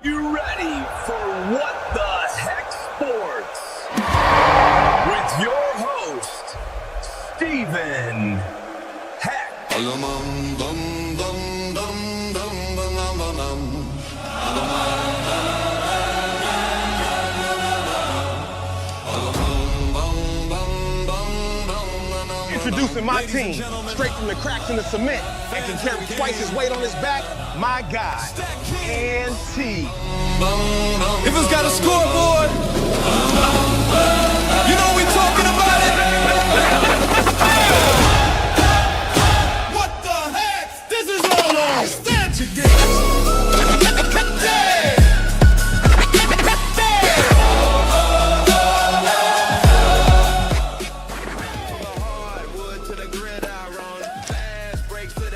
You ready for What the Heck Sports? With your host, Stephen Heck. Introducing my team, straight from the cracks in the cement, and can carry twice his weight on his back, my guy, NT. If it's got a scoreboard, you know we talking about it. What the heck? This is all on stand today.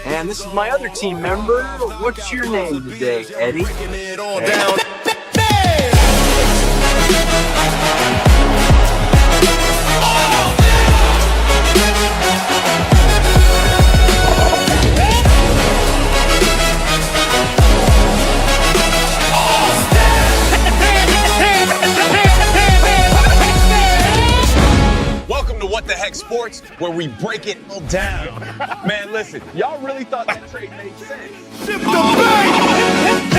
And this is my other team member. What's your name today, Eddie? Breaking it all down. Welcome to What the Heck Sports, where we break it all down. Man, listen, y'all really thought that trade made sense. Ship the bank.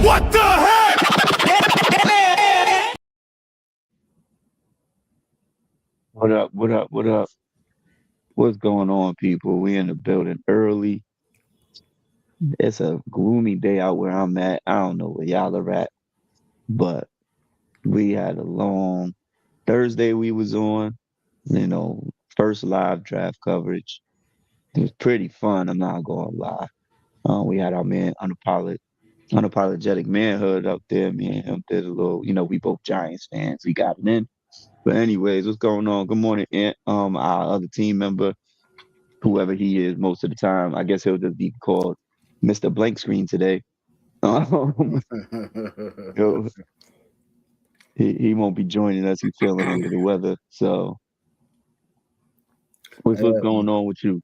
What the heck? What up? What up? What up? What's going on, people? We in the building early. It's a gloomy day out where I'm at. I don't know where y'all are at, but we had a long Thursday we was on, first live draft coverage. It was pretty fun, I'm not gonna lie. We had our man unapologetic manhood up there. Me and him did a little, we both Giants fans. We got it in. But anyways, what's going on? Good morning, Ant. Our other team member, whoever he is, most of the time, I guess he'll just be called Mr. Blank Screen today. He'll- he won't be joining us. He's feeling under the weather. So, what's going on with you?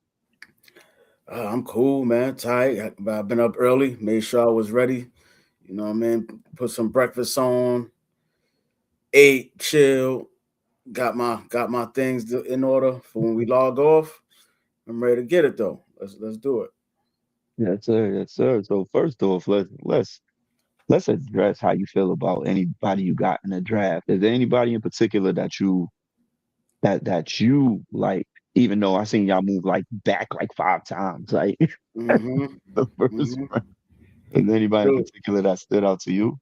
I'm cool, man. Tight. I've been up early, made sure I was ready. You know what I mean? Put some breakfast on, ate, chill, got my things in order for when we log off. I'm ready to get it though. Let's do it. Yes, sir. Yes, sir. So first off, let's address how you feel about anybody you got in the draft. Is there anybody in particular that you like? Even though I seen y'all move like back like 5 times, like Mm-hmm. the first Mhm. round. Is there anybody in Dude. particular that stood out to you?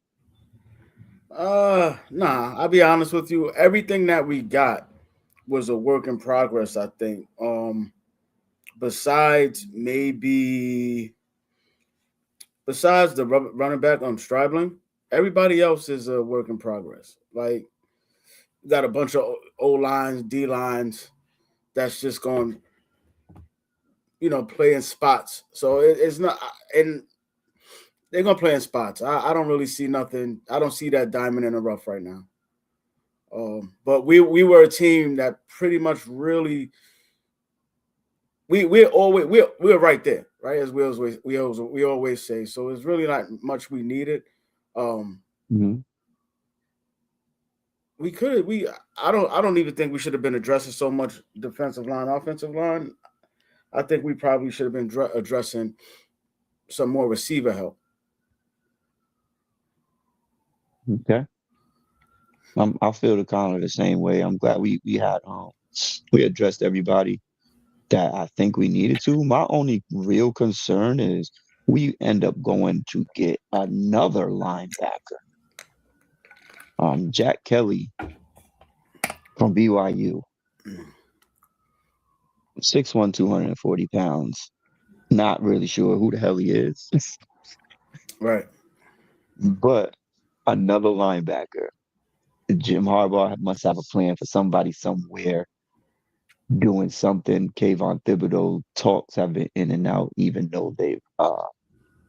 Nah, I'll be honest with you. Everything that we got was a work in progress, I think. Besides the running back, Stribling, everybody else is a work in progress. Like, we got a bunch of O lines, D lines that's just going, play in spots. So it's not, and they're gonna play in spots. I don't really see nothing. I don't see that diamond in the rough right now. But we were a team that pretty much really we're right there, right? As we always say. So it's really not much we needed. Mhm. I don't even think we should have been addressing so much defensive line, offensive line. I think we probably should have been addressing some more receiver help. Okay. I feel the kind of the same way. I'm glad we addressed everybody that I think we needed to. My only real concern is we end up going to get another linebacker. Jack Kelly from BYU. 6'1", 240 pounds. Not really sure who the hell he is. Right. But another linebacker. Jim Harbaugh must have a plan for somebody somewhere doing something. Kayvon Thibodeau talks have been in and out, even though they've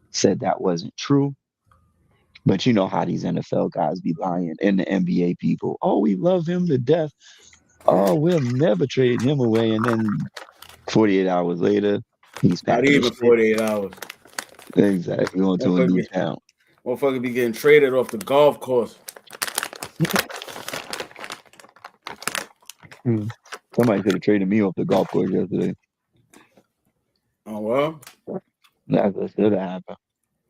said that wasn't true. But you know how these NFL guys be lying, and the NBA people. Oh, we love him to death. Oh, we'll never trade him away. And then 48 hours later, He's Not packing his even shit. 48 hours. Exactly. Going to a new town. Motherfucker be getting traded off the golf course. Somebody could have traded me off the golf course yesterday. Oh, well. That's what should have happened.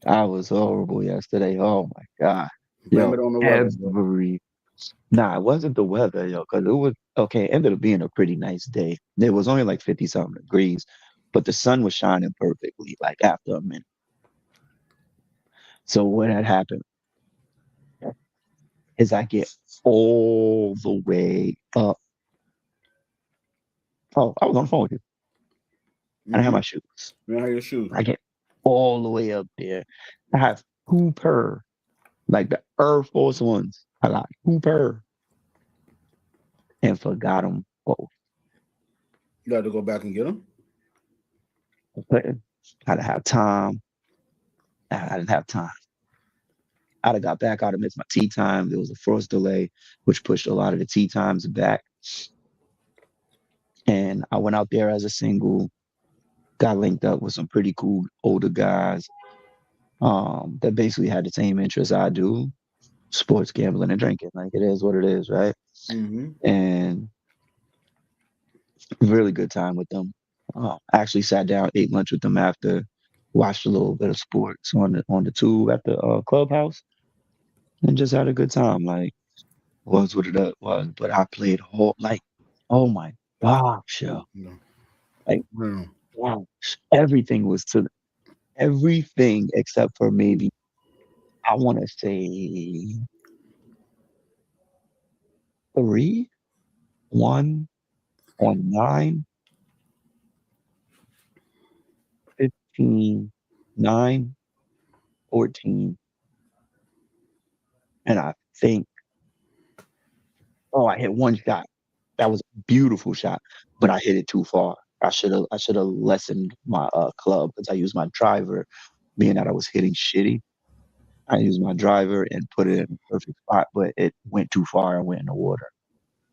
I was horrible yesterday. Oh my God. Blame it on the weather, bro. Nah, it wasn't the weather, yo, because it was okay. It ended up being a pretty nice day. It was only like 50 something degrees, but the sun was shining perfectly, like after a minute. So what had happened is I get all the way up. Oh, I was on the phone with you. I didn't have my shoes. You don't have your shoes. I get all the way up there. I have two pair, like the Air Force Ones. I got two pair and forgot them both. You got to go back and get them? I didn't have time. I didn't have time. I'd have got back. I'd have missed my tea time. There was a frost delay, which pushed a lot of the tea times back. And I went out there as a single, got linked up with some pretty cool older guys that basically had the same interests I do, sports, gambling, and drinking. Like, it is what it is, right? And really good time with them. I actually sat down, ate lunch with them after, watched a little bit of sports on the tube at the clubhouse, and just had a good time. Like, was what it was. But I played whole, like, oh my gosh, yo. Like, wow, everything was to everything except for maybe, I want to say 3, 1 on 9, 15, 9, 14. And I think, I hit one shot. That was a beautiful shot, but I hit it too far. I should have lessened my club because I used my driver, being that I was hitting shitty. I used my driver and put it in a perfect spot, but it went too far and went in the water.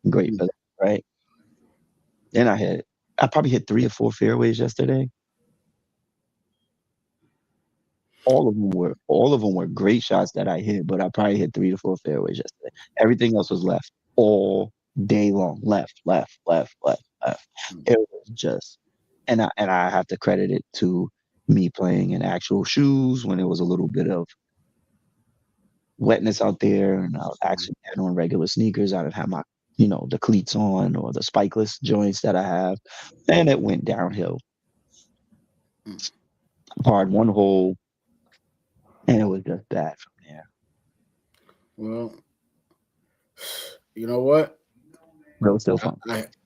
Great, right? Then I probably hit 3 or 4 fairways yesterday. All of them were great shots that I hit, but I probably hit 3 to 4 fairways yesterday. Everything else was left all day long. Left. It was just, and I have to credit it to me playing in actual shoes when it was a little bit of wetness out there, and I was actually had on regular sneakers. I didn't have my, the cleats on or the spikeless joints that I have, and it went downhill. Hard one hole, and it was just bad from there. Well, you know what? But it was still fun.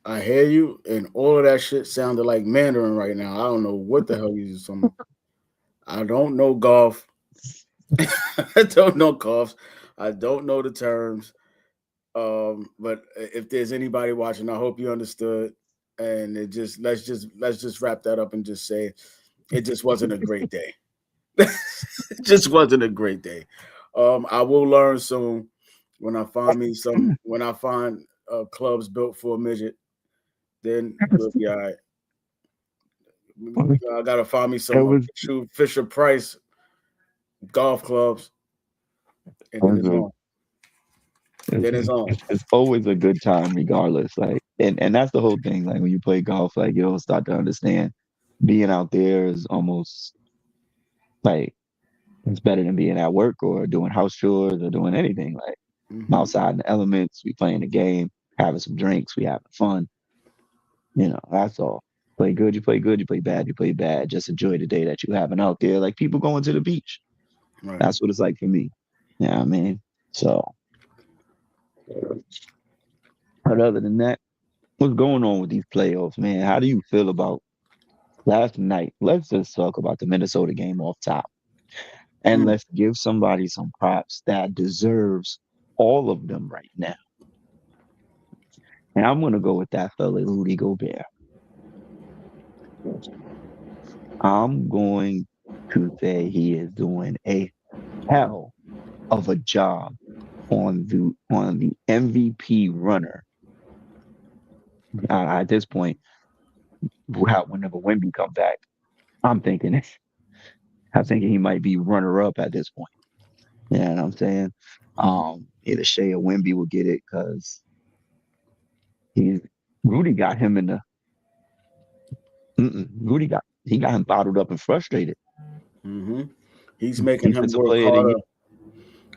I hear you, and all of that shit sounded like Mandarin right now. I don't know what the hell you just I don't know golf. I don't know golf. I don't know the terms. But if there's anybody watching, I hope you understood. And let's just wrap that up and just say it just wasn't a great day. It just wasn't a great day. I will learn soon when I find clubs built for a midget, then we'll be all right. I gotta find me some Fisher Price golf clubs, and then it's on. Then it's on. It's always a good time, regardless. Like, and that's the whole thing. Like, when you play golf, like, you'll start to understand being out there is almost like it's better than being at work or doing house chores or doing anything. Like, I'm outside in the elements, we playing the game, having some drinks, we having fun. That's all. Play good, you play good. You play bad, you play bad. Just enjoy the day that you're having out there. Like people going to the beach. Right. That's what it's like for me. Yeah, you know what I mean? So, but other than that, what's going on with these playoffs, man? How do you feel about last night? Let's just talk about the Minnesota game off top. And let's give somebody some props that deserves all of them right now. And I'm going to go with that fella, Rudy Gobert. I'm going to say he is doing a hell of a job on the MVP runner. At this point, whenever Wemby come back, I'm thinking he might be runner up at this point. You know what I'm saying? Either Shea or Wemby will get it because Rudy got him in the he got him bottled up and frustrated. Mm-hmm. He's making him Defensive work player of the harder. year.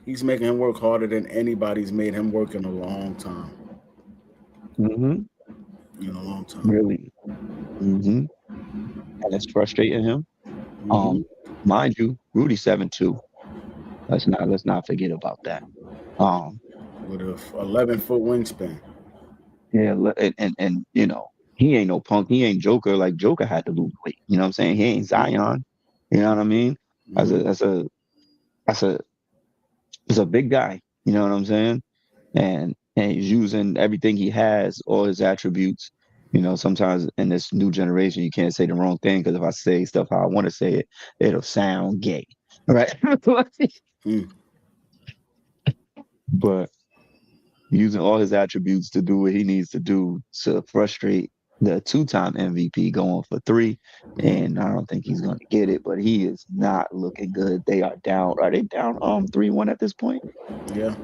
He's making him work harder than anybody's made him work in a long time. Mhm. In a long time. Really. Mhm. And it's frustrating him. Mhm. Mind you, Rudy 7'2". Let's not forget about that. With a 11-foot wingspan. Yeah, and you know, he ain't no punk. He ain't Joker. Like Joker had to lose weight. You know what I'm saying? He ain't Zion. You know what I mean? As Mhm. he's a big guy. You know what I'm saying? And he's using everything he has, all his attributes. You know, sometimes in this new generation, you can't say the wrong thing because if I say stuff how I want to say it, it'll sound gay, right? Mm. But using all his attributes to do what he needs to do to frustrate the two-time MVP going for 3. And I don't think he's going to get it, but he is not looking good. They are down. Are they down 3-1 at this point? Yeah.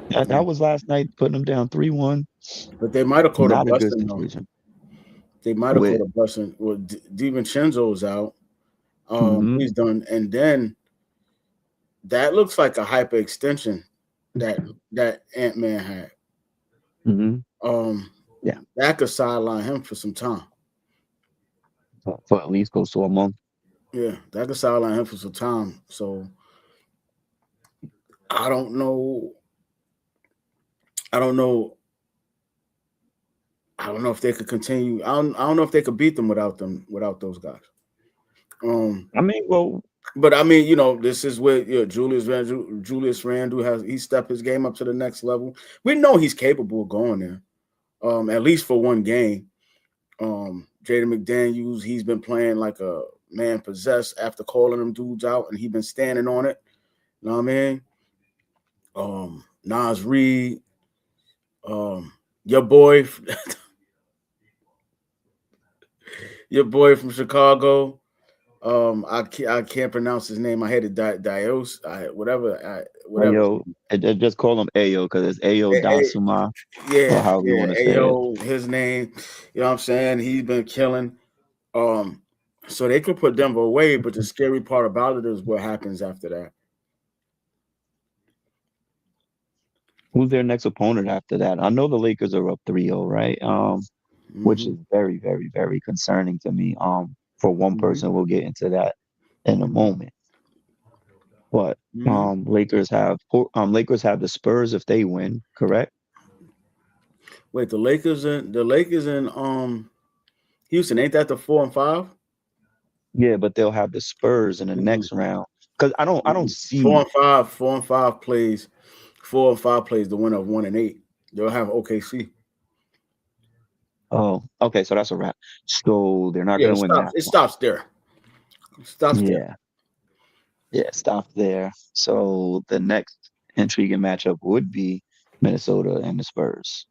Yeah, that was last night, putting them down 3-1. But they might have caught a Not a good blessing, though. situation. They might have With caught a blessing. Well, DiVincenzo's out. Mhm. He's done. And then that looks like a hyperextension that Ant-Man had. Mhm. Yeah. That could sideline him for some time. For at least close to a month. Yeah, that could sideline him for some time. So I don't know if they could continue. I don't know if they could beat them without those guys. I mean, well, But I mean, you know, this is where Julius Randle he stepped his game up to the next level. We know he's capable of going there, at least for one game. Jaden McDaniels, he's been playing like a man possessed after calling them dudes out, and he's been standing on it. You know what I mean? Nas Reed, your boy from Chicago. I can't pronounce his name. I had it Dios. Whatever. Ayo, just call him Ayo because it's Ayo Dasuma. Yeah, or however you want to say it. Ayo, his name. You know what I'm saying? He's been killing. So they could put Denver away, but the scary part about it is what happens after that. Who's their next opponent after that? I know the Lakers are up 3-0, right? Which is very, very, very concerning to me. For one person, we'll get into that in a moment. But Lakers have the Spurs if they win, correct? Wait, the Lakers in Houston, ain't that the 4 and 5? Yeah, but they'll have the Spurs in the next round. Because I don't see 4 and 5 plays. 4 and 5 plays the winner of 1 and 8. They'll have OKC. Oh, okay, so that's a wrap. So they're not going to win that. It stops there. Yeah, stop there. So the next intriguing matchup would be Minnesota and the Spurs.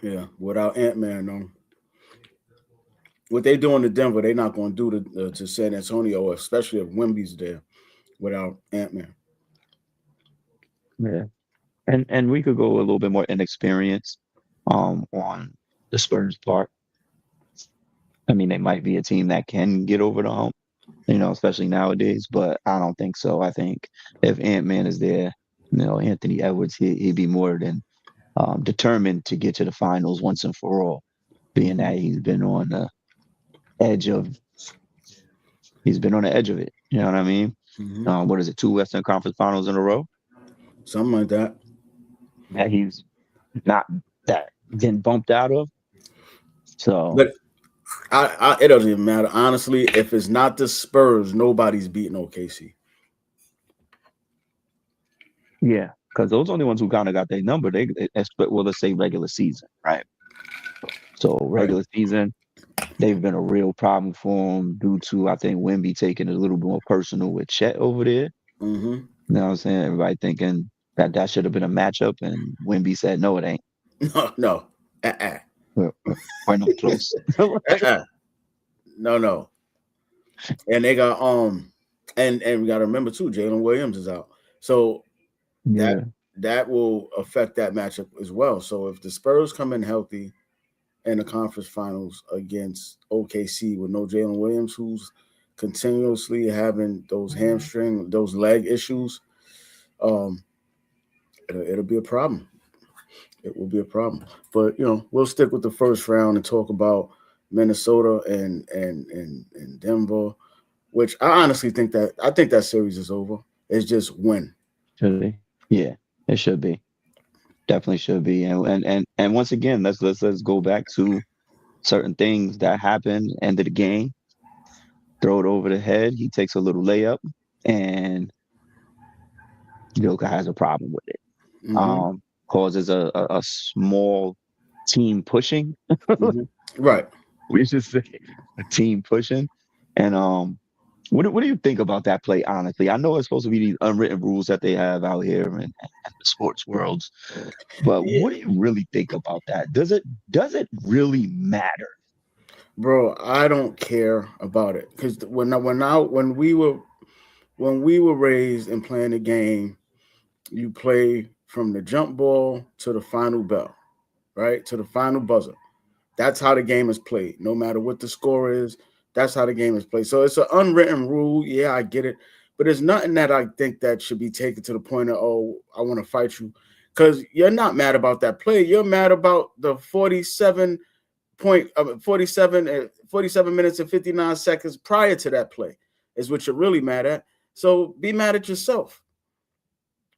Yeah, without Ant-Man, though. What they doing to Denver, they're not going to do to San Antonio, especially if Wemby's there, without Ant-Man. Yeah, and we could go a little bit more inexperienced on the Spurs part. I mean, they might be a team that can get over the hump, especially nowadays, but I don't think so. I think if Ant-Man is there, Anthony Edwards, he'd be more than determined to get to the finals once and for all, being that he's been on the edge of it. You know what I mean? Mm-hmm. What is it? 2 Western Conference Finals in a row? Something like that. That he's not that getting bumped out of. So, but it doesn't even matter. Honestly, if it's not the Spurs, nobody's beating OKC. Yeah, because those are the ones who kind of got their number. Let's say regular season, right? So regular season, they've been a real problem for them due to, I think, Wemby taking it a little bit more personal with Chet over there. Mm-hmm. You know what I'm saying? Everybody thinking that should have been a matchup, and Wemby said, "No, it ain't." No. We're not close. No. And they got and we got to remember too, Jalen Williams is out, so Yeah. that will affect that matchup as well. So if the Spurs come in healthy in the conference finals against OKC with no Jalen Williams, who's continuously having those hamstring, those leg issues, it'll be a problem. It will be a problem. But we'll stick with the first round and talk about Minnesota and Denver, which I honestly think that series is over. It's just when. Should be. Yeah, it should be. Definitely should be. And once again, let's go back to certain things that happened end of the game. Throw it over the head. He takes a little layup, and Joker has a problem with it. Mm-hmm. Causes a small team pushing. Mm-hmm. Right. We should say a team pushing. And what do you think about that play, honestly? I know it's supposed to be these unwritten rules that they have out here in the sports worlds, but what do you really think about that? Does it really matter? Bro, I don't care about it, because when we were raised and playing the game, you play from the jump ball to the final bell, right? To the final buzzer. That's how the game is played. No matter what the score is, that's how the game is played. So it's an unwritten rule. Yeah, I get it. But there's nothing that I think that should be taken to the point of, oh, I want to fight you. Because you're not mad about that play. You're mad about the 47 minutes and 59 seconds prior to that play is what you're really mad at. So be mad at yourself.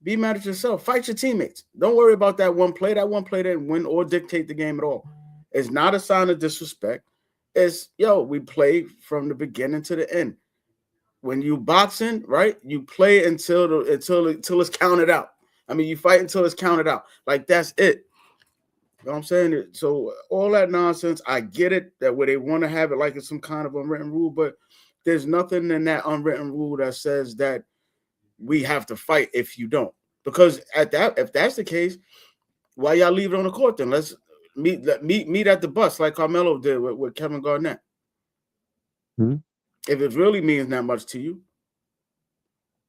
Be mad at yourself. Fight your teammates. Don't worry about that one play. That one play didn't win or dictate the game at all. It's not a sign of disrespect. It's, we play from the beginning to the end. When you boxing, right, you play until it's counted out. I mean, you fight until it's counted out. Like, that's it. You know what I'm saying? So all that nonsense, I get it, that where they want to have it like it's some kind of unwritten rule, but there's nothing in that unwritten rule that says that we have to fight if you don't. Because if that's the case, why y'all leave it on the court then? Let's meet at the bus like Carmelo did with Kevin Garnett. Hmm? If it really means that much to you.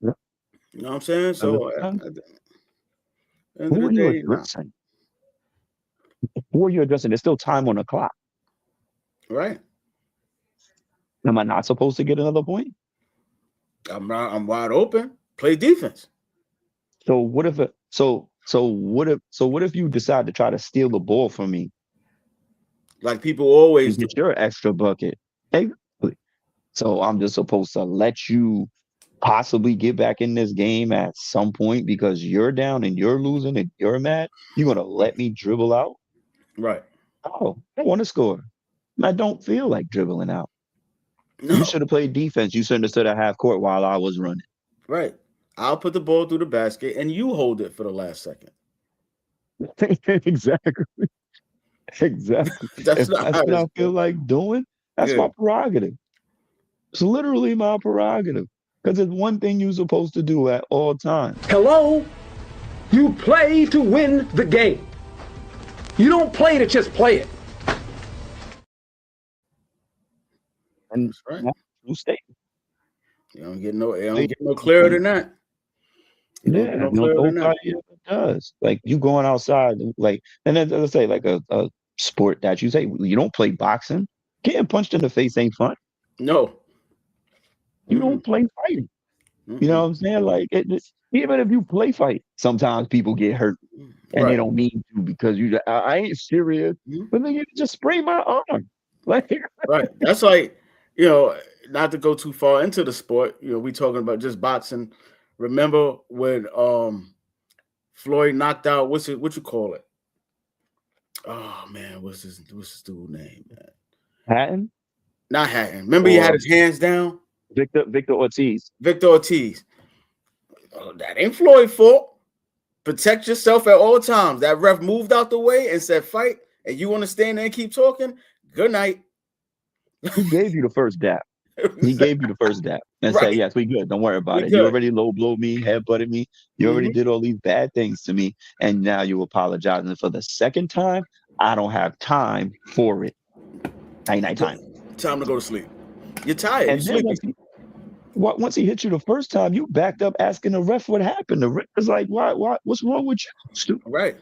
Yeah. You know what I'm saying? So who are you addressing? Who are you addressing? There's still time on the clock. Right. Am I not supposed to get another point? I'm wide open. Play defense. So what if what if you decide to try to steal the ball from me? Like people always get your extra bucket. Exactly. So I'm just supposed to let you possibly get back in this game at some point because you're down and you're losing and you're mad. You're gonna let me dribble out? Right. Oh, I want to score. I don't feel like dribbling out. No. You should have played defense. You shouldn't have stood at half court while I was running. Right. I'll put the ball through the basket and you hold it for the last second. Exactly. That's what I feel like doing. That's my prerogative. It's literally my prerogative. Because it's one thing you're supposed to do at all times. Hello? You play to win the game. You don't play to just play it. And that's right. True statement. You don't get no clearer than that. Nobody ever does. Like you going outside, like, and then let's say like a sport that you say you don't play boxing. Getting punched in the face ain't fun. No. You don't play fighting. You know what I'm saying? Like even if you play fight, sometimes people get hurt and they don't mean to because I ain't serious. But then you just spray my arm. Like right. That's like, not to go too far into the sport, we talking about just boxing. Remember when Floyd knocked out what you call it? Oh man, what's his dude's name, man? Hatton? Not Hatton. Remember he had his hands down? Victor Ortiz. Victor Ortiz. Oh, that ain't Floyd's fault. Protect yourself at all times. That ref moved out the way and said fight, and you want to stand there and keep talking? Good night. He gave you the first dap. He gave you the first dap and said, yes, we good. Don't worry about it. You already low blow me, head butted me. You already did all these bad things to me. And now you apologizing for the second time. I don't have time for it. I ain't time. Time to go to sleep. You're tired. You're And then sleepy. once he hit you the first time, you backed up asking the ref what happened. The ref was like, "Why? What's wrong with you?" Stupid.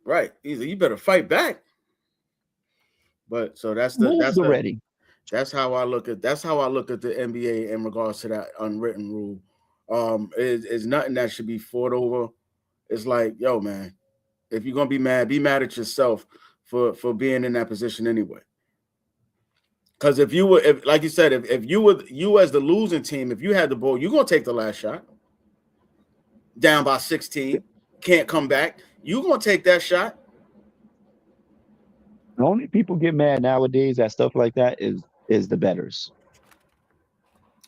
Right. Either you better fight back. But so that's already. That's how I look at the NBA in regards to that unwritten rule. It's nothing that should be fought over. It's like, yo, man, if you're gonna be mad at yourself for being in that position anyway. Because if like you said, if you as the losing team, if you had the ball, you're gonna take the last shot. Down by 16, can't come back. You're gonna take that shot. The only people get mad nowadays at stuff like that is the bettors.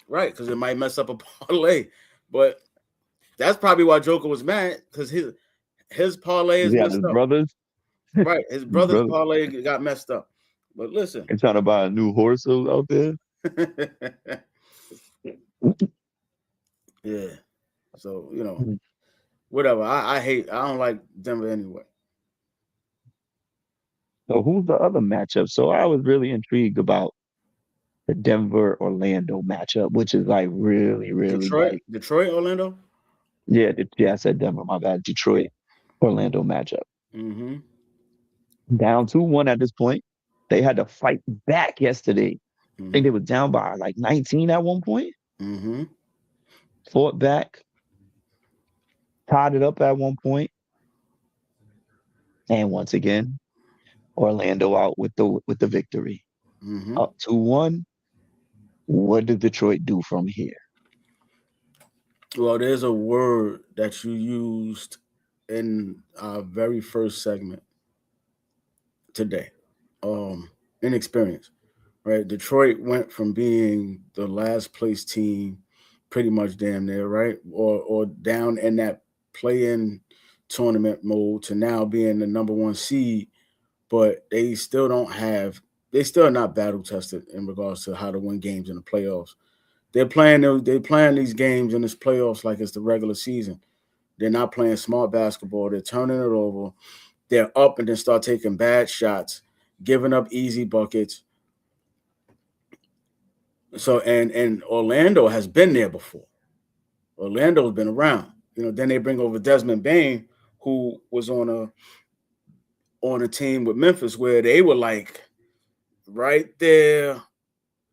Right, because it might mess up a parlay. But that's probably why Joker was mad, because his parlay is messed up. Brothers. Right, his brother's parlay got messed up. But listen, they're trying to buy a new horse out there. Yeah. So, whatever. I don't like Denver anyway. So who's the other matchup? So I was really intrigued about the Denver-Orlando matchup, which is like really, really Detroit, Orlando? Yeah, I said Denver, my bad. Detroit-Orlando matchup. Mm-hmm. Down 2-1 at this point. They had to fight back yesterday. Mm-hmm. I think they were down by like 19 at one point. Mm-hmm. Fought back. Tied it up at one point. And once again, Orlando out with the victory. Mm-hmm. Up 2-1. What did Detroit do from here? Well, there's a word that you used in our very first segment today. Inexperience, right? Detroit went from being the last place team, pretty much damn near, right? Or down in that play-in tournament mode to now being the number 1 seed, but they still are not battle tested in regards to how to win games in the playoffs. They're playing these games in this playoffs like it's the regular season. They're not playing smart basketball. They're turning it over. They're up and then start taking bad shots, giving up easy buckets. So and Orlando has been there before. Orlando's been around. Then they bring over Desmond Bane, who was on a team with Memphis where they were like right there,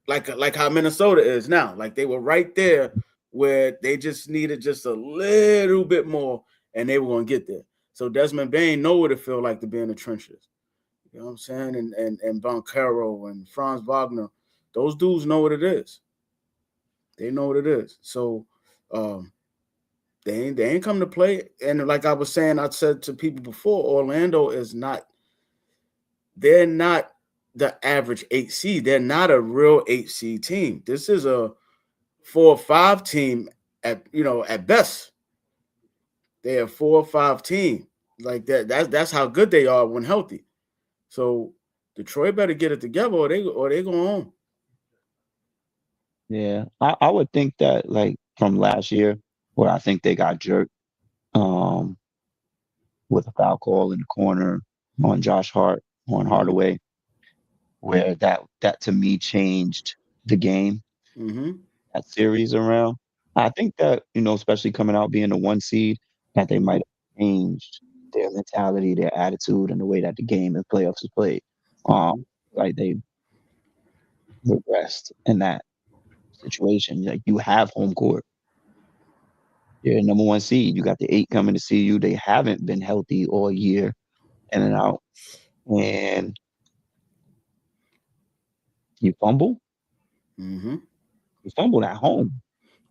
like how Minnesota is now. Like they were right there where they just needed just a little bit more and they were going to get there. So Desmond Bane know what it feels like to be in the trenches. You know what I'm saying? And Banchero and Franz Wagner, those dudes know what it is. They know what it is. So they ain't come to play. And like I was saying, I said to people before, Orlando is not, they're not the average 8 seed. They're not a real 8 seed team. This is a 4 or 5 team at best. They're a 4 or 5 team. Like that's how good they are when healthy. So Detroit better get it together or they go home. Yeah. I would think that like from last year where I think they got jerked with a foul call in the corner on Josh Hart, on Hardaway, where that to me changed the game, that series around. I think that, especially coming out being the 1 seed, that they might have changed their mentality, their attitude, and the way that the game and playoffs is played. Like they regressed in that situation. Like you have home court. You're number 1 seed. You got the 8 coming to see you. They haven't been healthy all year, in and out. And you fumble. Mm-hmm. You fumbled at home.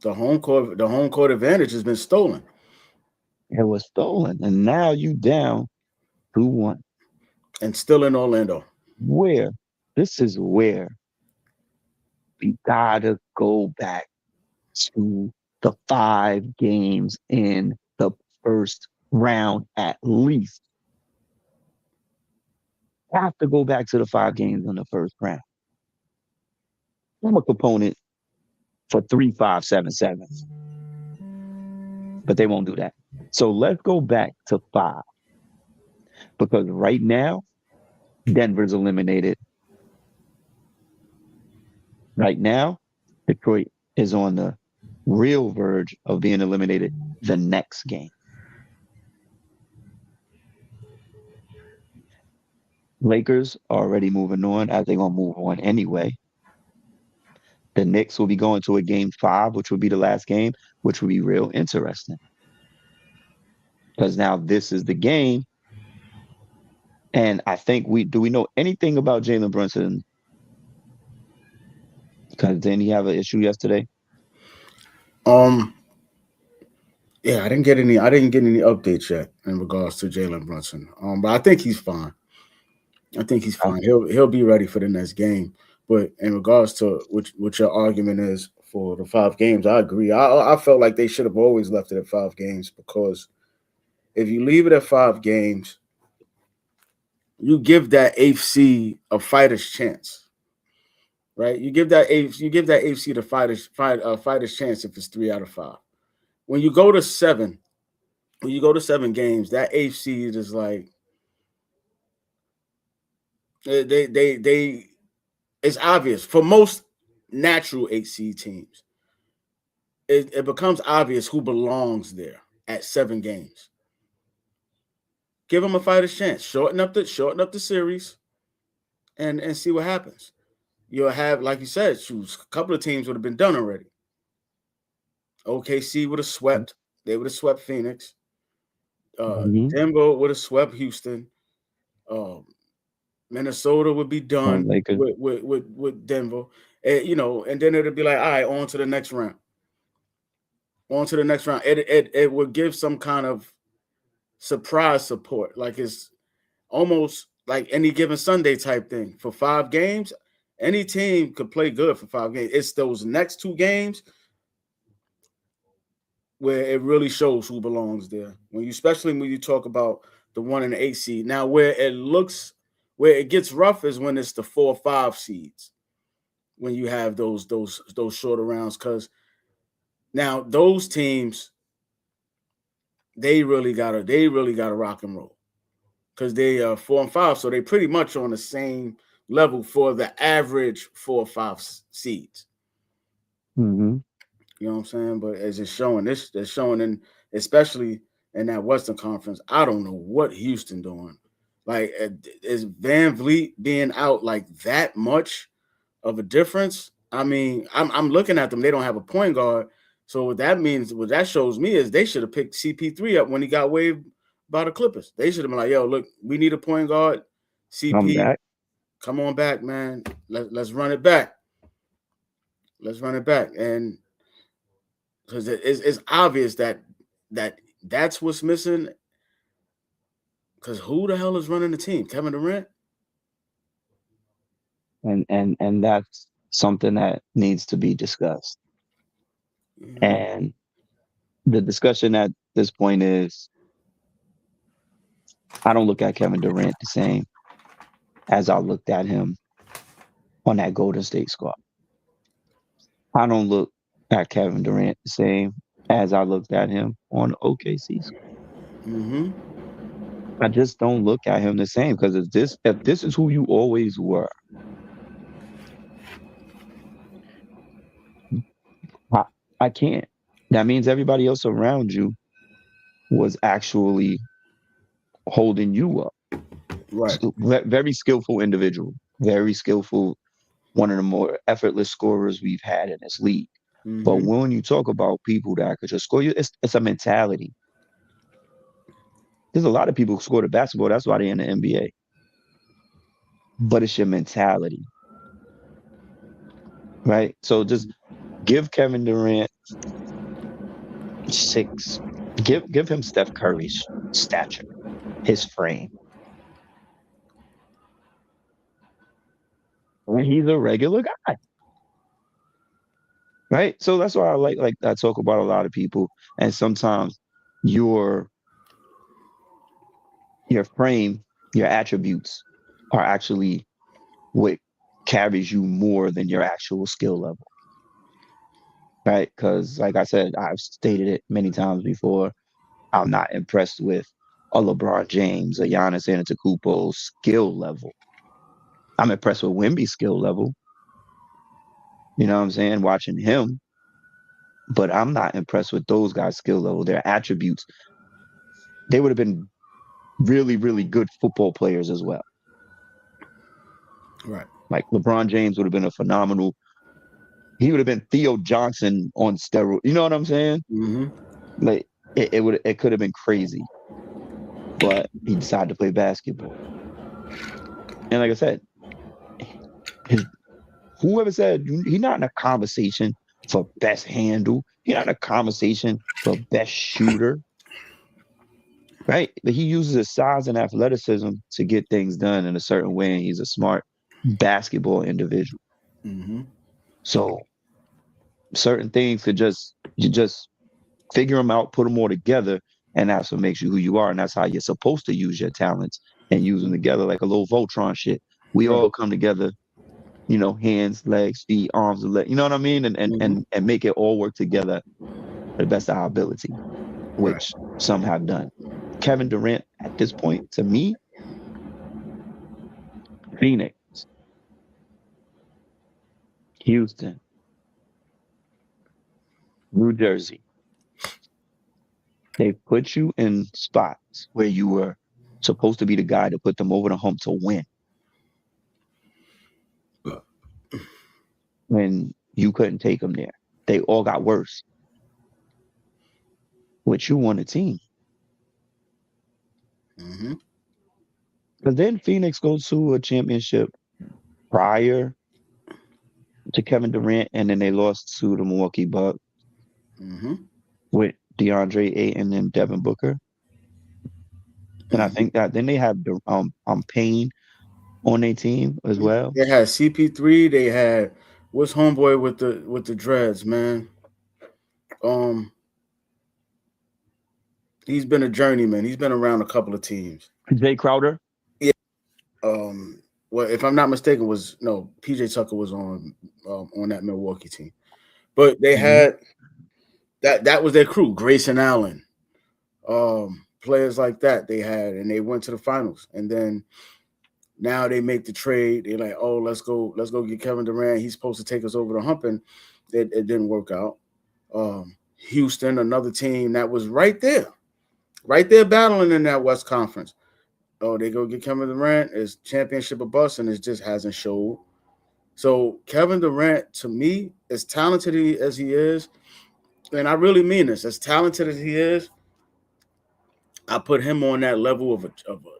The home court advantage has been stolen. It was stolen, and now you down 2-1, and still in Orlando. This is where we gotta go back to the 5 games in the first round at least. Have to go back to the 5 games in the first round. I'm a component for 3-5-7-7, but they won't do that. So let's go back to 5, because right now Denver's eliminated. Right now, Detroit is on the real verge of being eliminated the next game. Lakers are already moving on. I think they're going to move on anyway. The Knicks will be going to a game 5, which will be the last game, which will be real interesting. Because now this is the game. And I think we know anything about Jalen Brunson? Because didn't he have an issue yesterday? Yeah, I didn't get any updates yet in regards to Jalen Brunson. But I think he's fine. I think he's fine. He'll be ready for the next game. But in regards to what your argument is for the 5 games, I agree. I felt like they should have always left it at 5 games, because if you leave it at 5 games, you give that 8th seed a fighter's chance, right? You give that 8th seed a fighter's chance if it's 3 out of 5. When you go to 7 games, that 8th seed is like they it's obvious for most natural 8 seed teams. It becomes obvious who belongs there at 7 games. Give them a fighter's chance. Shorten up the series, and see what happens. You'll have, like you said, a couple of teams would have been done already. OKC would have swept. They would have swept Phoenix. Denver would have swept Houston. Minnesota would be done with Denver. And then it'd be like, all right, on to the next round. It would give some kind of surprise support. Like, it's almost like Any Given Sunday type thing. For 5 games, any team could play good for 5 games. It's those next 2 games where it really shows who belongs there. Especially when you talk about the 1 and the 8 seed. Now, where it gets rough is when it's the 4 or 5 seeds. When you have those shorter rounds, because now those teams, they really gotta rock and roll, because they are 4 and 5, so they pretty much on the same level for the average 4 or 5 seeds. Mm-hmm. You know what I'm saying? But as it's showing, they're showing especially in that Western Conference, I don't know what Houston doing. Like, is Van Vliet being out like that much of a difference? I mean, I'm looking at them. They don't have a point guard. So what that shows me is they should have picked CP3 up when he got waived by the Clippers. They should have been like, yo, look, we need a point guard. CP, come on back, man. Let's run it back. And because it's obvious that's what's missing. Because who the hell is running the team? Kevin Durant? And that's something that needs to be discussed. Mm-hmm. And the discussion at this point is, I don't look at Kevin Durant the same as I looked at him on that Golden State squad. I don't look at Kevin Durant the same as I looked at him on OKC squad. Mm-hmm. I just don't look at him the same, because if this is who you always were, I can't. That means everybody else around you was actually holding you up. Right. So, very skillful individual, very skillful, one of the more effortless scorers we've had in this league. Mm-hmm. But when you talk about people that could just score, it's a mentality. There's a lot of people who score the basketball. That's why they're in the NBA. But it's your mentality. Right? So just give Kevin Durant 6. Give him Steph Curry's stature, his frame. And he's a regular guy. Right? So that's why I talk about a lot of people. And sometimes your frame, your attributes are actually what carries you more than your actual skill level. Right? Because, like I said, I've stated it many times before, I'm not impressed with a LeBron James, a Giannis Antetokounmpo skill level. I'm impressed with Wemby's skill level. You know what I'm saying? Watching him. But I'm not impressed with those guys' skill level, their attributes. They would have been really, really good football players as well. Right. Like LeBron James would have been a phenomenal. He would have been Theo Johnson on steroids. You know what I'm saying? Mm-hmm. Like it could have been crazy. But he decided to play basketball. And like I said, whoever said he's not in a conversation for best handle, he's not in a conversation for best shooter. Right? But he uses his size and athleticism to get things done in a certain way, and he's a smart basketball individual. Mm-hmm. So certain things could you just figure them out, put them all together, and that's what makes you who you are. And that's how you're supposed to use your talents and use them together like a little Voltron shit. We all come together, you know, hands, legs, feet, arms, and legs. You know what I mean? And make it all work together to the best of our ability, which some have done. Kevin Durant, at this point, to me, Phoenix, Houston, New Jersey. They put you in spots where you were supposed to be the guy to put them over the hump to win. When you couldn't take them there. They all got worse. Which you won a team. Mm-hmm. But then Phoenix goes to a championship prior to Kevin Durant, and then they lost to the Milwaukee Bucks with DeAndre Ayton and Devin Booker. And I think that then they have Payne on their team as well. They had CP3. They had what's homeboy with the dreads, man. He's been a journeyman. He's been around a couple of teams. Jay Crowder. Yeah. Well, if I'm not mistaken, PJ Tucker was on that Milwaukee team, but they had that was their crew. Grayson Allen, players like that they had, and they went to the finals. And then now they make the trade. They're like, oh, let's go get Kevin Durant. He's supposed to take us over the hump, and it didn't work out. Houston, another team that was right there battling in that West Conference. Oh, they go get Kevin Durant. It's championship or bust, and it just hasn't showed. So Kevin Durant, to me, as talented as he is, and I really mean this, as talented as he is, I put him on that level of a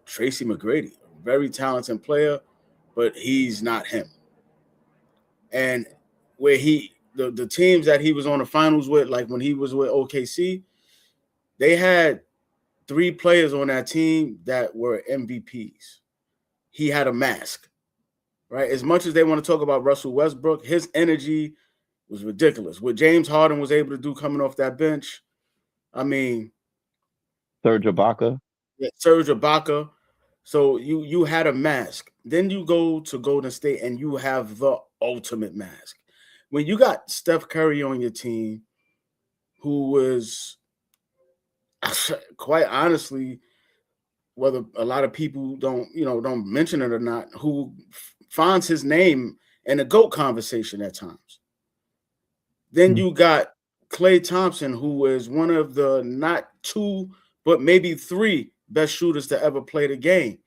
Tracy McGrady, a very talented player, but he's not him. And where the teams that he was on the finals with, like when he was with OKC, they had 3 players on that team that were MVPs. He had a mask, right? As much as they want to talk about Russell Westbrook, his energy was ridiculous. What James Harden was able to do coming off that bench, I mean, Serge Ibaka. Yeah, Serge Ibaka. So you had a mask. Then you go to Golden State and you have the ultimate mask. When you got Steph Curry on your team, who was quite honestly, whether a lot of people don't mention it or not, who finds his name in the GOAT conversation at times. Then you got Klay Thompson, who is one of the not 2, but maybe 3 best shooters to ever play the game.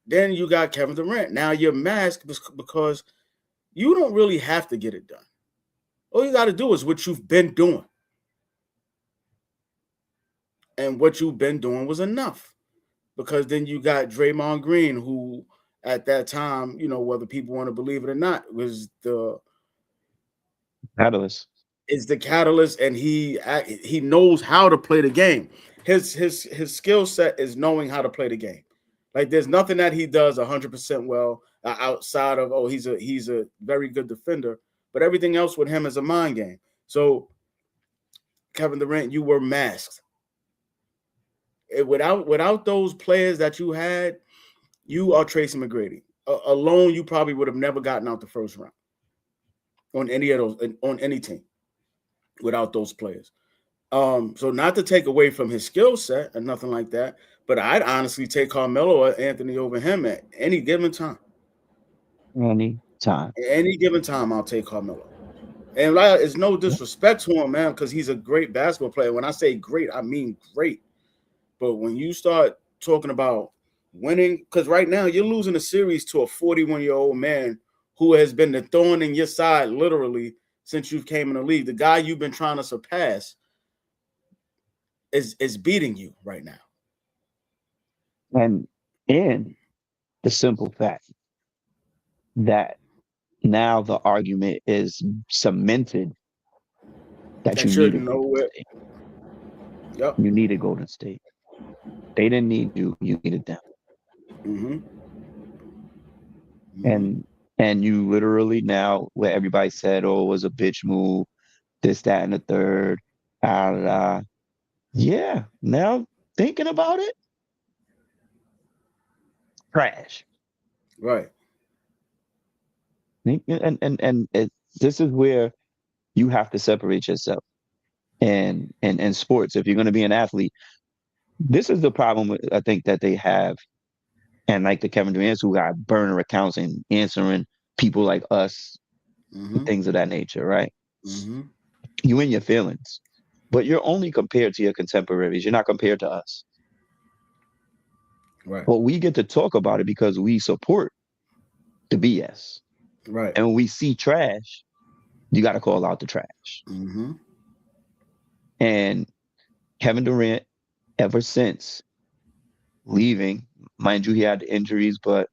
Then you got Kevin Durant. Now you're masked because you don't really have to get it done. All you got to do is what you've been doing. And what you've been doing was enough, because then you got Draymond Green, who at that time, whether people want to believe it or not, was the catalyst. Is the catalyst, and he knows how to play the game. His skill set is knowing how to play the game. Like there's nothing that he does 100% well outside of he's a very good defender, but everything else with him is a mind game. So Kevin Durant, you were masked. Without those players that you had, you are Tracy McGrady. Alone, you probably would have never gotten out the first round on any team without those players. So not to take away from his skill set and nothing like that, but I'd honestly take Carmelo or Anthony over him at any given time. Any given time, I'll take Carmelo. And like, it's no disrespect to him, man, because he's a great basketball player. When I say great, I mean great. But when you start talking about winning, because right now you're losing a series to a 41-year-old man who has been the thorn in your side literally since you came in the league. The guy you've been trying to surpass is beating you right now. And the simple fact that now the argument is cemented that you should needed know Golden it. State. Yep. You needed Golden State. They didn't need you. You needed them. Mm-hmm. Mm-hmm. And you literally now, where everybody said, oh, it was a bitch move, this, that, and the third. Yeah, now thinking about it, trash. Right. And this is where you have to separate yourself. And sports, if you're going to be an athlete, this is the problem I think that they have. And like the Kevin Durant's who got burner accounts and answering people like us, things of that nature, right? Mm-hmm. You in your feelings, but you're only compared to your contemporaries. You're not compared to us. Right. But we get to talk about it because we support the BS. Right. And when we see trash, you got to call out the trash. Mm-hmm. And Kevin Durant, ever since leaving, mind you, he had injuries, but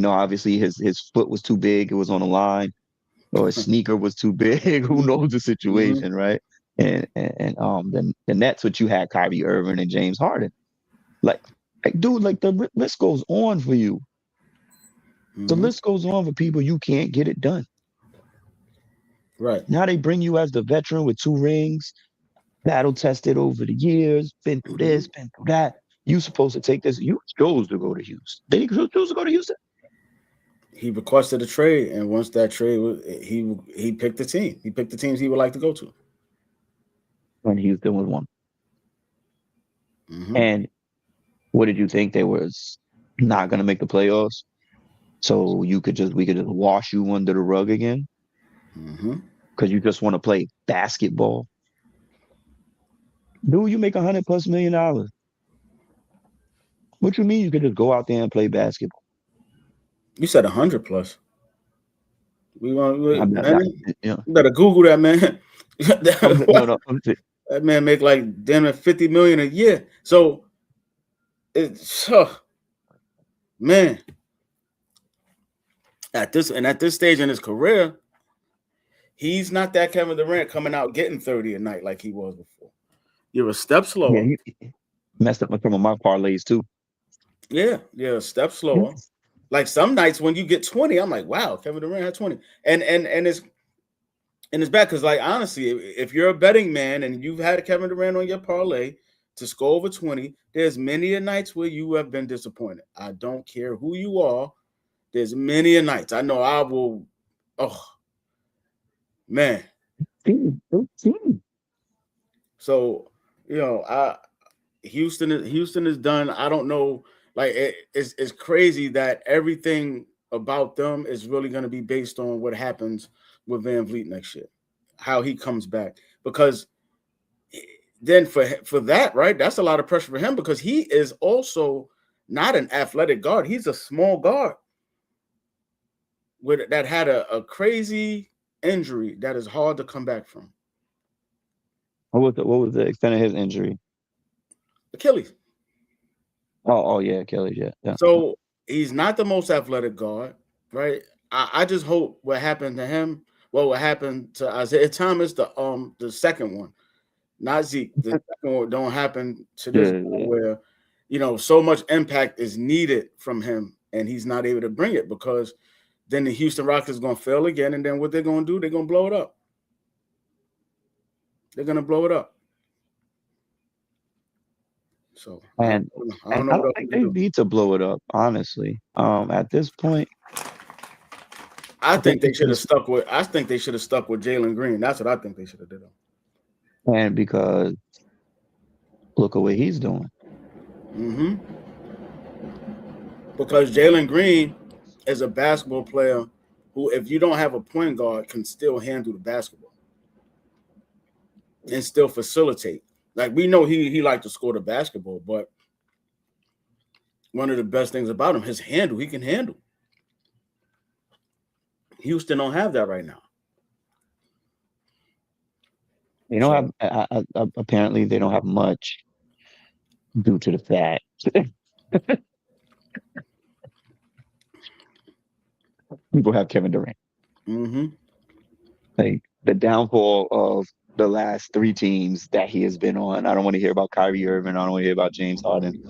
obviously his foot was too big. It was on the line, or his sneaker was too big. Who knows the situation, right? And then that's what you had Kyrie Irving and James Harden. Like dude, like the list goes on for you. The list goes on for people you can't get it done. Right. Now they bring you as the veteran with 2 rings, battle tested over the years, been through this, been through that. You supposed to take this. You chose to go to Houston. Did he choose to go to Houston? He requested a trade, and once that trade was, he picked the team. He picked the teams he would like to go to. And Houston was one. And what did you think? They was not going to make the playoffs? So we could just wash you under the rug again? Because you just want to play basketball? Dude, you make $100+ million. What you mean you could just go out there and play basketball? You said 100+. You Yeah. better Google that, man. No. That man make like damn it $50 million a year. So it's man. At this stage in his career, he's not that Kevin Durant coming out getting 30 a night like he was before. You're a step slower. Yeah, he messed up some of my parlays too. Yeah, a step slower. Like some nights when you get 20, I'm like, wow, Kevin Durant had 20. And it's bad because, like, honestly, if you're a betting man and you've had a Kevin Durant on your parlay to score over 20, there's many a nights where you have been disappointed. I don't care who you are. There's many a nights. I know I will. Oh, man. So, Houston is done. I don't know. Like, it's crazy that everything about them is really going to be based on what happens with Van Vliet next year, how he comes back. Because then for that, right, that's a lot of pressure for him because he is also not an athletic guard. He's a small guard that had a crazy injury that is hard to come back from. What was the extent of his injury? Achilles. Oh yeah, Achilles, yeah. So he's not the most athletic guard, right? I just hope what happened to him, what happened to Isaiah Thomas, the second one, not Zeke. The second one don't happen to this guy where, so much impact is needed from him and he's not able to bring it because then the Houston Rockets are going to fail again. And then what they're going to do, they're going to blow it up. They're going to blow it up. So I don't think they need to blow it up, honestly. At this point, I think they should have stuck with Jalen Green. That's what I think they should have did. And because look at what he's doing. Because Jalen Green is a basketball player who, if you don't have a point guard, can still handle the basketball and still facilitate. Like, we know he liked to score the basketball, but one of the best things about him, his handle, he can handle. Houston don't have that right now. They don't have. Apparently, they don't have much due to the fact people have Kevin Durant. Mm-hmm. Like, the downfall of the last 3 teams that he has been on. I don't want to hear about Kyrie Irving. I don't want to hear about James Harden.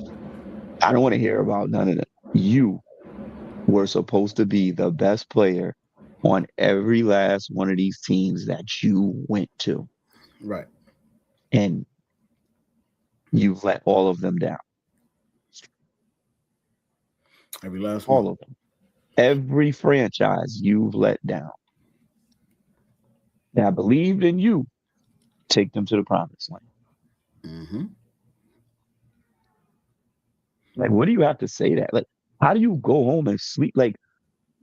I don't want to hear about none of that. You were supposed to be the best player on every last one of these teams that you went to. Right. And you've let all of them down. Every last All one. of them. Every franchise you've let down. That believed in you, take them to the promised land. Mm-hmm. Like, what do you have to say that? Like, how do you go home and sleep? Like,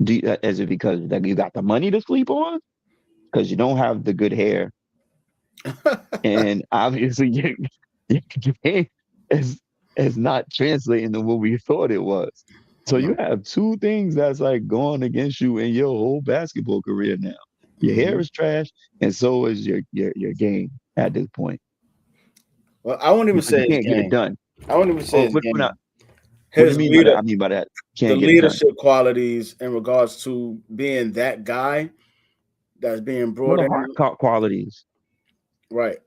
is it because like, you got the money to sleep on? Because you don't have the good hair. And obviously your game is not translating to what we thought it was. So you have 2 things that's like going against you in your whole basketball career now. Your hair is trash, and so is your game at this point. Well, I won't even say you can't get it done. I won't even say his game. What do you mean by that? I mean by that. Can't the get leadership qualities in regards to being that guy that's being brought in. Heart qualities. Right.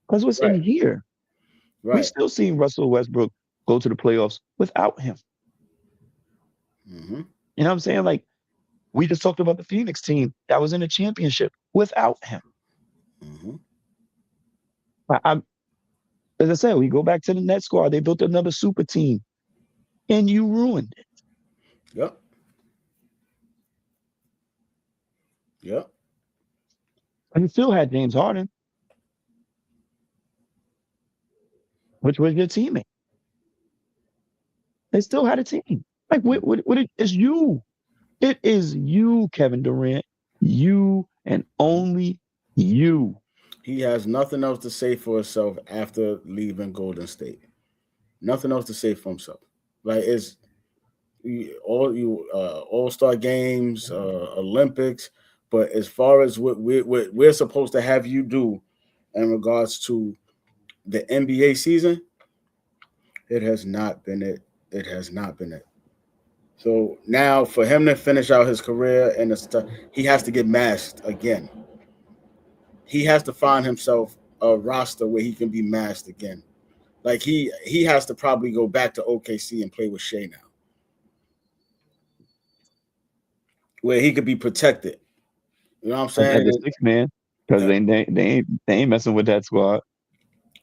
Because what's in here? Right. We still seen Russell Westbrook go to the playoffs without him. Mm-hmm. You know what I'm saying? Like, we just talked about the Phoenix team that was in the championship without him. Mm-hmm. As I said, we go back to the Nets squad. They built another super team, and you ruined it. Yep. Yep. And you still had James Harden, which was your teammate. They still had a team. Like, it's you. It is you, Kevin Durant. You and only you. He has nothing else to say for himself after leaving Golden State. Nothing else to say for himself. Like, it's all-star games, Olympics, but as far as what we're supposed to have you do in regards to the NBA season, it has not been it. It has not been it. So now for him to finish out his career and he has to get masked again. He has to find himself a roster where he can be masked again. Like, he has to probably go back to OKC and play with Shea now, where he could be protected. You know what I'm saying? The 6th man, because they ain't messing with that squad.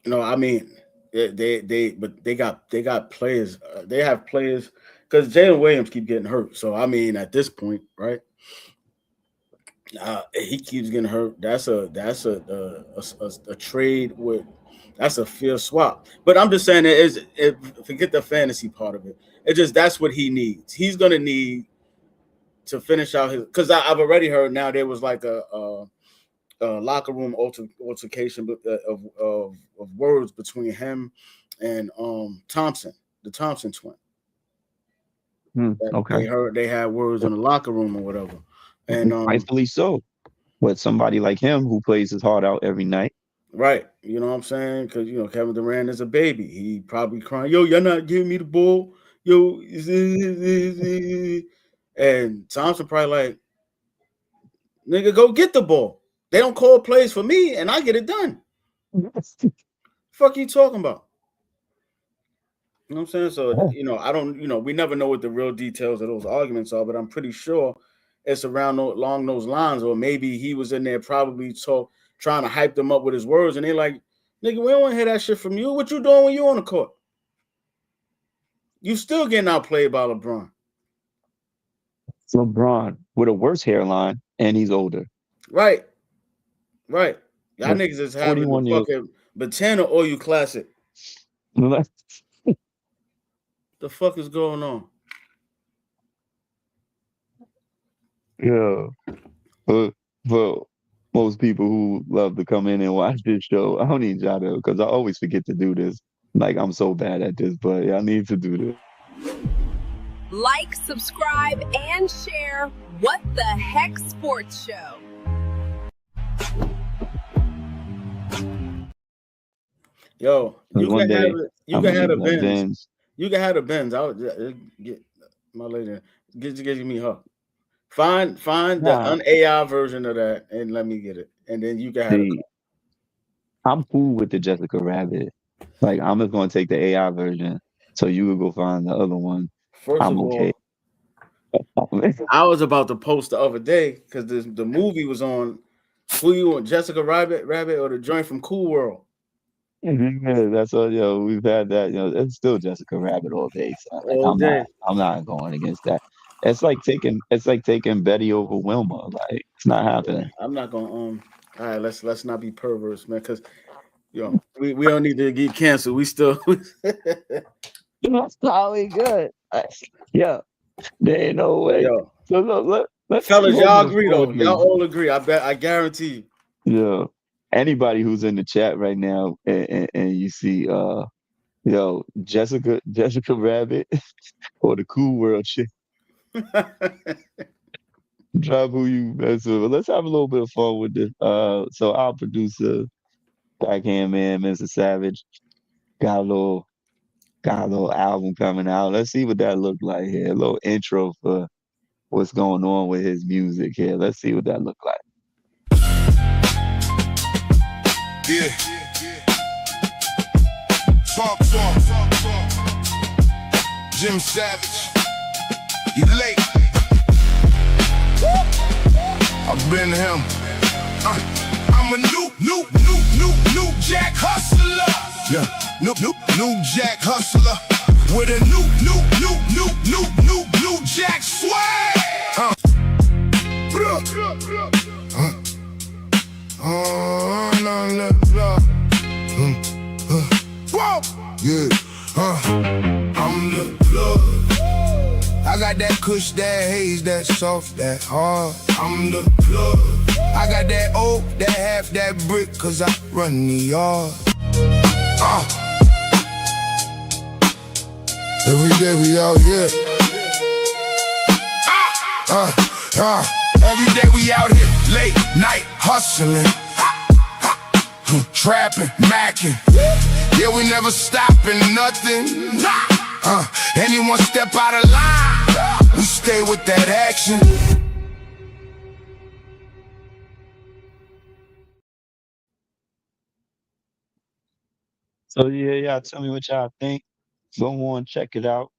No, I mean they got players. They have players because Jalen Williams keep getting hurt. So I mean, at this point, right? He keeps getting hurt. That's a trade with. That's a fair swap. But I'm just saying forget the fantasy part of it. It just that's what he needs. He's gonna need to finish out his because I've already heard now there was like a locker room altercation of words between him and Thompson, the Thompson twin. Okay. They had words in the locker room or whatever. And rightfully so. With somebody like him who plays his heart out every night. Right. You know what I'm saying? Because, Kevin Durant is a baby. He probably crying, yo, you're not giving me the ball. Yo. And Thompson probably like, nigga, go get the ball. They don't call plays for me, and I get it done. Fuck you talking about? You know what I'm saying? So, I don't, we never know what the real details of those arguments are, but I'm pretty sure it's along those lines, or maybe he was in there probably trying to hype them up with his words, and they're like, nigga, we don't want to hear that shit from you. What you doing when you on the court? You still getting outplayed by LeBron. LeBron with a worse hairline, and he's older. Right. Y'all niggas is having the fucking Botana or you classic. The fuck is going on? Yeah. For most people who love to come in and watch this show, I don't need y'all to, because I always forget to do this. Like, I'm so bad at this, but I need to do this. Like, subscribe, and share What the Heck Sports Show. Yo, you One can day, have it. You I'm can gonna have the get that Benz. Benz. You can have the Benz. I'll get my lady. Get me her. Find the Nah, un-AI version of that and let me get it. And then you can have it. see, I'm cool with the Jessica Rabbit. Like, I'm just gonna take the AI version, so you can go find the other one. First I'm of okay. all, I was about to post the other day because the movie was on. Who you want, Jessica Rabbit, or the joint from Cool World? Yeah, that's all. Yo, we've had that. It's still Jessica Rabbit all day. So like, All day. I'm not going against that. It's like taking Betty over Wilma. Like, it's not happening. I'm not gonna all right, let's not be perverse, man, because we don't need to get canceled. We still That's probably good. Yeah, there ain't no way. yo. So look, let's Fellas, hold y'all this agree though. forward. Y'all all agree. I guarantee you. Yeah. Anybody who's in the chat right now and you see Jessica Rabbit or the Cool World shit, drop who you mess with. Let's have a little bit of fun with this. So our producer, Backhand Man, Mr. Savage, got a little album coming out. Let's see what that looked like here. A little intro for what's going on with his music here. Let's see what that looked like. Yeah. Talk. Jim Savage. You late. I've been him. I'm a new Jack hustler. Yeah. New Jack hustler. With a new Jack swag. Yeah, I'm the plug. I got that kush, that haze, that soft, that hard. I'm the plug. I got that oak, that half, that brick, cause I run the yard. Every day we out here. Every day we out here, late night hustling. Trapping, macking. Yeah, we never stopping nothing. Anyone step out of line, we stay with that action. So yeah, tell me what y'all think. Go on, check it out.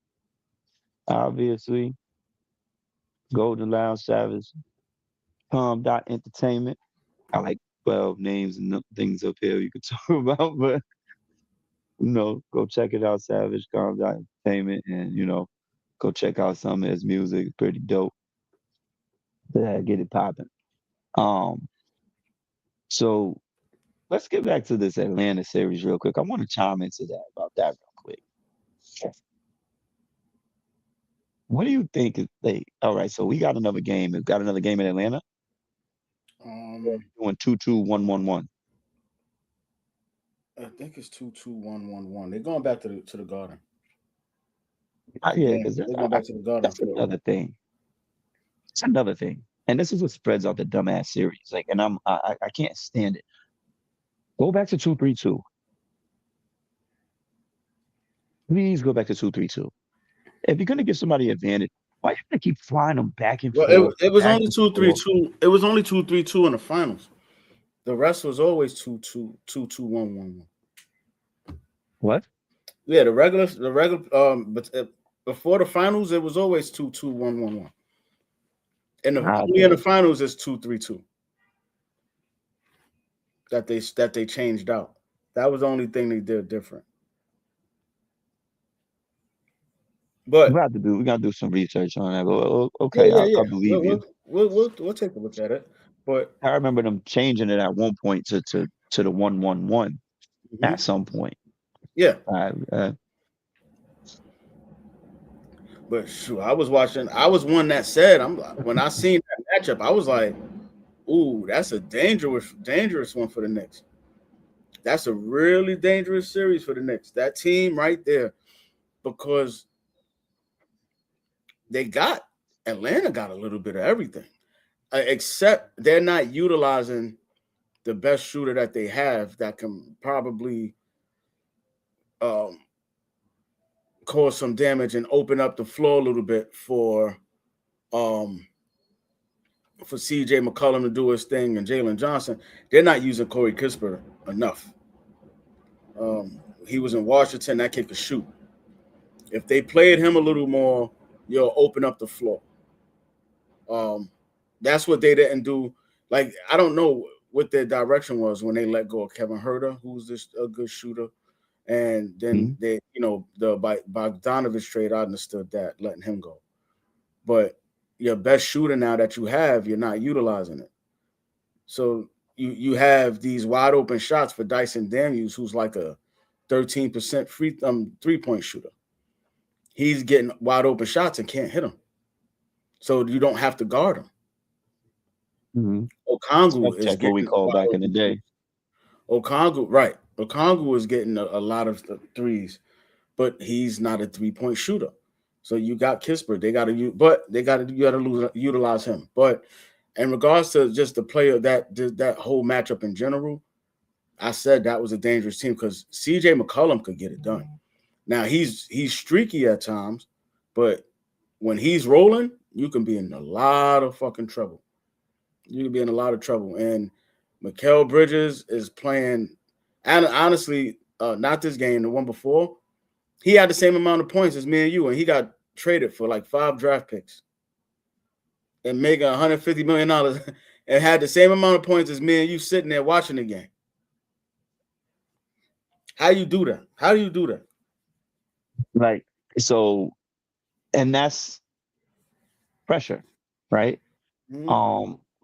Obviously, Golden Lounge Savage, Entertainment. I like 12 names and things up here you could talk about, but go check it out, Savage, Entertainment, and go check out some of his music. It's pretty dope. Yeah, get it popping. So let's get back to this Atlanta series real quick. I want to chime into that about that real quick. What do you think? All right, so we got another game. We've got another game in Atlanta. Doing 2-2-1-1-1. I think it's 2-2-1-1-1. They're going back to the Garden. Yeah, because they're going back to the Garden. That's another thing. It's another thing, and this is what spreads out the dumbass series. Like, and I can't stand it. Go back to 2-3-2. Please go back to 2-3-2. If you're gonna give somebody an advantage, why you gonna keep flying them back and forth? It was only 2-3-2. It was only 2-3-2 in the finals. The rest was always 2-2-1-1-1. What? Yeah, the regular. But before the finals, it was always 2-2-1-1-1. And only in the finals is 2-3-2. That they changed out. That was the only thing they did different. But we got to do some research on that. But okay, yeah. I believe you. We'll take a look at it. But I remember them changing it at one point to the 1-1-1 at some point. Yeah. But shoot, I was watching. I was one that said, when I seen that matchup, I was like, ooh, that's a dangerous one for the Knicks. That's a really dangerous series for the Knicks. That team right there, because Atlanta got a little bit of everything, except they're not utilizing the best shooter that they have that can probably cause some damage and open up the floor a little bit for CJ McCollum to do his thing and Jalen Johnson. They're not using Corey Kispert enough. He was in Washington. That kid could shoot. If they played him a little more, you'll open up the floor. That's what they didn't do. Like, I don't know what their direction was when they let go of Kevin Huerter, who's a good shooter. And then they, the Bogdanovich trade, I understood that, letting him go. But your best shooter now that you have, you're not utilizing it. So you have these wide open shots for Dyson Daniels, who's like a 13% free three-point shooter. He's getting wide open shots and can't hit them. So you don't have to guard him. Okongwu is what we call back in the day. Okongwu is getting a lot of threes, but he's not a three-point shooter. So you got Kispert. You got to utilize him. But in regards to just the player that whole matchup in general, I said that was a dangerous team because CJ McCollum could get it done. Now he's streaky at times, but when he's rolling, you can be in a lot of fucking trouble. You can be in a lot of trouble. And Mikal Bridges is playing, and honestly, not this game, the one before, he had the same amount of points as me and you, and he got traded for like 5 draft picks and making $150 million and had the same amount of points as me and you sitting there watching the game. How you do that? How do you do that? Like, so, and that's pressure, right?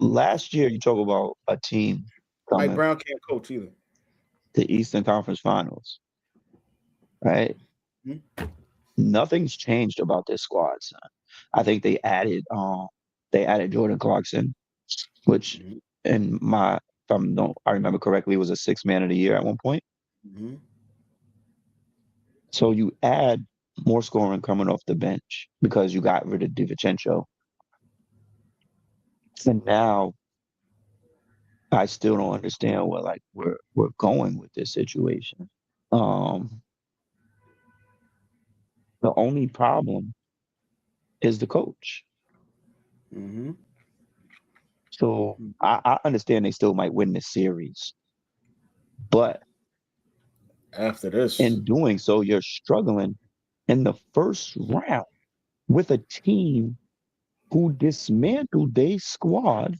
Last year, you talk about a team Mike Brown can't coach either. The Eastern Conference Finals, right? Nothing's changed about this squad, son. I think they added Jordan Clarkson, which I remember correctly, was a 6th man of the year at one point. So you add more scoring coming off the bench because you got rid of DiVincenzo. And now I still don't understand what we're going with this situation. The only problem is the coach. So I understand they still might win this series, but after this, in doing so, you're struggling in the first round with a team who dismantled their squad,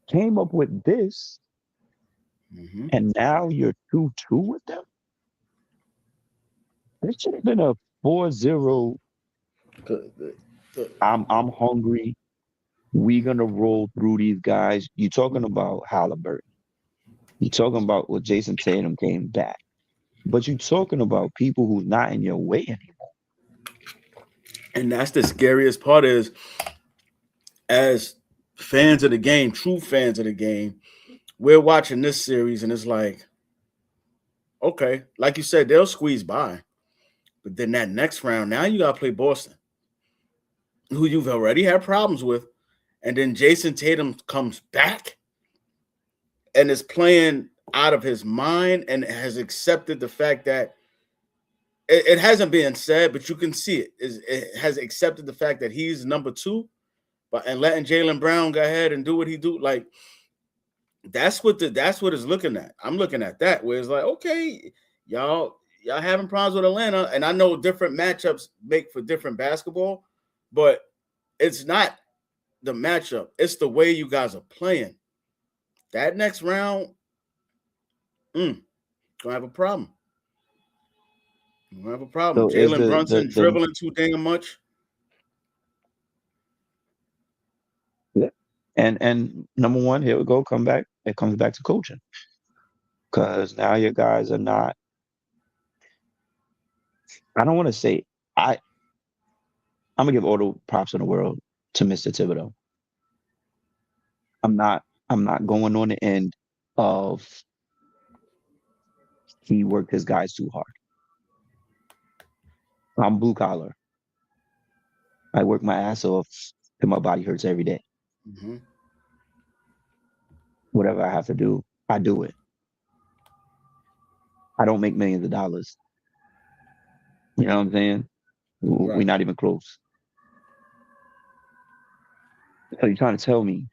came up with this, and now you're 2-2 with them. This should have been a 4-0. I'm hungry. We're gonna roll through these guys. You're talking about Halliburton. You're talking about Jason Tatum came back. But you're talking about people who's not in your way anymore. And that's the scariest part is, as fans of the game, true fans of the game, we're watching this series and it's like, okay, like you said, they'll squeeze by. But then that next round, now you got to play Boston, who you've already had problems with. And then Jason Tatum comes back and is playing out of his mind and has accepted the fact that it hasn't been said, but you can see it. It has accepted the fact that he's number 2, and letting Jaylen Brown go ahead and do what he do. Like, that's what it's looking at. I'm looking at that where it's like, okay, y'all having problems with Atlanta, and I know different matchups make for different basketball, but it's not the matchup. It's the way you guys are playing. That next round, gonna have a problem. Gonna have a problem. So Jalen Brunson dribbling too damn much. Yeah. And number one, here we go, it comes back to coaching. Because now your guys are not, I don't want to say, I'm going to give all the props in the world to Mr. Thibodeau. I'm not going on the end of he worked his guys too hard. I'm blue collar. I work my ass off till my body hurts every day. Mm-hmm. Whatever I have to do, I do it. I don't make millions of dollars. You know what I'm saying? Right. We're not even close. So you're trying to tell me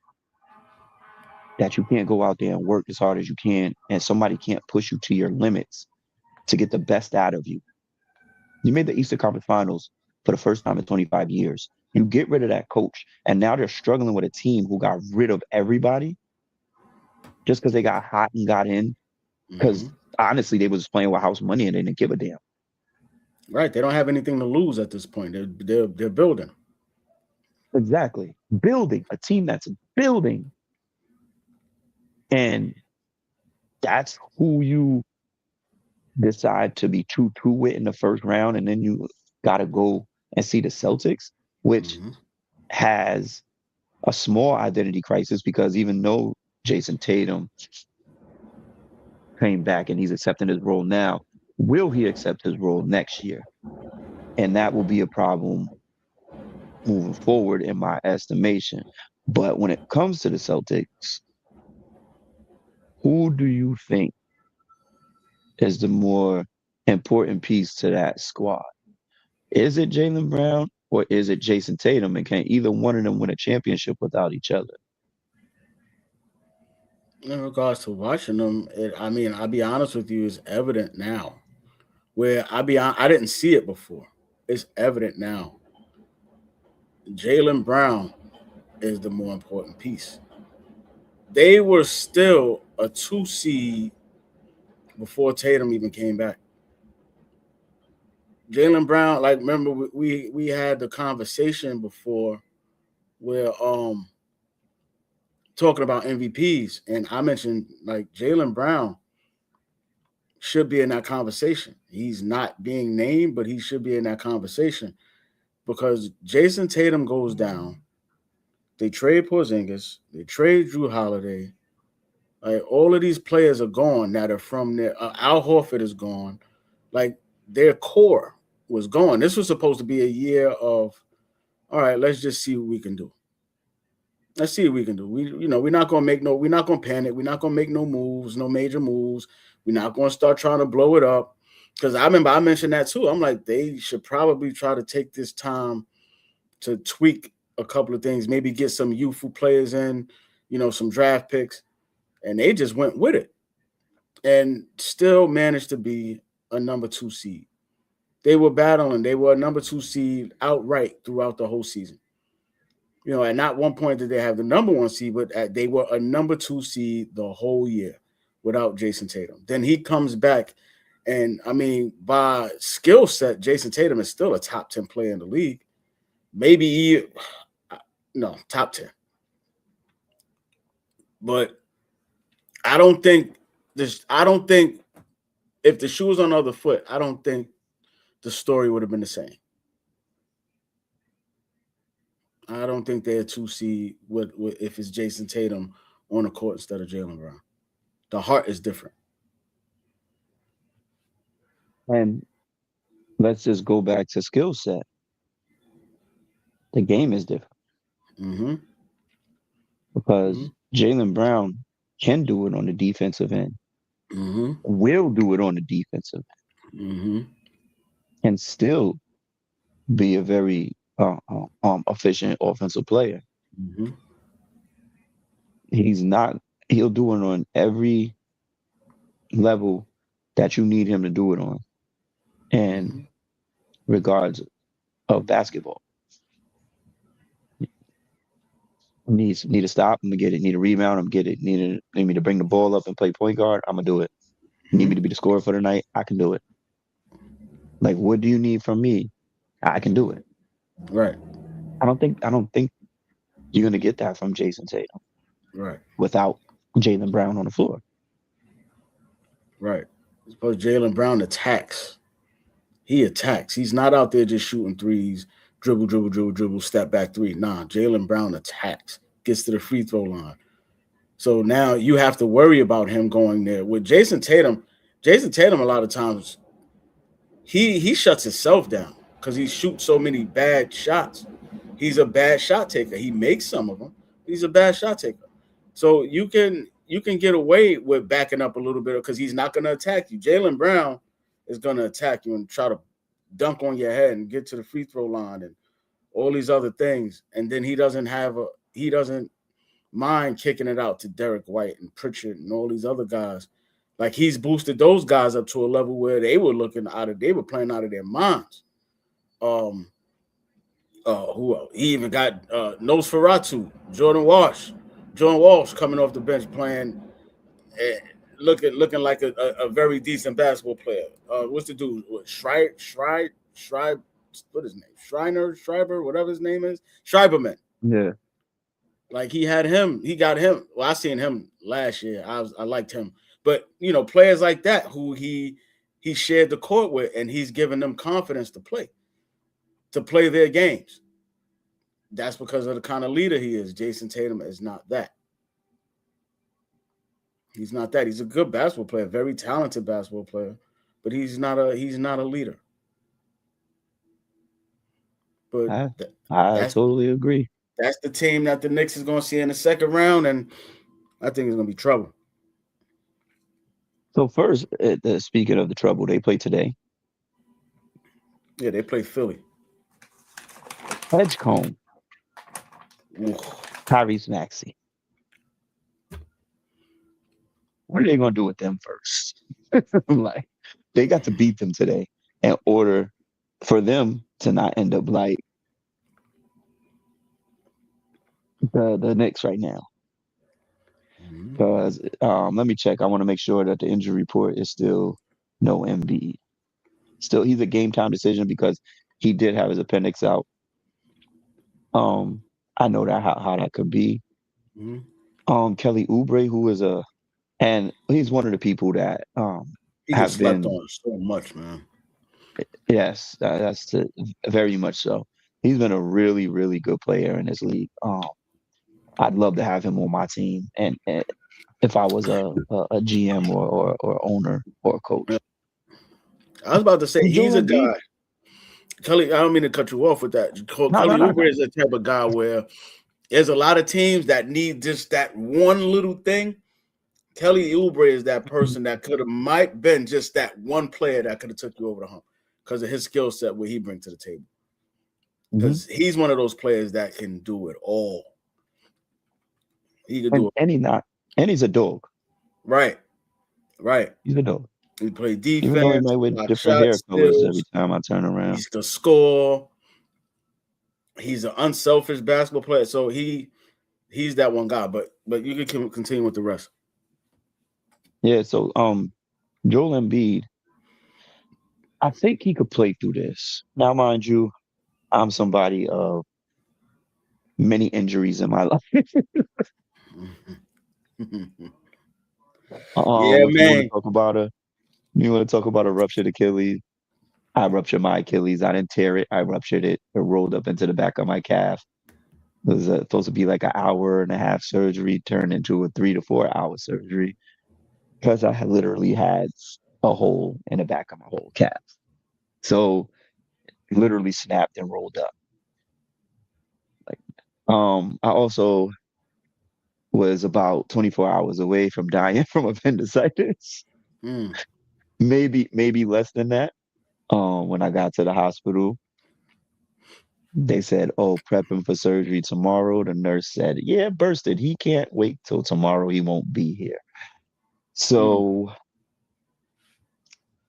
that you can't go out there and work as hard as you can and somebody can't push you to your limits to get the best out of you. You made the Eastern Conference Finals for the first time in 25 years. You get rid of that coach, and now they're struggling with a team who got rid of everybody just because they got hot and got in. Because honestly, they was playing with house money and they didn't give a damn. Right. They don't have anything to lose at this point. They're building. Exactly. Building. A team that's building. And that's who you decide to be 2-2 with in the first round. And then you got to go and see the Celtics, which has a small identity crisis because even though Jason Tatum came back and he's accepting his role now, will he accept his role next year? And that will be a problem moving forward in my estimation. But when it comes to the Celtics, who do you think is the more important piece to that squad? Is it Jaylen Brown or is it Jason Tatum? And can either one of them win a championship without each other? In regards to watching them, I'll be honest with you, it's evident now. Where I didn't see it before. It's evident now. Jaylen Brown is the more important piece. They were still a 2 seed before Tatum even came back. Jaylen Brown, like, remember we had the conversation before where talking about MVPs, and I mentioned like Jaylen Brown should be in that conversation. He's not being named, but he should be in that conversation because Jason Tatum goes down. They trade Porzingis. They trade Drew Holiday. Like, all of these players are gone that are from there. Al Horford is gone. Like, their core was gone. This was supposed to be a year of, all right, let's just see what we can do. Let's see what we can do. We're not going to panic. We're not going to make no moves, no major moves. We're not going to start trying to blow it up. Because I remember I mentioned that too. I'm like, they should probably try to take this time to tweak a couple of things, maybe get some youthful players in, some draft picks. And they just went with it and still managed to be a number 2 seed. They were battling. They were a number 2 seed outright throughout the whole season. At not one point did they have the number 1 seed, but they were a number 2 seed the whole year without Jason Tatum. Then he comes back, and by skill set, Jason Tatum is still a top 10 player in the league. Maybe top 10. But I don't think if the shoe was on the other foot, I don't think the story would have been the same. I don't think they're a 2 seed if it's Jason Tatum on the court instead of Jaylen Brown. The heart is different. And let's just go back to skill set. The game is different. Mm-hmm. Because Jaylen Brown can do it on the defensive end. Mm-hmm. Will do it on the defensive end. Mm-hmm. And still be a very efficient offensive player. Mm-hmm. He'll do it on every level that you need him to do it on. And regards of basketball. Need to stop, I'm gonna get it. Need a rebound, I'm gonna get it. Need me to bring the ball up and play point guard, I'm gonna do it. Need me to be the scorer for the night, I can do it. Like, what do you need from me? I can do it. Right. I don't think you're gonna get that from Jason Tatum. Right. Without Jaylen Brown on the floor. Right. Suppose Jaylen Brown attacks. He attacks. He's not out there just shooting threes, dribble, step back three. Nah, Jaylen Brown attacks, gets to the free throw line. So now you have to worry about him going there. With Jason Tatum, a lot of times he shuts himself down because he shoots so many bad shots. He's a bad shot taker. He makes some of them. He's a bad shot taker. So you can get away with backing up a little bit because he's not going to attack you. Jaylen Brown is going to attack you and try to dunk on your head and get to the free throw line and all these other things. And then he doesn't mind kicking it out to Derek White and Pritchard and all these other guys. Like he's boosted those guys up to a level where they were playing out of their minds. Who else? He even got Nosferatu, Jordan Walsh coming off the bench playing, looking like a very decent basketball player. What's the dude? Schreiber, what is his name? Schreiber, whatever his name is, Schreiberman. Yeah. Like he got him. Well, I seen him last year. I liked him. But players like that who he shared the court with, and he's giving them confidence to play their games. That's because of the kind of leader he is. Jason Tatum is not that. He's not that. He's a good basketball player, very talented basketball player, but he's not a leader. But I totally agree. That's the team that the Knicks is going to see in the second round, and I think it's going to be trouble. So first, speaking of the trouble, they play today. Yeah, they play Philly. Edgecombe. Tyrese Maxey. What are they going to do with them first? Like, they got to beat them today in order for them to not end up like the Knicks right now. Because let me check. I want to make sure that the injury report is still no Embiid. Still, he's a game time decision because he did have his appendix out. I know that how that could be. Kelly Oubre, who is and he's one of the people that he has slept on so much, man. Yes, that's very much so. He's been a really, really good player in this league. I'd love to have him on my team, and if I was a GM or owner or a coach. I was about to say he's a guy. Kelly, I don't mean to cut you off with that. Kelly Oubre is the type of guy where there's a lot of teams that need just that one little thing. Kelly Oubre is that person that might been just that one player that could have took you over the hump because of his skill set, what he brings to the table. Because he's one of those players that can do it all. He can do it. And he's a dog. Right. He's a dog. He plays defense. Even though he might with different hair colors every time I turn around. He's the score. He's an unselfish basketball player. So he's that one guy. But you can continue with the rest. Yeah, so Joel Embiid, I think he could play through this. Now, mind you, I'm somebody of many injuries in my life. Yeah, man. You want to talk about a ruptured Achilles? I ruptured my Achilles. I didn't tear it. I ruptured it. It rolled up into the back of my calf. It was supposed to be like an hour and a half surgery, turned into a 3 to 4 hour surgery because I had literally had a hole in the back of my whole calf. So it literally snapped and rolled up. I also was about 24 hours away from dying from appendicitis. Maybe less than that. When I got to the hospital, they said, prep him for surgery tomorrow. The nurse said, yeah, bursted. He can't wait till tomorrow. He won't be here. So,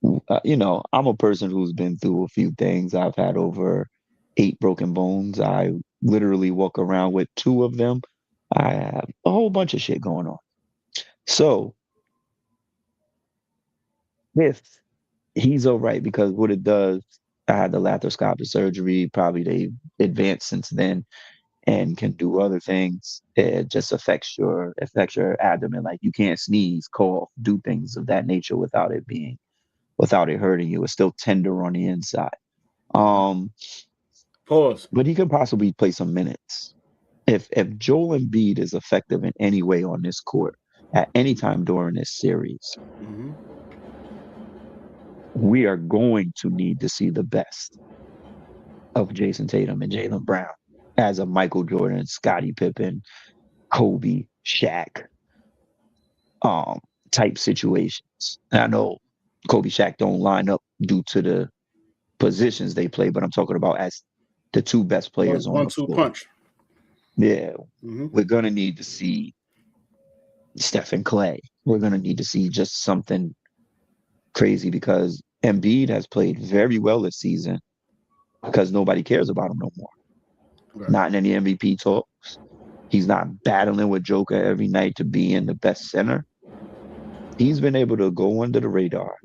I'm a person who's been through a few things. I've had over 8 broken bones. I literally walk around with 2 of them. I have a whole bunch of shit going on. So, if he's all right, because what it does, I had the laparoscopic surgery. Probably they advanced since then and can do other things. It just affects your abdomen. Like you can't sneeze, cough, do things of that nature without it hurting you. It's still tender on the inside. Pause. but he could possibly play some minutes. If Joel Embiid is effective in any way on this court at any time during this series, we are going to need to see the best of Jason Tatum and Jaylen Brown as a Michael Jordan, Scottie Pippen, Kobe, Shaq type situations. And I know Kobe, Shaq don't line up due to the positions they play, but I'm talking about as the two best players on the floor. 1-2 punch. Yeah, we're gonna need to see Stephen Clay. We're gonna need to see just something crazy because Embiid has played very well this season because nobody cares about him no more. Right. Not in any MVP talks. He's not battling with Joker every night to be in the best center. He's been able to go under the radar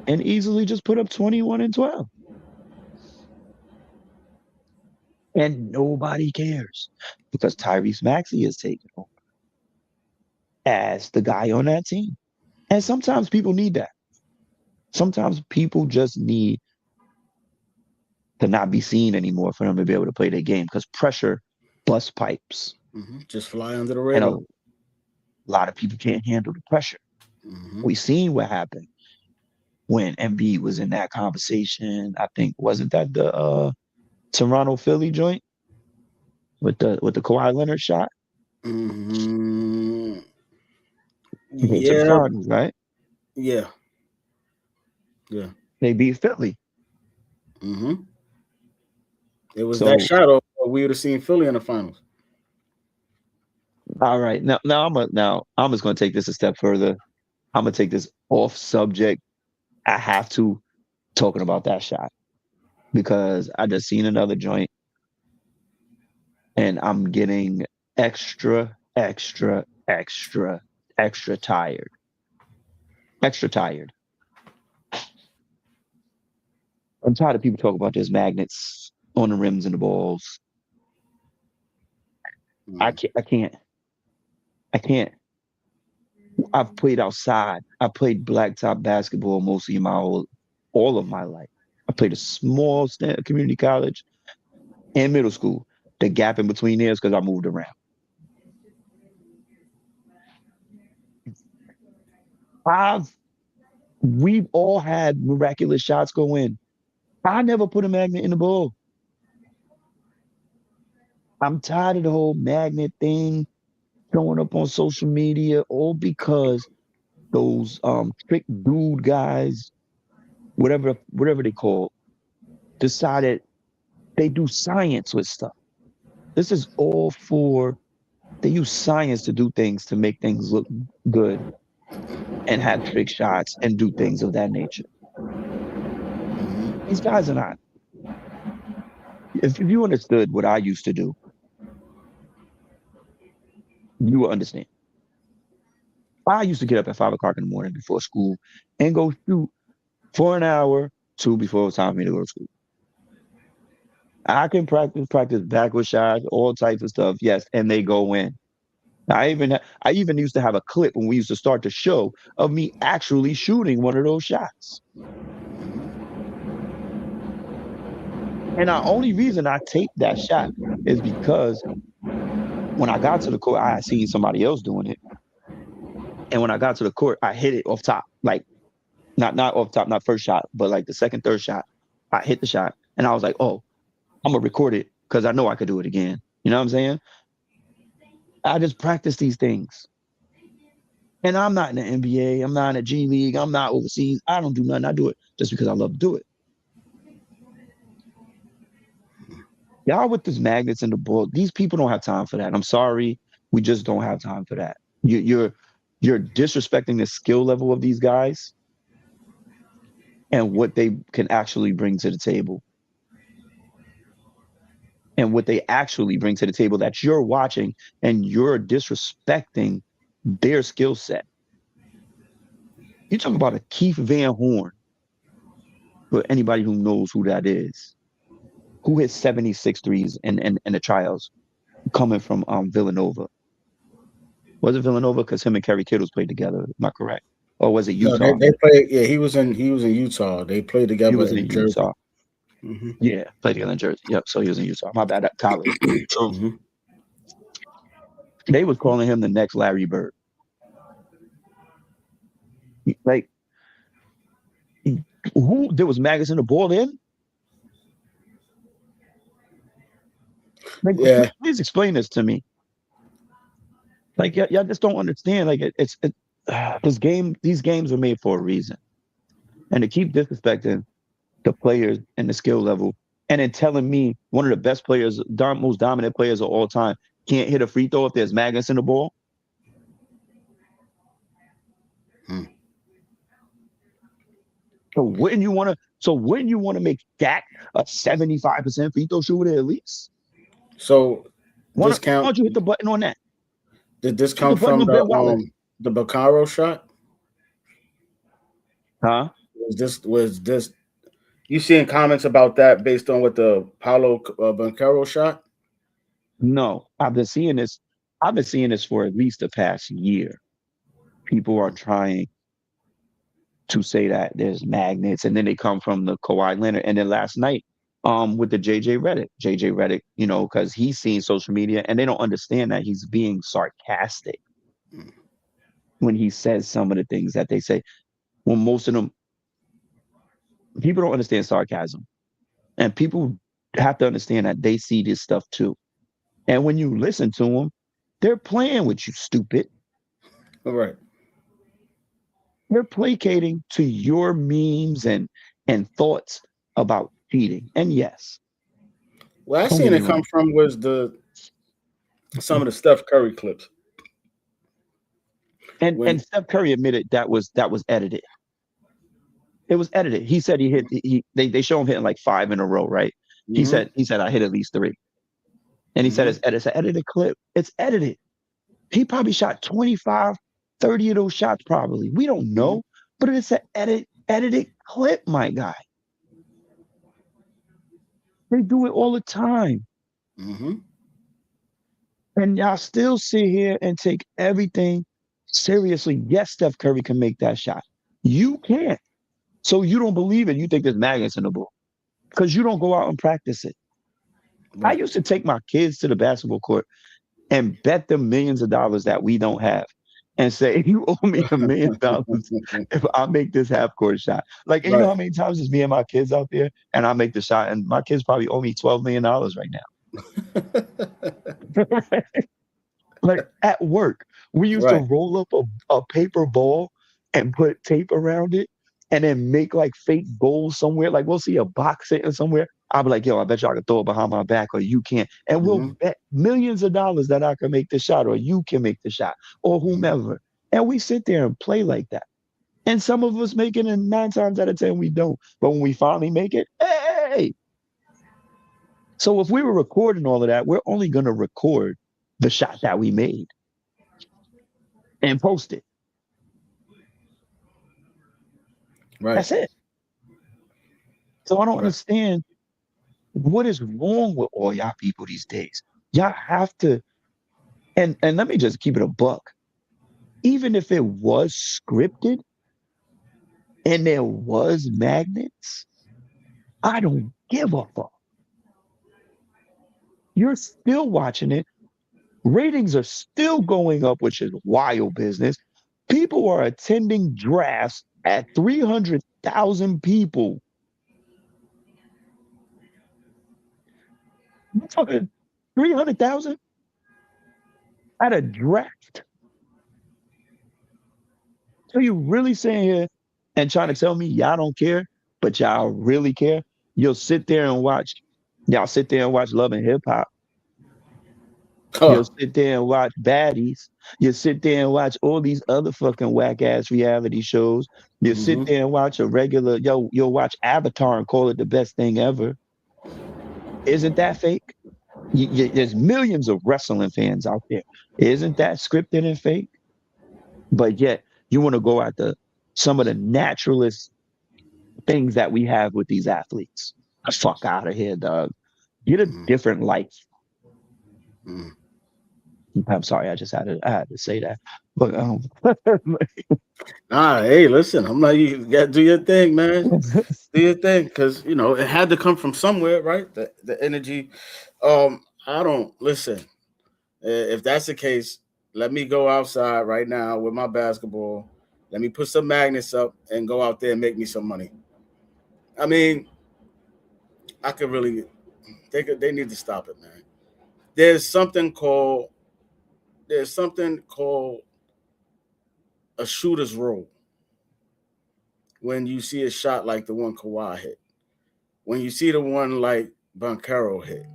and easily just put up 21 and 12. And nobody cares because Tyrese Maxey is taking over as the guy on that team. And sometimes people need that. Sometimes people just need to not be seen anymore for them to be able to play their game because pressure busts pipes. Just fly under the And radar. a lot of people can't handle the pressure. We've seen what happened when Embiid was in that conversation. I think, wasn't that the Toronto Philly joint with the Kawhi Leonard shot? They made it to the finals, right? Yeah. They beat Philly. It was that shot we would have seen Philly in the finals. All right. Now I'm just gonna take this a step further. I'm gonna take this off subject. I have to talking about that shot because I just seen another joint and I'm getting extra tired. Extra tired. I'm tired of people talking about there's magnets on the rims and the balls. I can't. I've played outside. I played blacktop basketball mostly all of my life. I played a small community college and middle school. The gap in between there is because I moved around. We've all had miraculous shots go in. I never put a magnet in the ball. I'm tired of the whole magnet thing showing up on social media, all because those trick dude guys, whatever they call, decided they do science with stuff. This is all they use science to do things to make things look good and have trick shots and do things of that nature. These guys are not. If you understood what I used to do, you will understand. I used to get up at 5 o'clock in the morning before school and go shoot for an hour, 2 before it was time for me to go to school. I can practice backward shots, all types of stuff, yes, and they go in. I even used to have a clip when we used to start the show of me actually shooting one of those shots. And the only reason I taped that shot is because when I got to the court, I had seen somebody else doing it. And when I got to the court, I hit it off top, like not off top, not first shot, but like the second, third shot. I hit the shot and I was like, oh, I'm gonna record it because I know I could do it again. You know what I'm saying? I just practice these things. And I'm not in the NBA. I'm not in the G League. I'm not overseas. I don't do nothing. I do it just because I love to do it. Y'all with these magnets in the ball, these people don't have time for that. I'm sorry. We just don't have time for that. You're disrespecting the skill level of these guys and what they can actually bring to the table. And what they actually bring to the table that you're watching, and you're disrespecting their skill set. You talk about a Keith Van Horn, for anybody who knows who that is, who hit 76 threes in the trials coming from Villanova. Was it Villanova? Because him and Kerry Kittles played together. Am I correct? Or was it Utah? No, they played. Yeah, he was in Utah. They played together. He was in Utah. Mm-hmm. Yeah, played together in Jersey. Yep. So he was in Utah. My bad. At college. So Mm-hmm. they was calling him the next Larry Bird. Like, who? There was maggots in the ball in? Like, Yeah. please explain this to me. Like, y'all just don't understand. Like, these games are made for a reason. And to keep disrespecting the players and the skill level, and then telling me one of the best players, most dominant players of all time, can't hit a free throw if there's maggots in the ball. So wouldn't you want to make Dak a 75% free throw shooter at least? So Why this count? don't you hit the button on that? Did this Hit come the button from on Ben Wallace. the Baccaro shot? Huh? Was this? You seeing comments about that based on what the Paulo Baccaro shot? No, I've been seeing this for at least the past year. People are trying to say that there's magnets, and then they come from the Kawhi Leonard. And then last night, with the JJ Redick, you know, because he's seen social media and they don't understand that he's being sarcastic when he says some of the things that they say. Well, most of them, people don't understand sarcasm, and people have to understand that they see this stuff too. And when you listen to them, they're playing with you, stupid. All right. They're placating to your memes and thoughts about cheating. And yes, Well, I seen it come from was some of the Steph Curry clips. And Steph Curry admitted that was edited. It was edited. He said they show him hitting like 5 in a row, right? Mm-hmm. He said I hit at least 3. And he said it's an edited clip. It's edited. He probably shot 25, 30 of those shots probably. We don't know, but it's an edited clip, my guy. They do it all the time. Mm-hmm. And y'all still sit here and take everything seriously. Yes, Steph Curry can make that shot. You can't. So you don't believe it. You think there's magnets in the ball because you don't go out and practice it. Right. I used to take my kids to the basketball court and bet them millions of dollars that we don't have and say, you owe me $1 million if I make this half-court shot. Like, you know how many times it's me and my kids out there and I make the shot and my kids probably owe me $12 million right now. Like at work, we used to roll up a paper ball and put tape around it and then make like fake goals somewhere. Like we'll see a box sitting somewhere. I'll be like, yo, I bet y'all can throw it behind my back or you can't. And we'll bet millions of dollars that I can make the shot or you can make the shot or whomever. And we sit there and play like that. And some of us make it and 9 times out of 10 we don't. But when we finally make it, hey! So if we were recording all of that, we're only going to record the shot that we made and post it. Right. That's it. So I don't understand what is wrong with all y'all people these days. Y'all have to, and let me just keep it a buck. Even if it was scripted and there was magnets, I don't give a fuck. You're still watching it. Ratings are still going up, which is wild business. People are attending drafts at 300,000 people. I'm talking 300,000 at a draft. So you really sitting here and trying to tell me y'all don't care, but y'all really care? You'll sit there and watch. Y'all sit there and watch Love and Hip Hop. You'll sit there and watch Baddies. You'll sit there and watch all these other fucking whack-ass reality shows. You'll sit there and watch a regular, you'll watch Avatar and call it the best thing ever. Isn't that fake? There's millions of wrestling fans out there. Isn't that scripted and fake? But yet, you want to go after some of the naturalist things that we have with these athletes. Fuck out of here, dog. Get a different life. I'm sorry, I had to say that. But Hey, listen, I'm like, you got to do your thing, man. Do your thing, because it had to come from somewhere, right? The energy. I don't listen. If that's the case, let me go outside right now with my basketball. Let me put some magnets up and go out there and make me some money. I mean, I could really. They need to stop it, man. There's something called. There's something called a shooter's role. When you see a shot like the one Kawhi hit, when you see the one like Banchero hit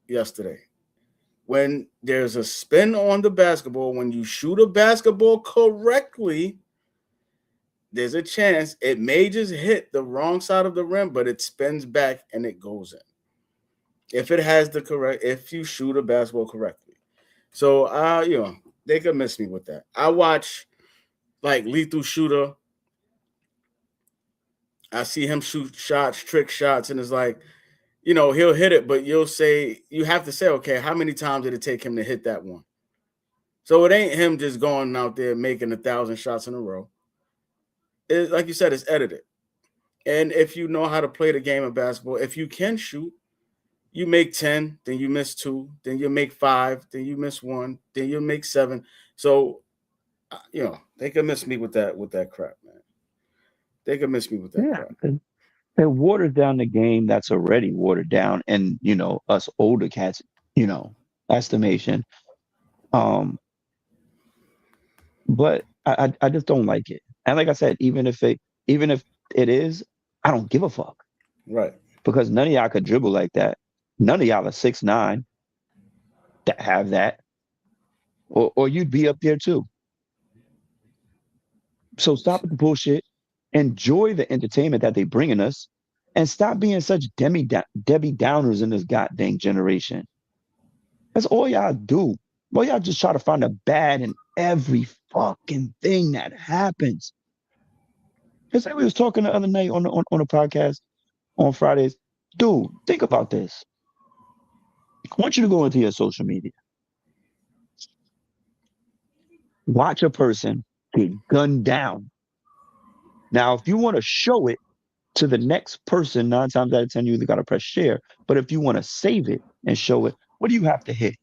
yesterday, when there's a spin on the basketball, when you shoot a basketball correctly, there's a chance it may just hit the wrong side of the rim, but it spins back and it goes in. If you shoot a basketball correctly. So, they could miss me with that. I watch like Lethal Shooter. I see him shoot shots, trick shots, and it's like, he'll hit it, but you have to say, okay, how many times did it take him to hit that one? So it ain't him just going out there making 1,000 shots in a row. Like you said, it's edited. And if you know how to play the game of basketball, if you can shoot, you make 10, then you miss 2, then you make 5, then you miss 1, then you make 7. So, they can miss me with that crap, man. They can miss me with that crap. It waters down the game that's already watered down, and us older cats, estimation. But I just don't like it. And like I said, even if it is, I don't give a fuck. Right. Because none of y'all could dribble like that. None of y'all are 6'9" that have that. Or you'd be up there too. So stop with the bullshit. Enjoy the entertainment that they bringing us, and stop being such Debbie Downers in this goddamn generation. That's all y'all do. Well, y'all just try to find the bad in every fucking thing that happens. It's like we was talking the other night on a podcast on Fridays. Dude, think about this. I want you to go into your social media. Watch a person get gunned down. Now, if you want to show it to the next person, 9 times out of 10, you either got to press share. But if you want to save it and show it, what do you have to hit?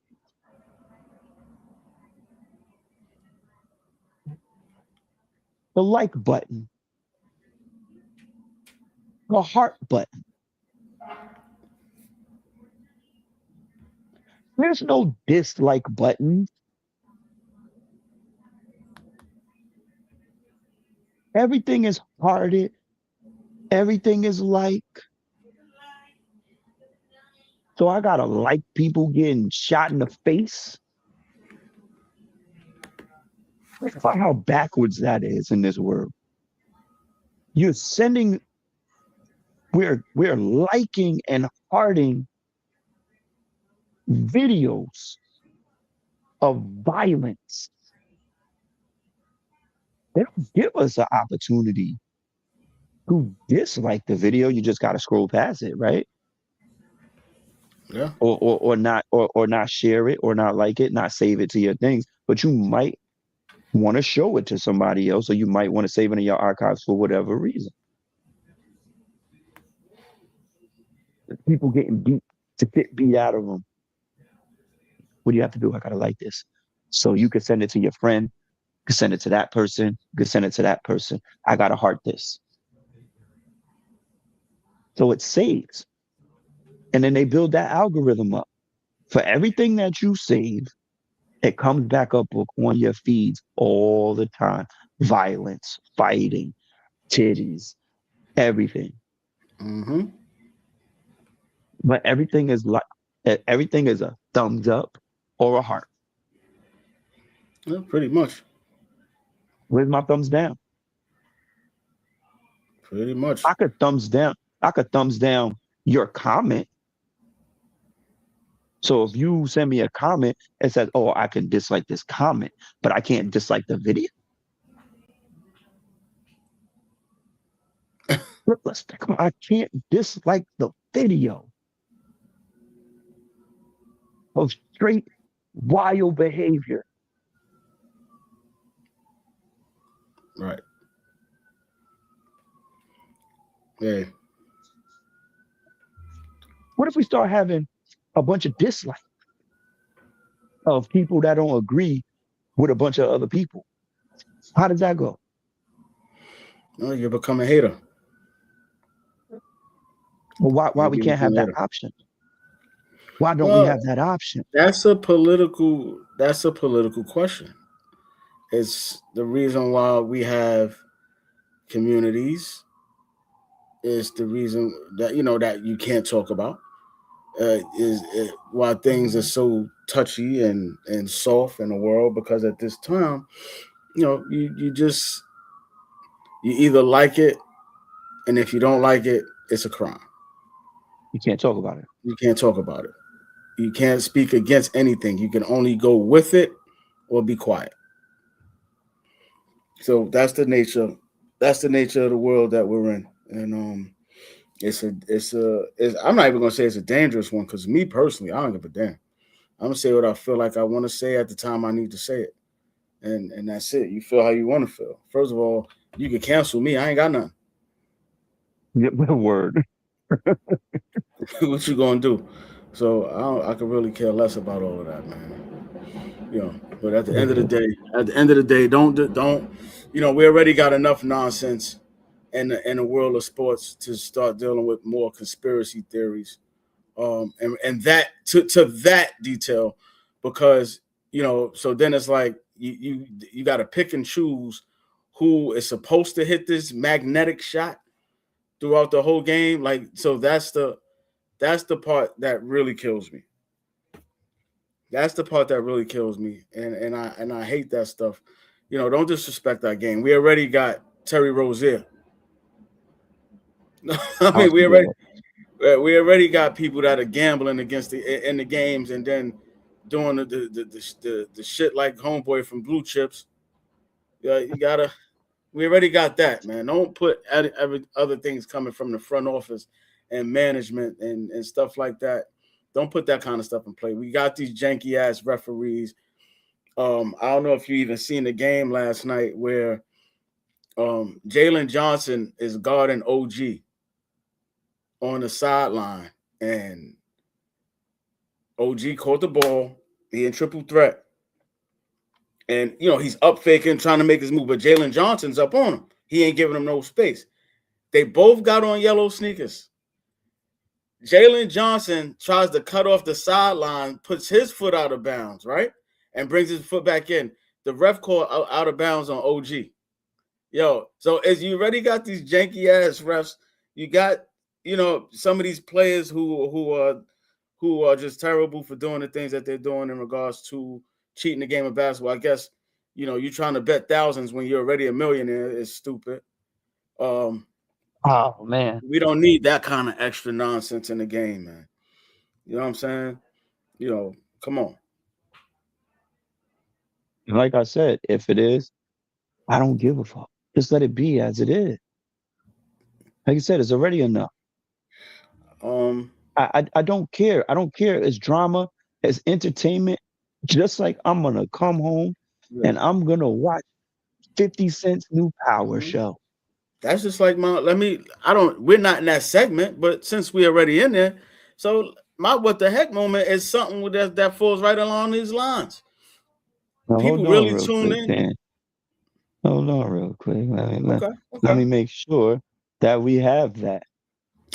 The like button. The heart button. There's no dislike button. Everything is hearted. Everything is like. So I gotta like people getting shot in the face. Think about how backwards that is in this world. You're sending. We're liking and hearting videos of violence. They don't give us an opportunity to dislike the video. You just got to scroll past it, right? Yeah. Or not share it, or not like it, not save it to your things. But you might want to show it to somebody else, or you might want to save it in your archives for whatever reason. People getting beat out of them. What do you have to do? I gotta like this. So you could send it to your friend, you could send it to that person, you could send it to that person. I gotta heart this. So it saves. And then they build that algorithm up. For everything that you save, it comes back up on your feeds all the time. Violence, fighting, titties, everything. Mm-hmm. But everything is a thumbs up or a heart. Yeah, pretty much. Where's my thumbs down? Pretty much. I could thumbs down your comment. So if you send me a comment, it says, "Oh, I can dislike this comment, but I can't dislike the video." Let's think about. I can't dislike the video of straight wild behavior. Right. Yeah. What if we start having a bunch of dislike of people that don't agree with a bunch of other people? How does that go? No, you become a hater. Well, why we You can't have become a that hater. option? Why don't we Well, have that option? that's a political question. It's the reason why we have communities. Is the reason that that you can't talk about. Why things are so touchy and soft in the world, because at this time, you either like it, and if you don't like it, it's a crime. You can't talk about it. You can't talk about it. You can't speak against anything. You can only go with it or be quiet. So that's the nature. That's the nature of the world that we're in, and I'm not even gonna say it's a dangerous one, because me personally, I don't give a damn. I'm gonna say what I feel like I want to say at the time I need to say it, and that's it. You feel how you want to feel. First of all, you can cancel me. I ain't got nothing. Yeah, word. What you gonna do? So I could really care less about all of that, man. But at the end of the day, don't. We already got enough nonsense in the world of sports to start dealing with more conspiracy theories, and that to that detail, because so then it's like you got to pick and choose who is supposed to hit this magnetic shot throughout the whole game. Like, so that's the part that really kills me. That's the part that really kills me, and I hate that stuff. Don't disrespect our game. We already got Terry Rozier. I mean, we already got people that are gambling against in the games, and then doing the shit like homeboy from Blue Chips. Yeah, we already got that, man. Don't put every other things coming from the front office and management and stuff like that. Don't put that kind of stuff in play. We got these janky ass referees. I don't know if you even seen the game last night where Jalen Johnson is guarding OG on the sideline, and OG caught the ball. He in triple threat. And, he's up faking, trying to make his move, but Jalen Johnson's up on him. He ain't giving him no space. They both got on yellow sneakers. Jalen Johnson tries to cut off the sideline, puts his foot out of bounds, right? And brings his foot back in. The ref called out of bounds on OG. So as you already got these janky ass refs, you got, some of these players who are just terrible for doing the things that they're doing in regards to cheating the game of basketball. I guess, you're trying to bet thousands when you're already a millionaire is stupid. Oh man, we don't need that kind of extra nonsense in the game, man. You know what I'm saying? Come on. Like I said, if it is, I don't give a fuck. Just let it be as it is. Like you said, it's already enough. I don't care. I don't care. It's drama. It's entertainment. Just like I'm gonna come home and I'm gonna watch 50 Cent's new Power show. That's just like we're not in that segment, but since we're already in there, so my what the heck moment is something that falls right along these lines. Now, people really tune in. Dan. Hold on real quick. Let me make sure that we have that.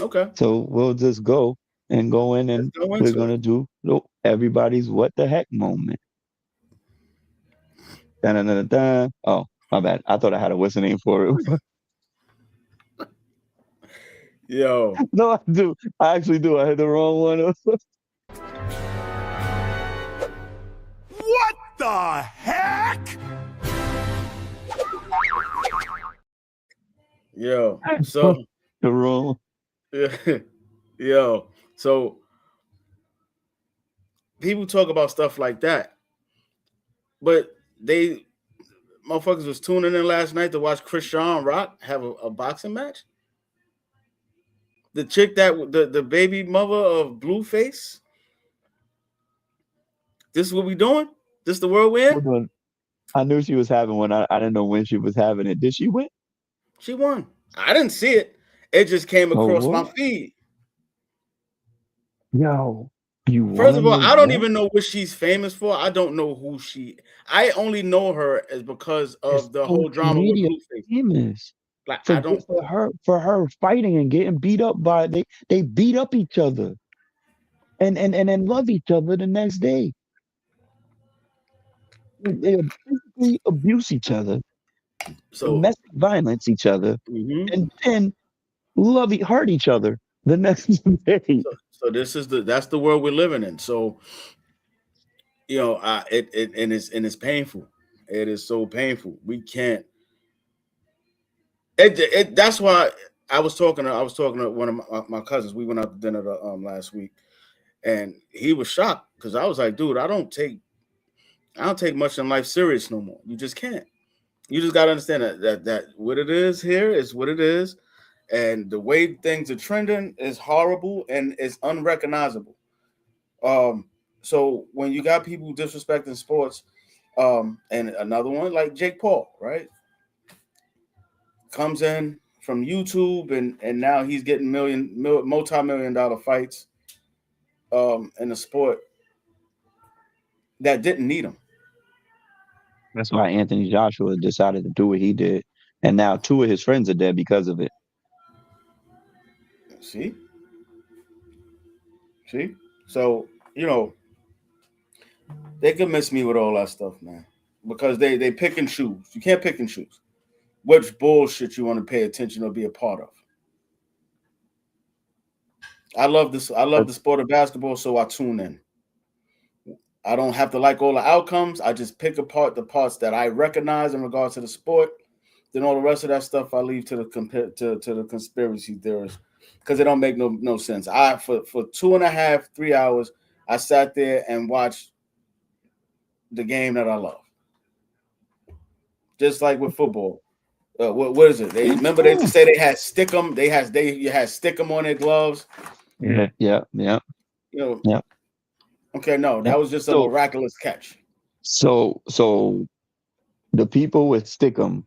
Okay. So we'll just go in, and we're gonna do everybody's what the heck moment. Da-da-da-da-da. Oh, my bad. I thought I had a whistle name for it. Yo. No, I do. I actually do. I had the wrong one. What the heck? Yo. So the wrong. Yo. So people talk about stuff like that, but motherfuckers was tuning in last night to watch Christian Rock have a boxing match. The chick that the baby mother of Blueface. This is what we doing? This the world we're in? I knew she was having one. I didn't know when she was having it. Did she win? She won. I didn't see it. It just came Oh, across my what? feed. Yo, you First wanna of all, know I don't what? even know what she's famous for. I don't know who she. I only know her as because It's of the whole social drama with media Blueface. famous Like for I don't. her fighting and getting beat up by they beat up each other and then love each other the next day. They basically abuse each other, So, domestic violence each other, mhm. and then hurt each other the next day. so this is that's the world we're living in. So it's painful. It is so painful. We can't. That's why I was talking to one of my cousins. We went out to dinner last week, and he was shocked because I was like, dude, I don't take much in life serious no more. You just can't. You just gotta understand that what it is here is what it is, and the way things are trending is horrible and it's unrecognizable. So when you got people disrespecting sports, and another one like Jake Paul, right, comes in from YouTube and now he's getting multi-million dollar fights, in a sport that didn't need him. That's why Anthony Joshua decided to do what he did, and now two of his friends are dead because of it. See, so they can miss me with all that stuff, man, because they pick and choose. You can't pick and choose which bullshit you want to pay attention or be a part of. I love this. I love But the sport of basketball, so I tune in. I don't have to like all the outcomes. I just pick apart the parts that I recognize in regards to the sport. Then all the rest of that stuff I leave to the conspiracy theorists because it don't make no sense. I for 2.5, 3 hours, I sat there and watched the game that I love. Just like with football. What is it? They it's remember they true. say they had Stickum. You had Stickum on their gloves. Yeah, yeah, yeah, You know. yeah, Okay, no, yeah. that was just a So, miraculous catch. so the people with Stickum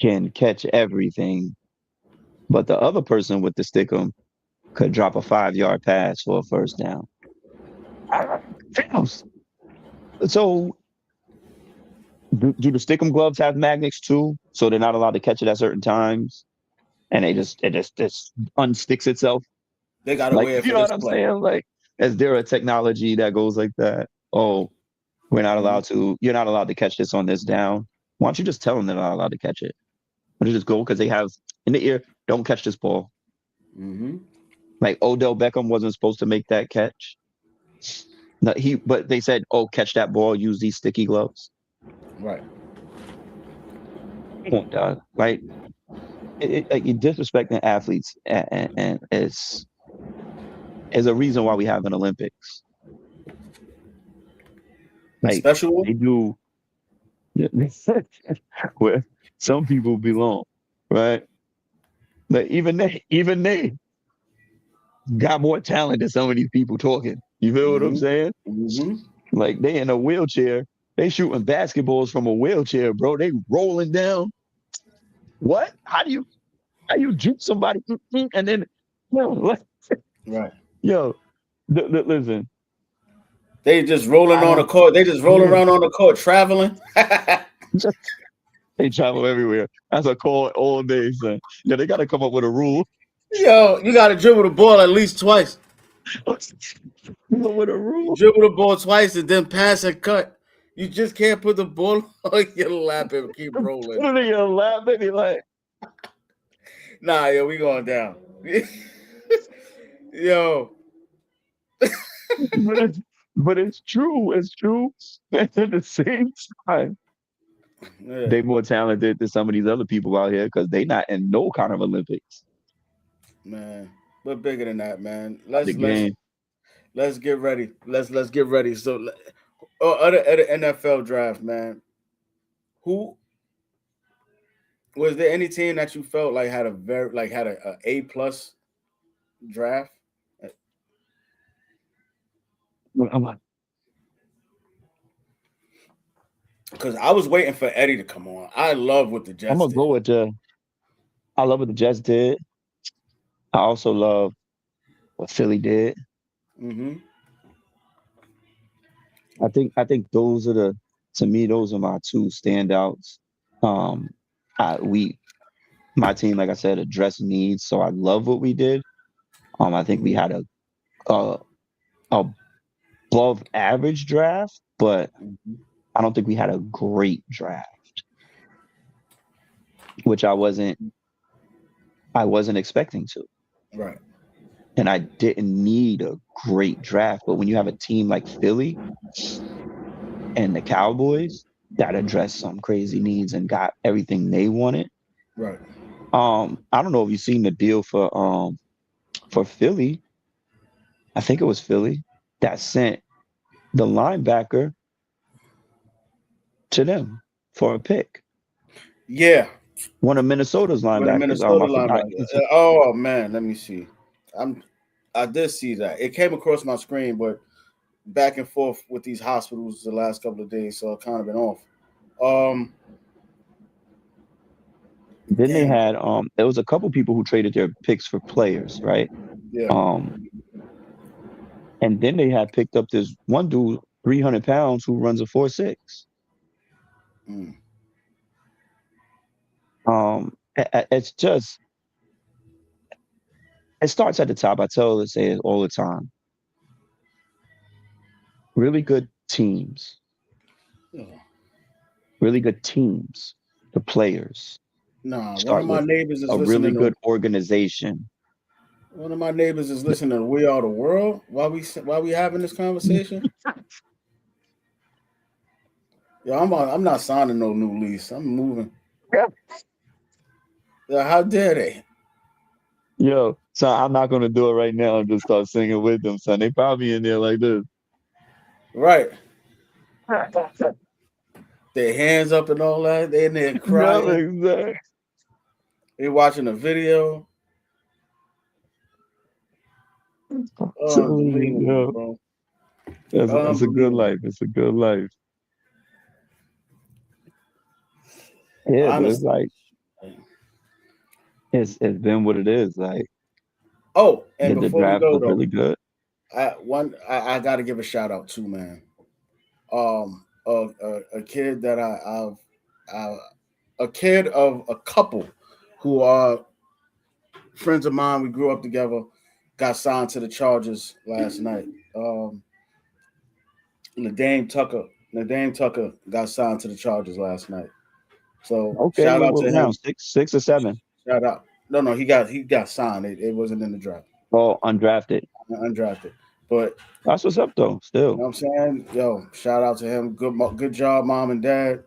can catch everything, but the other person with the Stickum could drop a 5-yard pass for a first down. Fails. So, do the Stickum gloves have magnets too? So they're not allowed to catch it at certain times, and it just unsticks itself. They got to Like, wear it you for know this what I'm play. saying? Like, is there a technology that goes like that? Oh, we're not allowed to. You're not allowed to catch this on this down. Why don't you just tell them they're not allowed to catch it? Why don't you just go because they have in the ear? Don't catch this ball. Mm-hmm. Like Odell Beckham wasn't supposed to make that catch. No, but they said, "Oh, catch that ball. Use these sticky gloves." Right. Come on, dog. Like, like you're disrespecting athletes, and is a reason why we have an Olympics. Like Special one? they do, where some people belong, right? Like even they got more talent than some of these people talking. You feel what I'm Mm-hmm. saying? Mm-hmm. Like they in a wheelchair, they shooting basketballs from a wheelchair, bro. They rolling down. What? How you juke somebody and then yo, Right. yo, listen. They just rolling I on the don't. court. They just rolling Yeah, around on the court, traveling. they travel everywhere. That's a call all day, son. Yeah, they got to come up with a rule. Yo, you got to dribble the ball at least twice. Come up with a rule. Dribble the ball twice and then pass and cut. You just can't put the ball on your lap and keep rolling. Put it in your lap, baby. Like, Nah, yo, we going down. Yo, but it's true. It's true. And at the same time, yeah, they more talented than some of these other people out here because they not in no kind of Olympics. man, we're bigger than that, man. The game. Let's get ready. Let's get ready. So, other NFL draft, man. Who was there any team that you felt like had a A+ draft? I'm like, Because I was waiting for Eddie to come on. I love what the Jets I'm gonna did. go with I love what the Jets did. I also love what Philly did. Mm-hmm. I think those are to me, those are my two standouts. My team, like I said, addressed needs, so I love what we did. I think we had a above average draft, but I don't think we had a great draft, which I wasn't expecting to. Right. And I didn't need a great draft, but when you have a team like Philly and the Cowboys that addressed some crazy needs and got everything they wanted. Right. I don't know if you've seen the deal for Philly. I think it was Philly that sent the linebacker to them for a pick. Yeah. One of Minnesota's linebackers. Minnesota linebacker. Oh man, let me see. I did see that. It came across my screen, but back and forth with these hospitals the last couple of days, so I've kind of been off. Then they had there was a couple people who traded their picks for players, right? Yeah. And then they had picked up this one dude, 300 pounds, who runs a 4.6. It's just, it starts at the top. I say it all the time. Really good teams. Really good teams. The players. One of my neighbors is a listening really good organization. One of my neighbors is listening to We Are the World while we having this conversation. Yeah, I'm not signing no new lease. I'm moving. Yeah, how dare they? Yo, so I'm not gonna do it right now and just start singing with them, son. They probably in there like this. Right. Their hands up and all that. They in there crying. No, exactly. They watching a video. Bro. It's a good life. It's a good life. Yeah, but it's like it's been what it is. Like, and the before draft we go, was really good. I got to give a shout out to, man. A kid that a kid of a couple who are friends of mine. We grew up together. Got signed to the Chargers last night. Nadeem Tucker got signed to the Chargers last night. So shout out to him. 6 or 7. Shout out. No, he got signed. It wasn't in the draft. Oh, undrafted. But that's what's up though. Still, you know what I'm saying? Yo, shout out to him. Good job, mom and dad,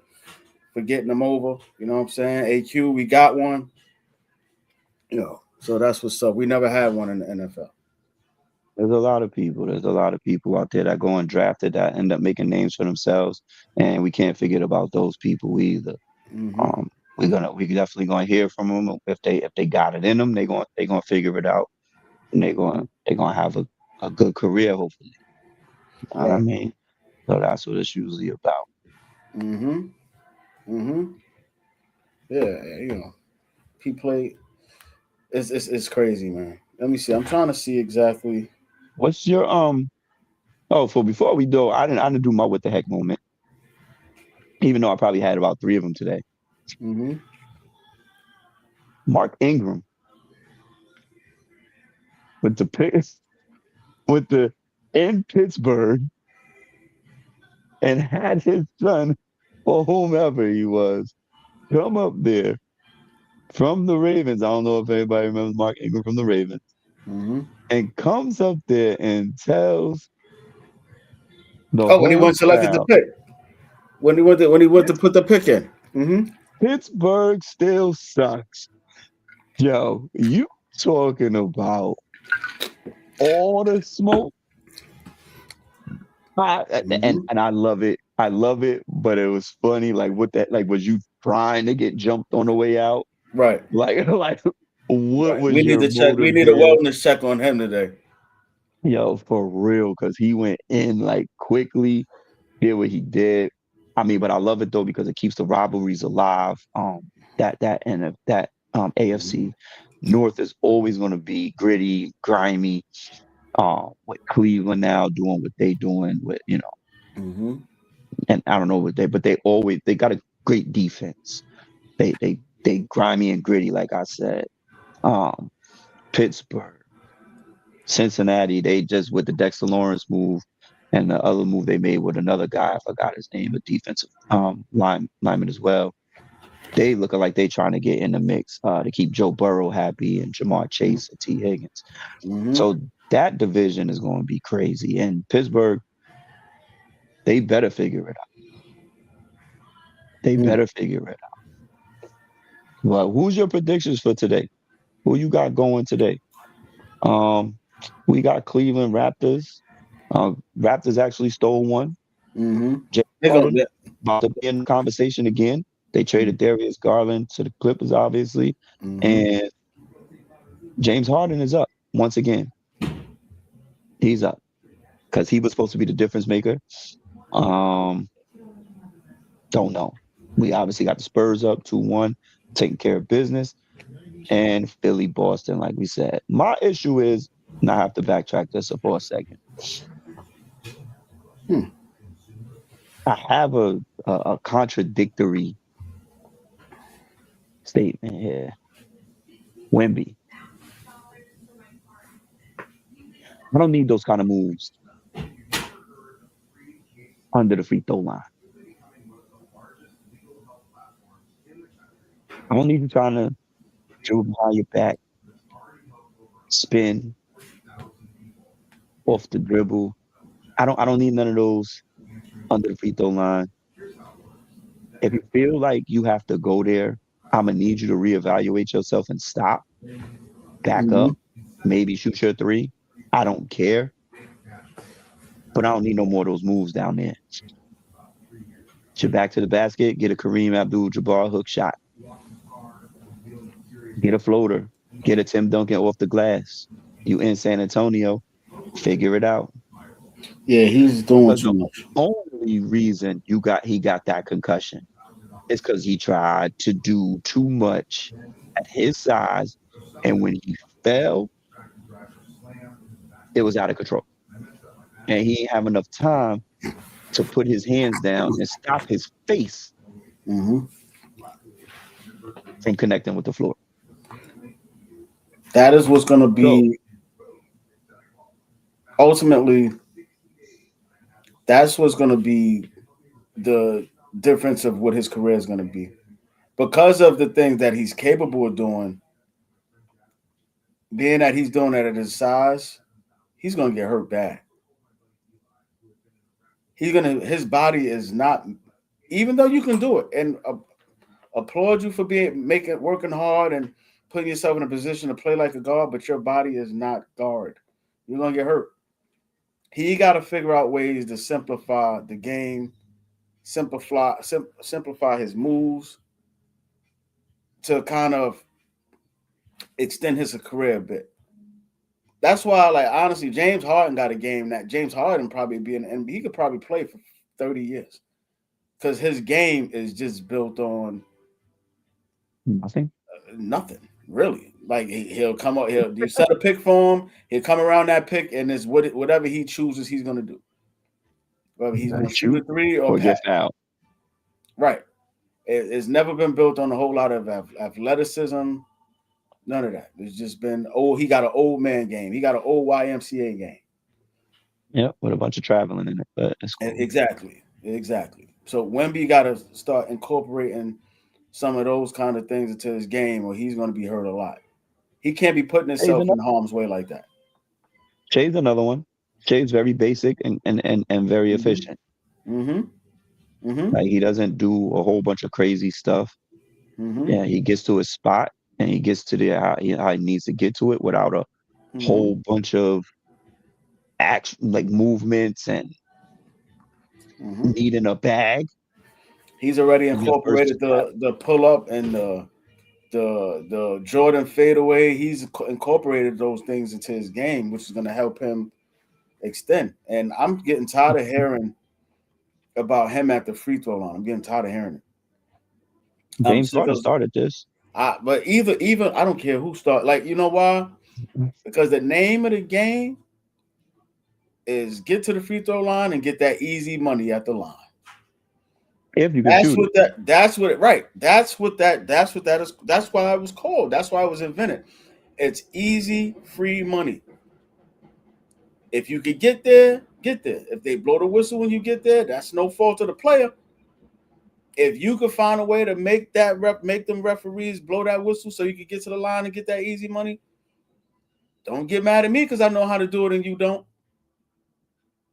for getting them over. You know what I'm saying? AQ, we got one. So that's what's up. We never had one in the NFL. There's a lot of people out there that go undrafted that end up making names for themselves, and we can't forget about those people either. Mm-hmm. We definitely gonna hear from them if they got it in them. They gonna figure it out, and they gonna have a good career hopefully. You know what I mean? So that's what it's usually about. Yeah, he played. It's crazy, man. Let me see. I'm trying to see exactly. What's your before we do, I didn't do my what the heck moment. Even though I probably had about 3 of them today. Mark Ingram with the in Pittsburgh and had his son or whomever he was come up there from the Ravens. I don't know if anybody remembers Mark Ingram from the Ravens. And comes up there and tells when he went selected the pick. When he went to put the pick in. Pittsburgh still sucks. Yo, you talking about all the smoke? And I love it. I love it, but it was funny. Like, what that? Like, was you trying to get jumped on the way out? Right. Like what was we need to check? We need a wellness check on him today. Yo, for real, because he went in like quickly, did what he did. I mean, but I love it though because it keeps the rivalries alive. That AFC North is always going to be gritty, grimy. With Cleveland now doing what they doing with and I don't know what they got a great defense. They grimy and gritty, like I said. Pittsburgh, Cincinnati, they just with the Dexter Lawrence move and the other move they made with another guy, I forgot his name, a defensive lineman as well. They look like they trying to get in the mix to keep Joe Burrow happy and Jamar Chase and T. Higgins. So that division is going to be crazy. And Pittsburgh, they better figure it out. They better figure it out. Well, who's your predictions for today? Who you got going today? We got Cleveland Raptors. Raptors actually stole one. James Harden about to be in the conversation again. They traded Darius Garland to the Clippers, obviously. And James Harden is up once again. He's up because he was supposed to be the difference maker. Don't know. We obviously got the Spurs up 2-1, taking care of business. And Philly, Boston, like we said. My issue is, and I have to backtrack this for a second. I have a contradictory statement here. Wemby. I don't need those kind of moves under the free throw line. I don't need you trying to dribble behind your back, spin off the dribble. I don't need none of those under the free throw line. If you feel like you have to go there, I'm gonna need you to reevaluate yourself and stop. Back up, maybe shoot your three. I don't care. But I don't need no more of those moves down there. Get back to the basket, get a Kareem Abdul-Jabbar hook shot. Get a floater. Get a Tim Duncan off the glass. You in San Antonio, figure it out. Yeah, he's doing too much. The only reason he got that concussion is because he tried to do too much at his size, and when he fell, it was out of control. And he didn't have enough time to put his hands down and stop his face from connecting with the floor. That is what's going to be ultimately. That's what's going to be the difference of what his career is going to be, because of the things that he's capable of doing. Being that he's doing that at his size, he's going to get hurt bad. His body is not, even though you can do it, and applaud you for working hard and putting yourself in a position to play like a guard, but your body is not guard. You're going to get hurt. He got to figure out ways to simplify the game, simplify his moves to kind of extend his career a bit. That's why, like, honestly, James Harden got a game that James Harden probably be in, and he could probably play for 30 years because his game is just built on nothing really. Like he'll come up, you set a pick for him, he'll come around that pick, and it's whatever he chooses, he's going to do. Whether he's going to shoot a three or get out. Right. It's never been built on a whole lot of athleticism. None of that. It's just been, he got an old man game. He got an old YMCA game. Yeah, with a bunch of traveling in it. But it's cool. Exactly. So Wemby got to start incorporating some of those kind of things into his game, or he's going to be hurt a lot. He can't be putting himself in harm's way like that. Shay's another one. Shay's very basic and very efficient. Like he doesn't do a whole bunch of crazy stuff. Yeah, he gets to his spot and he gets to how he needs to get to it without a whole bunch of action, like movements and needing a bag. He's already incorporated the pull up and the Jordan fadeaway. He's incorporated those things into his game, which is going to help him extend. And I'm getting tired of hearing about him at the free throw line. I'm getting tired of hearing it. James Harden started this. But even I don't care who started. Like, you know why? Because the name of the game is get to the free throw line and get that easy money at the line. If you can shoot it. That's what that is. That's why it was called. That's why it was invented. It's easy, free money. If you could get there, get there. If they blow the whistle when you get there, that's no fault of the player. If you could find a way to make them referees blow that whistle so you could get to the line and get that easy money, don't get mad at me because I know how to do it and you don't.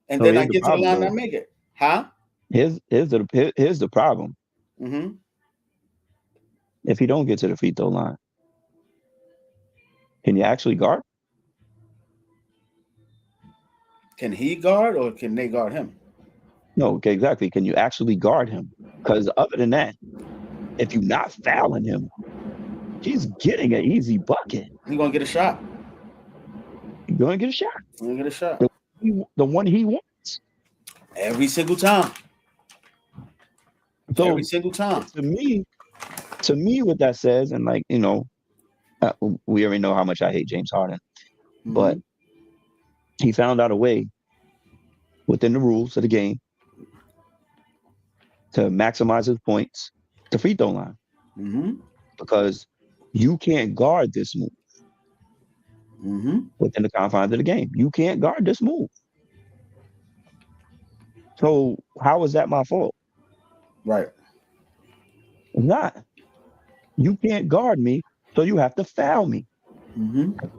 And then I get to the line and I make it. Huh? Here's the problem. Mm-hmm. If you don't get to the free throw line, can you actually guard? Can he guard or can they guard him? No, okay, exactly. Can you actually guard him? Because other than that, if you're not fouling him, he's getting an easy bucket. He's going to get a shot. He's going to get a shot. He's going to get a shot. The one he wants. Every single time. So every single time. To me, what that says, and like, you know, we already know how much I hate James Harden, but he found out a way within the rules of the game to maximize his points, the free throw line, because you can't guard this move within the confines of the game. You can't guard this move. So how is that my fault? Right. It's not. You can't guard me, so you have to foul me.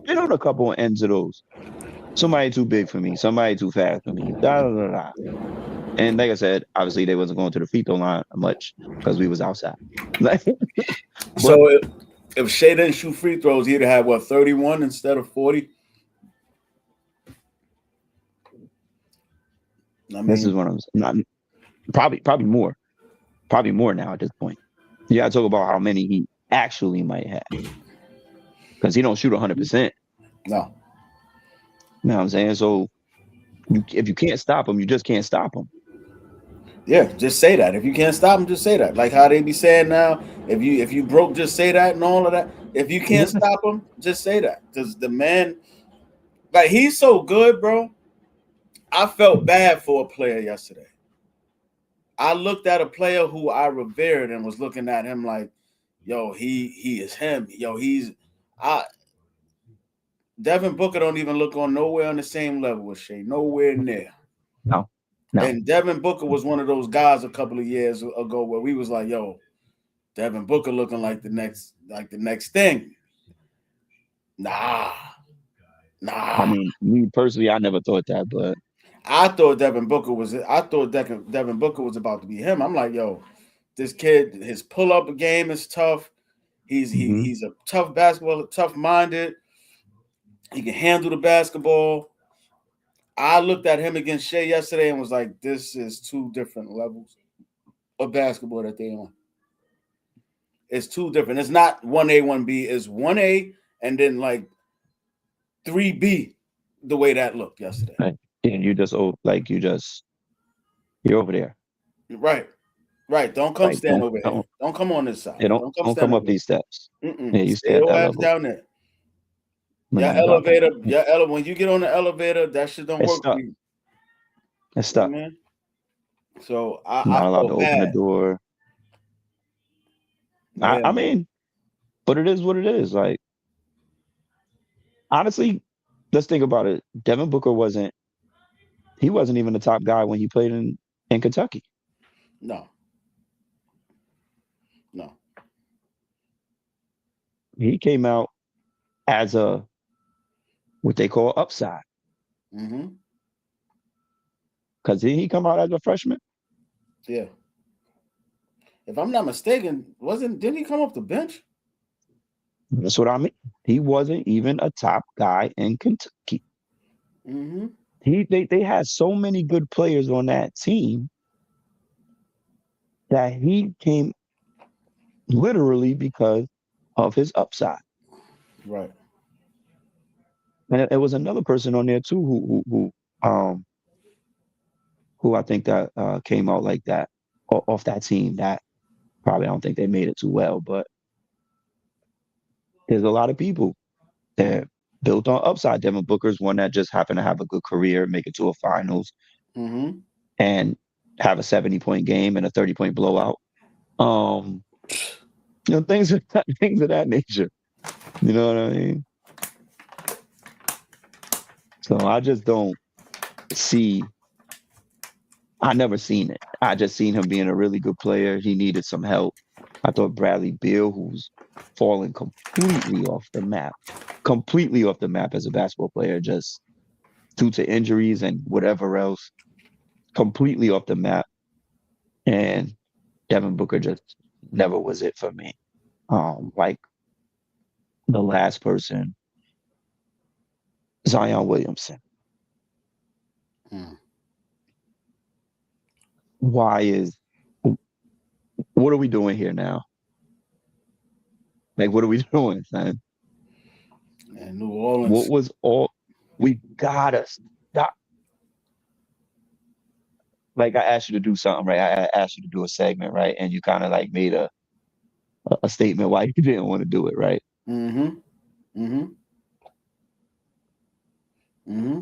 Get on a couple of ends of those. Somebody too big for me. Somebody too fast for me. Da, da, da, da. And like I said, obviously they wasn't going to the free throw line much because we was outside. So if Shea didn't shoot free throws, he'd have what, 31 instead of 40? I mean, this is one of them. Probably more. Probably more now at this point. You gotta talk about how many he actually might have. Because he don't shoot 100%. No. You know what I'm saying? So if you can't stop him, you just can't stop him. Yeah, just say that. If you can't stop him, just say that. Like how they be saying now, if you broke, just say that and all of that. If you can't stop him, just say that. Because the man, like, he's so good, bro. I felt bad for a player yesterday. I looked at a player who I revered and was looking at him like, yo, he is him. Yo, Devin Booker don't even look on nowhere on the same level with Shea. Nowhere near. No. And Devin Booker was one of those guys a couple of years ago where we was like, yo, Devin Booker looking like the next thing. Nah. I mean, me personally, I never thought that, but I thought Devin Booker was about to be him. I'm like, yo, this kid, his pull-up game is tough. He's a tough basketball, tough-minded. He can handle the basketball. I looked at him against Shea yesterday and was like, this is two different levels of basketball that they're on. It's two different. It's not 1A, 1B. It's 1A and then like 3B the way that looked yesterday. Right. And you're over there. Right. Don't come stand over here. Don't come on this side. Yeah, don't come up these steps. Yeah, you stay at that level. Down there. When you get on the elevator, that shit don't work for you. It's stuck. You know, man. So I'm not allowed to open the door. Yeah. I mean, but it is what it is. Like, honestly, let's think about it. Devin Booker wasn't even the top guy when he played in Kentucky. No. He came out as a what they call upside. Because did he come out as a freshman? Yeah. If I'm not mistaken, didn't he come off the bench? That's what I mean. He wasn't even a top guy in Kentucky. They had so many good players on that team that he came literally because of his upside. Right. And it was another person on there too who who I think that came out like that off that team that probably I don't think they made it too well, but there's a lot of people that built on upside. Devin Booker's one that just happened to have a good career, make it to a finals, Mm-hmm. and have a 70-point game and a 30-point blowout. Things of that nature. You know what I mean? So I just don't see. I never seen it. I just seen him being a really good player. He needed some help. I thought Bradley Beal, who's fallen completely off the map as a basketball player, just due to injuries and whatever else, completely off the map. And Devin Booker just never was it for me. Like the last person, Zion Williamson. What are we doing here now? Like, what are we doing, son? And New Orleans. What was all? We gotta stop. Like, I asked you to do something, right? I asked you to do a segment, right? And you kind of like made a statement why you didn't want to do it, right? Mm-hmm. Mm-hmm. Mm-hmm.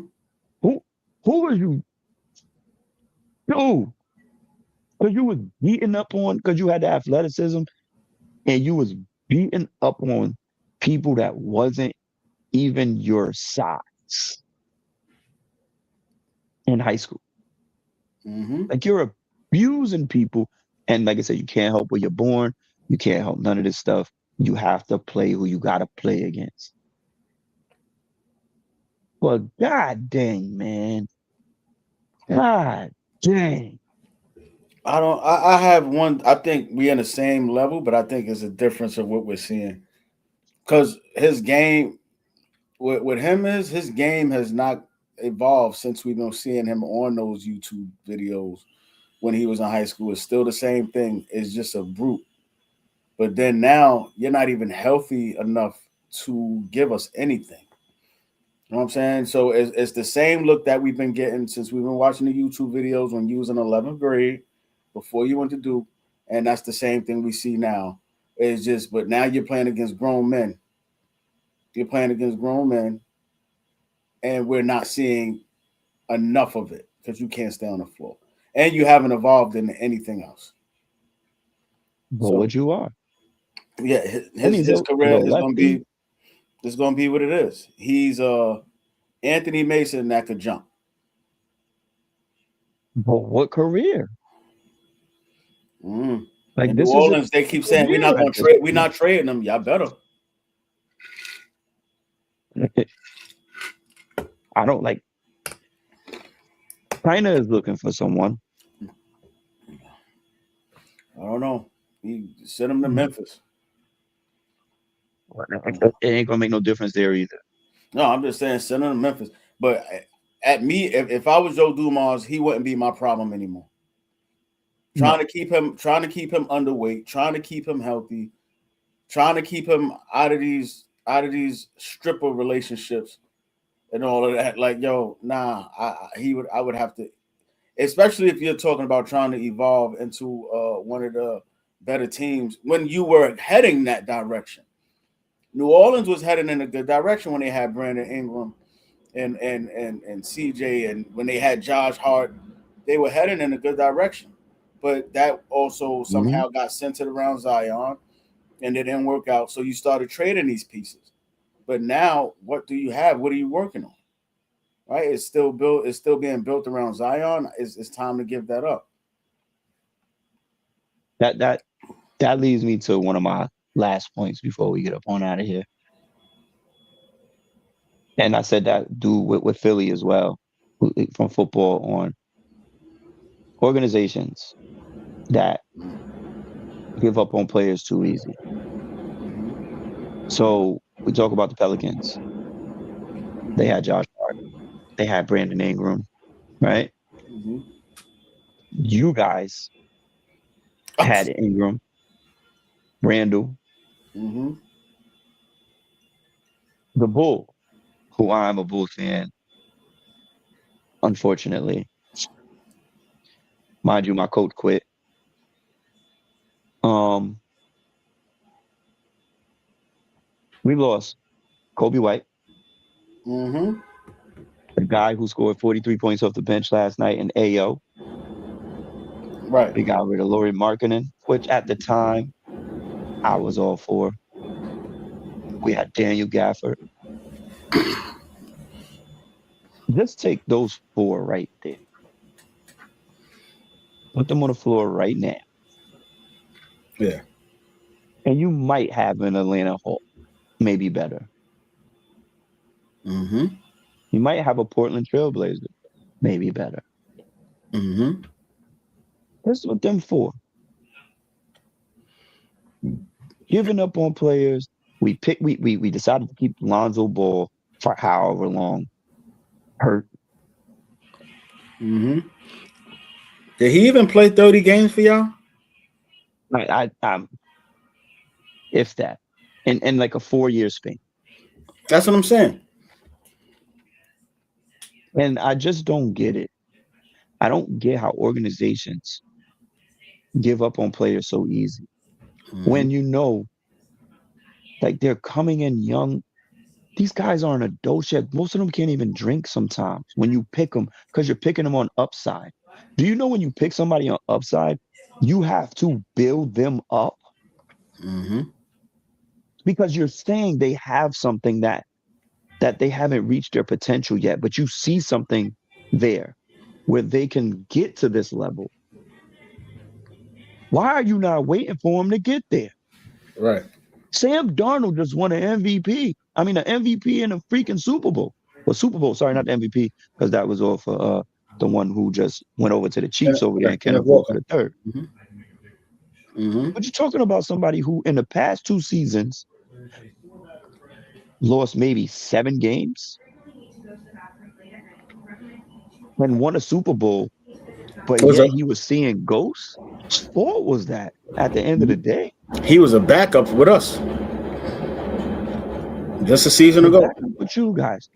Who were you? Dude, because you was beating up on, because you had the athleticism, and you was beating up on people that wasn't even your size in high school. Mm-hmm. Like, you're abusing people, and like I said, you can't help where you're born. You can't help none of this stuff. You have to play who you gotta play against. Well, god dang, man. God dang. I have one. I think we're in the same level, but I think it's a difference of what we're seeing. Because his game, with him is his game has not evolved since we've been seeing him on those YouTube videos when he was in high school. It's still the same thing. It's just a brute. But then now you're not even healthy enough to give us anything. You know what I'm saying? So it's the same look that we've been getting since we've been watching the YouTube videos when you was in 11th grade, before you went to Duke, and that's the same thing we see now. It's just, but now you're playing against grown men. You're playing against grown men, and we're not seeing enough of it because you can't stay on the floor, and you haven't evolved into anything else. But what you are? Yeah, his career is going to be. It's going to be what it is. He's Anthony Mason that could jump. But what career? Like in New Orleans, they keep saying we're not going to trade. We're not trading them. Y'all better. I don't like. China is looking for someone. I don't know. He sent him to Memphis. It ain't gonna make no difference there either. No, I'm just saying send him to Memphis. But if I was Joe Dumars, he wouldn't be my problem anymore. Trying to keep him underweight, trying to keep him healthy, trying to keep him out of these stripper relationships and all of that. Like, yo, nah, I would have to, especially if you're talking about trying to evolve into one of the better teams when you were heading that direction. New Orleans was heading in a good direction when they had Brandon Ingram and CJ, and when they had Josh Hart, they were heading in a good direction. But that also somehow got centered around Zion, and it didn't work out. So you started trading these pieces. But now, what do you have? What are you working on? Right? It's still being built around Zion. It's time to give that up. That leads me to one of my last points before we get up on out of here. And I said that dude with Philly as well, from football on organizations that give up on players too easy. So we talk about the Pelicans. They had Josh Hart. They had Brandon Ingram, right? Mm-hmm. You guys had Ingram, Randall, the Bull, who I'm a Bull fan, unfortunately. Mind you, my coach quit. We lost Kobe White, Mm-hmm. the guy who scored 43 points off the bench last night in AO. Right. We got rid of Lauri Markkanen, which at the time I was all for. We had Daniel Gafford. Just take those 4 right there. Put them on the floor right now. Yeah. And you might have an Atlanta Hawk, maybe better. Mm-hmm. You might have a Portland Trailblazer, maybe better. Mm-hmm. That's what them 4. Giving up on players. We decided to keep Lonzo Ball for however long. Hurt. Mm-hmm. Did he even play 30 games for y'all? If that. In like a 4-year span. That's what I'm saying. And I just don't get it. I don't get how organizations give up on players so easy. Mm-hmm. When you know, like, they're coming in young. These guys aren't adults yet. Most of them can't even drink sometimes when you pick them, because you're picking them on upside. Do you know when you pick somebody on upside, you have to build them up? Mm-hmm. Because you're saying they have something that they haven't reached their potential yet, but you see something there where they can get to this level. Why are you not waiting for them to get there? Right. Sam Darnold just won an MVP. I mean, an MVP in a freaking Super Bowl. Well, Super Bowl, sorry, not the MVP, because that was off the one who just went over to the Chiefs over there and Kenneth Walker III. Mm-hmm. Mm-hmm. But you're talking about somebody who in the past 2 seasons lost maybe 7 games and won a Super Bowl, but yet he was seeing ghosts. What was that at the end of the day? He was a backup with us just a season ago. With you guys,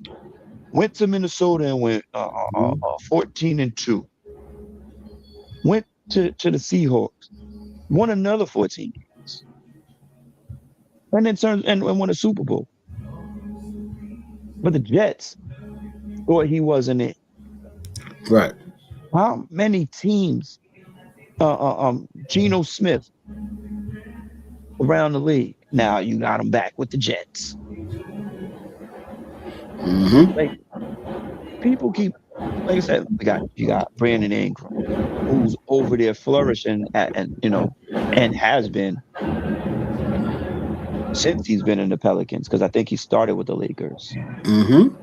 went to Minnesota and went 14-2. Went to the Seahawks, won another 14 games, and then turned and won a Super Bowl. But the Jets thought he wasn't it. Right. How many teams? Geno Smith around the league. Now you got him back with the Jets. Mm-hmm. Like, people keep, like I said, you got Brandon Ingram, who's over there flourishing and has been since he's been in the Pelicans, because I think he started with the Lakers. Mm-hmm.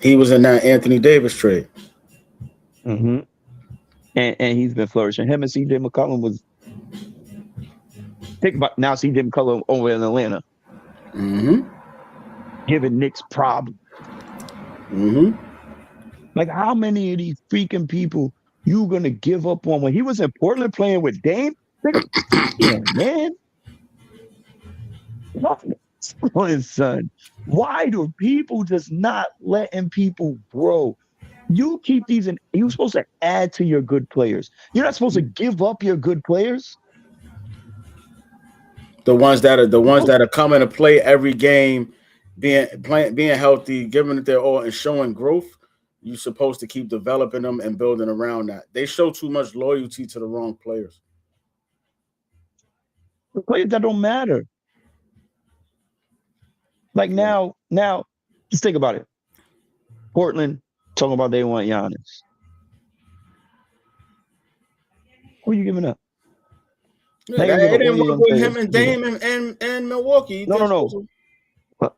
He was in that Anthony Davis trade. Mm-hmm. And he's been flourishing. Him and CJ McCollum was. Think about now, CJ McCollum over in Atlanta. Mm-hmm. Giving Knicks problems. Mm-hmm. Like, how many of these freaking people you gonna give up on? When he was in Portland playing with Dame? Yeah, man. On his son. Why do people just not letting people grow? You keep these in. You're supposed to add to your good players. You're not supposed to give up your good players. The ones that are coming to play every game, being healthy, giving it their all, and showing growth. You're supposed to keep developing them and building around that. They show too much loyalty to the wrong players. The players that don't matter. Like now, just think about it. Portland talking about they want Giannis. Who are you giving up? Yeah, they didn't work with him and Dame and Milwaukee. No.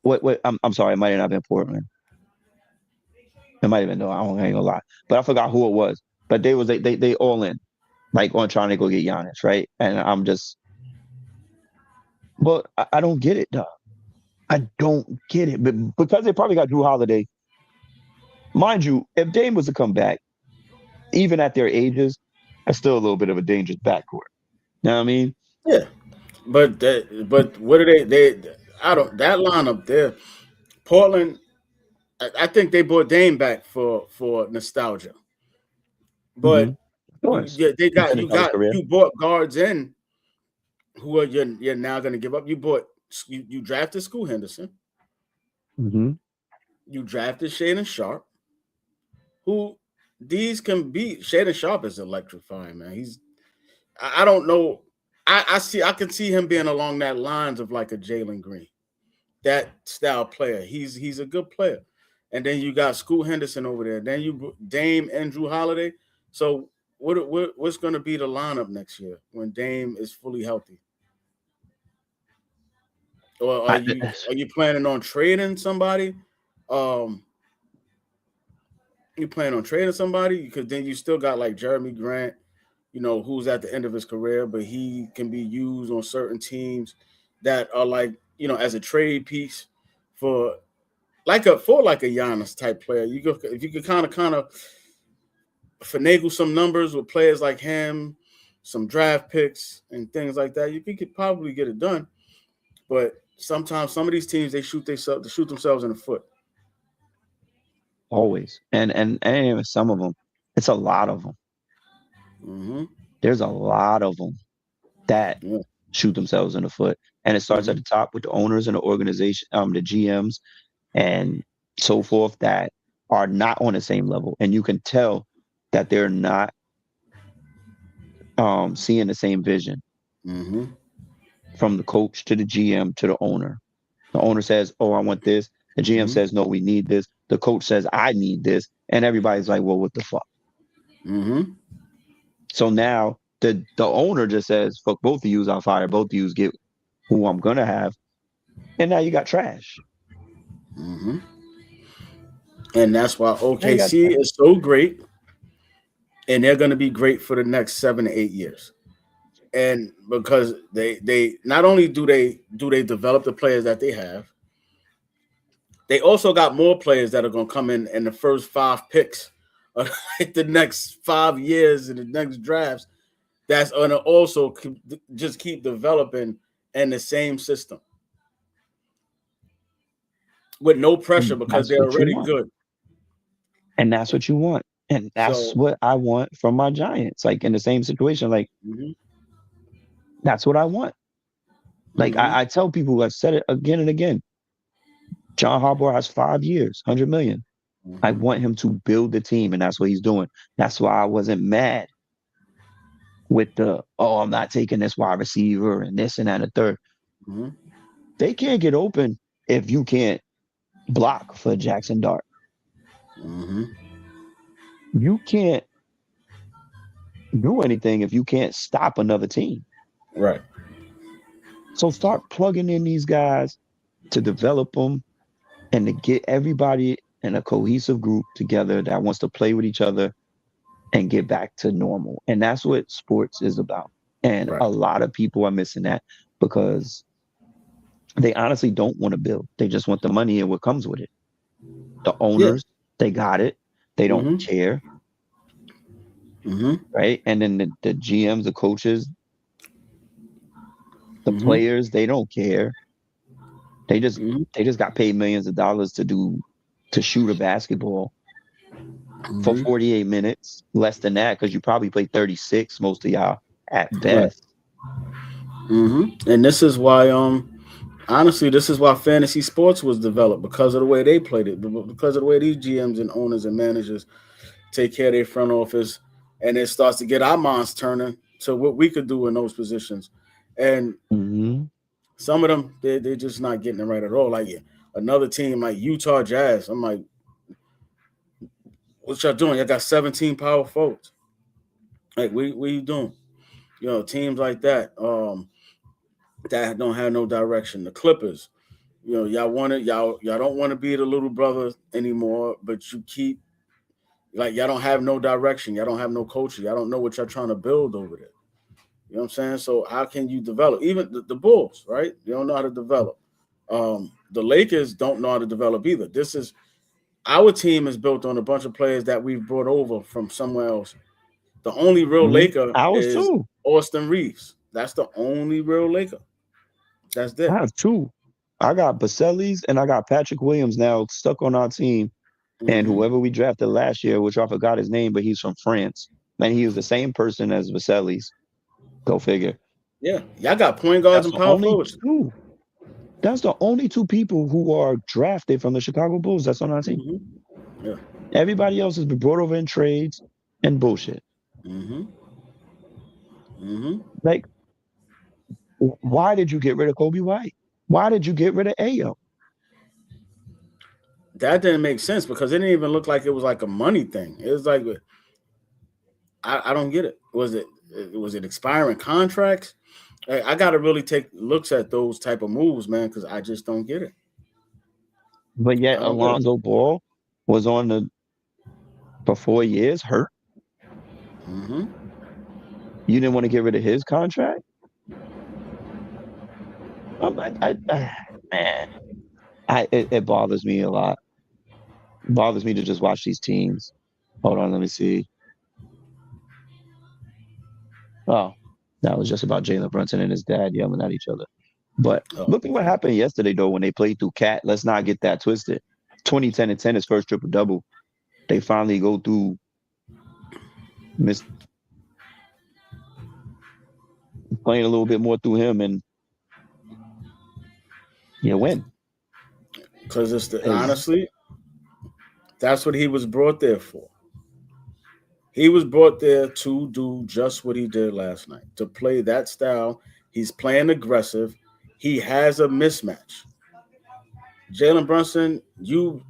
Wait. I'm sorry. It might have not been Portland. It might have been. No, I ain't gonna lie. But I forgot who it was. But they all in, like, on trying to go get Giannis, right? And I'm just. But I don't get it, dog. I don't get it. But because they probably got Drew Holiday. Mind you, if Dame was to come back, even at their ages, that's still a little bit of a dangerous backcourt. You know what I mean? Yeah. But what are they I don't that lineup there. Portland, I think they brought Dame back for nostalgia. But course. They got Finish out his career. you bought guards in who are you're now going to give up. You drafted Scoot Henderson. Mm-hmm. You drafted Shaedon Sharpe. Who these can be? Shaedon Sharpe is electrifying, man. I don't know. I can see him being along that lines of like a Jalen Green, that style player. He's a good player. And then you got Scoot Henderson over there. Then you Dame and Drew Holiday. So what's going to be the lineup next year when Dame is fully healthy? Or are you planning on trading somebody? You plan on trading somebody? Because then you still got like Jeremy Grant, who's at the end of his career, but he can be used on certain teams that are like, as a trade piece for like a Giannis type player. If you could kind of finagle some numbers with players like him, some draft picks and things like that, you could probably get it done. But sometimes some of these teams, they shoot themselves in the foot. Always. And even some of them, it's a lot of them. Mm-hmm. There's a lot of them that shoot themselves in the foot. And it starts at the top with the owners and the organization, the GMs and so forth, that are not on the same level. And you can tell that they're not seeing the same vision. Mm-hmm. From the coach to the GM to the owner. The owner says, "Oh, I want this." The GM says, "No, we need this." The coach says, "I need this." And everybody's like, "Well, what the fuck?" Mm-hmm. So now the owner just says, "Fuck both of yous, I'll fire both of yous, get who I'm going to have." And now you got trash. Mm-hmm. And that's why OKC is so great. And they're going to be great for the next 7 to 8 years. And because they not only do they develop the players that they have, they also got more players that are going to come in the first 5 picks of like the next 5 years in the next drafts. That's going to also just keep developing in the same system with no pressure because they're already good. And that's what you want. And that's what I want from my Giants. Like in the same situation, like. Mm-hmm. That's what I want. Like I tell people, I've said it again and again. John Harbaugh has 5 years, $100 million. I want him to build the team, and that's what he's doing. That's why I wasn't mad with I'm not taking this wide receiver and this and that and the third. Mm-hmm. They can't get open if you can't block for Jackson Dart. Mm-hmm. You can't do anything if you can't stop another team. Right. So start plugging in these guys to develop them and to get everybody in a cohesive group together that wants to play with each other and get back to normal. And that's what sports is about. And a lot of people are missing that because they honestly don't want to build. They just want the money and what comes with it. The owners, they got it. They don't care. Mm-hmm. Right? And then the GMs, the coaches, the players, they don't care. They just got paid millions of dollars to shoot a basketball for 48 minutes, less than that, because you probably play 36, most of y'all at best. And this is why, honestly, this is why fantasy sports was developed, because of the way they played it, because of the way these GMs and owners and managers take care of their front office, and it starts to get our minds turning to what we could do in those positions. And some of them, they're just not getting it right at all. Like another team like Utah Jazz, I'm like, what y'all doing? Y'all got 17 power forwards. Like, what are you doing? Teams like that, that don't have no direction. The Clippers, y'all don't want to be the little brother anymore, but you keep, like, y'all don't have no direction. Y'all don't have no culture. Y'all don't know what y'all trying to build over there. You know what I'm saying? So how can you develop? Even the Bulls, right? They don't know how to develop. The Lakers don't know how to develop either. Our team is built on a bunch of players that we've brought over from somewhere else. The only real Laker is Austin Reeves. That's the only real Laker. That's it. I have 2. I got Basellis and I got Patrick Williams now stuck on our team. And whoever we drafted last year, which I forgot his name, but he's from France. and he was the same person as Vaselis. Go figure. Yeah, y'all got point guards and power forwards. That's the only two people who are drafted from the Chicago Bulls that's on our team. Mm-hmm. Yeah. Everybody else has been brought over in trades and bullshit. Mm-hmm. Mm-hmm. Like, why did you get rid of Kobe White? Why did you get rid of Ayo? That didn't make sense because it didn't even look like it was like a money thing. It was like, I don't get it. Was it expiring contracts? I got to really take looks at those type of moves, man, because I just don't get it. But yet Alonzo Ball was for 4 years hurt. Mm-hmm. You didn't want to get rid of his contract? It bothers me a lot. It bothers me to just watch these teams. Hold on, let me see. Oh, that was just about Jalen Brunson and his dad yelling at each other. But look at what happened yesterday, though, when they played through Cat. Let's not get that twisted. 2010 and 10, his first triple-double. They finally go through playing a little bit more through him, and you win. Because honestly, that's what he was brought there for. He was brought there to do just what he did last night, to play that style. He's playing aggressive. He has a mismatch. Jalen Brunson, you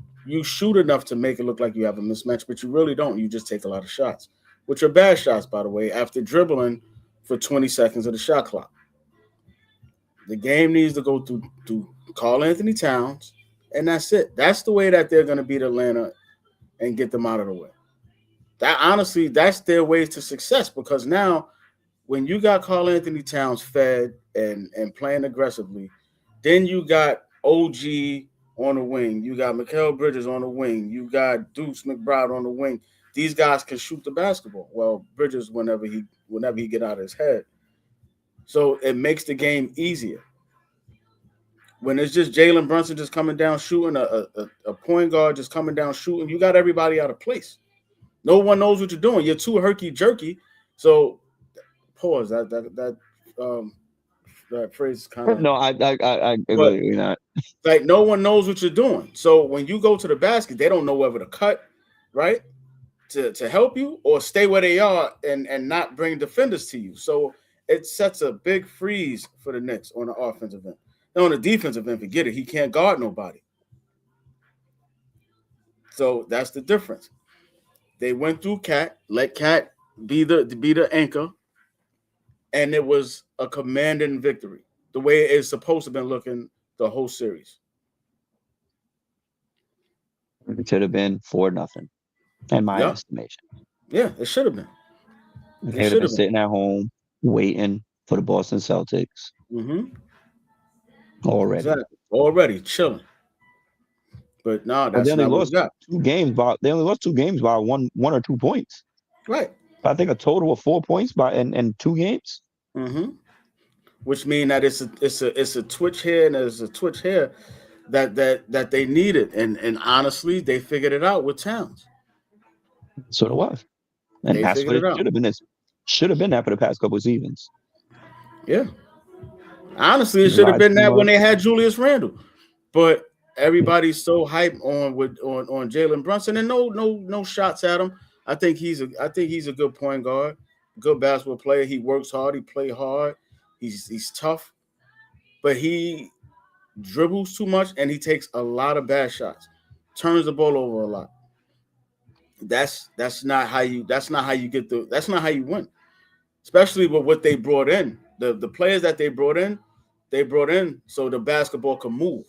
shoot enough to make it look like you have a mismatch, but you really don't. You just take a lot of shots, which are bad shots, by the way, after dribbling for 20 seconds of the shot clock. The game needs to go through Karl-Anthony Towns, and that's it. That's the way that they're going to beat Atlanta and get them out of the way. Honestly, that's their way to success, because now when you got Karl-Anthony Towns fed and playing aggressively, then you got OG on the wing, you got Mikal Bridges on the wing, you got Deuce McBride on the wing. These guys can shoot the basketball. Well, Bridges whenever he get out of his head. So it makes the game easier. When it's just Jalen Brunson just coming down shooting, a point guard just coming down shooting, you got everybody out of place. No one knows what you're doing. You're too herky-jerky. So pause. That phrase is kind of... No, I agree not. Like, no one knows what you're doing. So when you go to the basket, they don't know whether to cut, right, to help you, or stay where they are and not bring defenders to you. So it sets a big freeze for the Knicks on the offensive end. Now on the defensive end, forget it. He can't guard nobody. So that's the difference. They went through Cat, let Cat be the anchor, and it was a commanding victory, the way it's supposed to have been looking the whole series. It should have been 4-0, in my estimation. Yeah, it should have been. They should have been sitting at home waiting for the Boston Celtics. Mm-hmm. Already. Exactly. Already chilling. But no, that's not what we got. They only lost 2 games by one or 2 points. Right. I think a total of 4 points in 2 games. Mm-hmm. Which means that it's a twitch here and there's a twitch here that they needed. And honestly, they figured it out with Towns. So it was. And they that's what it should have been. Should have been that for the past couple of seasons. Yeah. Honestly, it should have been that when they had Julius Randle. But everybody's so hyped on Jalen Brunson, and no shots at him. I think he's a good point guard, good basketball player. He works hard, he plays hard, he's tough, but he dribbles too much and he takes a lot of bad shots, turns the ball over a lot. That's not how you win, especially with what they brought in. The players that they brought in so the basketball can move.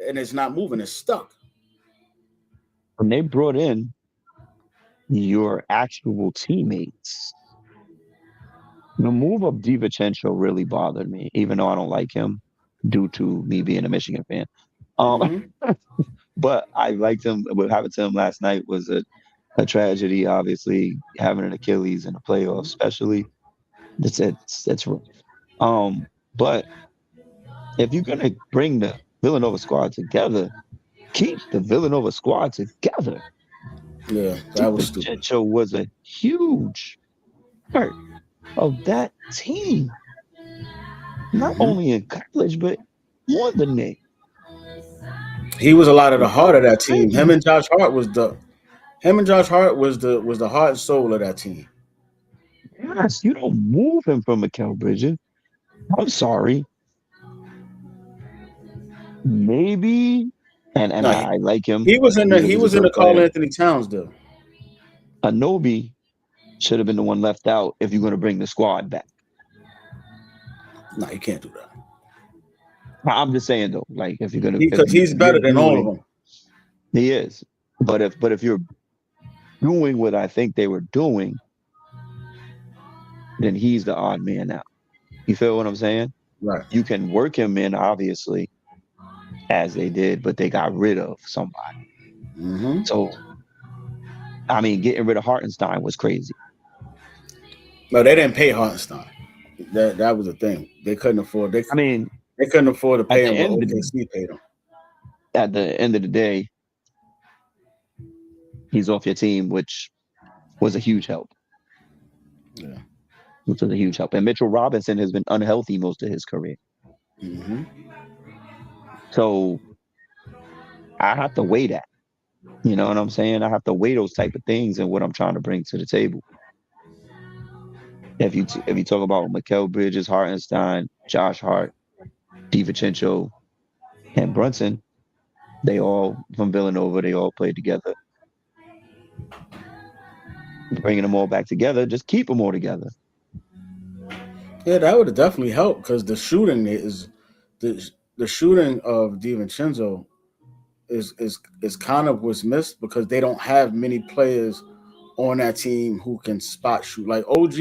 And it's not moving, it's stuck. When they brought in your actual teammates, the move of DiVincenzo really bothered me, even though I don't like him due to me being a Michigan fan. But I liked him. What happened to him last night was a tragedy, obviously, having an Achilles in the playoffs, especially. It's rough. But if you're going to bring the Villanova squad together, keep the Villanova squad together. Yeah, that was stupid. Vincenzo was a huge part of that team. Not only in college, but more than that. He was a lot of the heart of that team. Him and Josh Hart was the heart and soul of that team. Yes, you don't move him from Mikal Bridges. I'm sorry. Maybe, and No, I like him. He was in the Karl player. Anthony Towns deal. Anobi should have been the one left out if you're going to bring the squad back. No, you can't do that. I'm just saying though, like if you're going to, Because he's better than all of them. He is, but if you're doing what I think they were doing, then he's the odd man out. You feel what I'm saying? Right. You can work him in, obviously, as they did, but they got rid of somebody. Mm-hmm. So, I mean, getting rid of Hartenstein was crazy. No, they didn't pay Hartenstein. That was the thing. They couldn't afford. They couldn't afford to pay him. But OKC paid him. At the end of the day, he's off your team, which was a huge help. Yeah. Which was a huge help. And Mitchell Robinson has been unhealthy most of his career. Mm-hmm. So I have to weigh that. You know what I'm saying? I have to weigh those type of things and what I'm trying to bring to the table. If you talk about Mikal Bridges, Hartenstein, Josh Hart, DiVincenzo, and Brunson, they all from Villanova, they all played together. Bringing them all back together, just keep them all together. Yeah, that would have definitely helped because the shooting is the shooting of DiVincenzo is kind of what's missed because they don't have many players on that team who can spot shoot. Like OG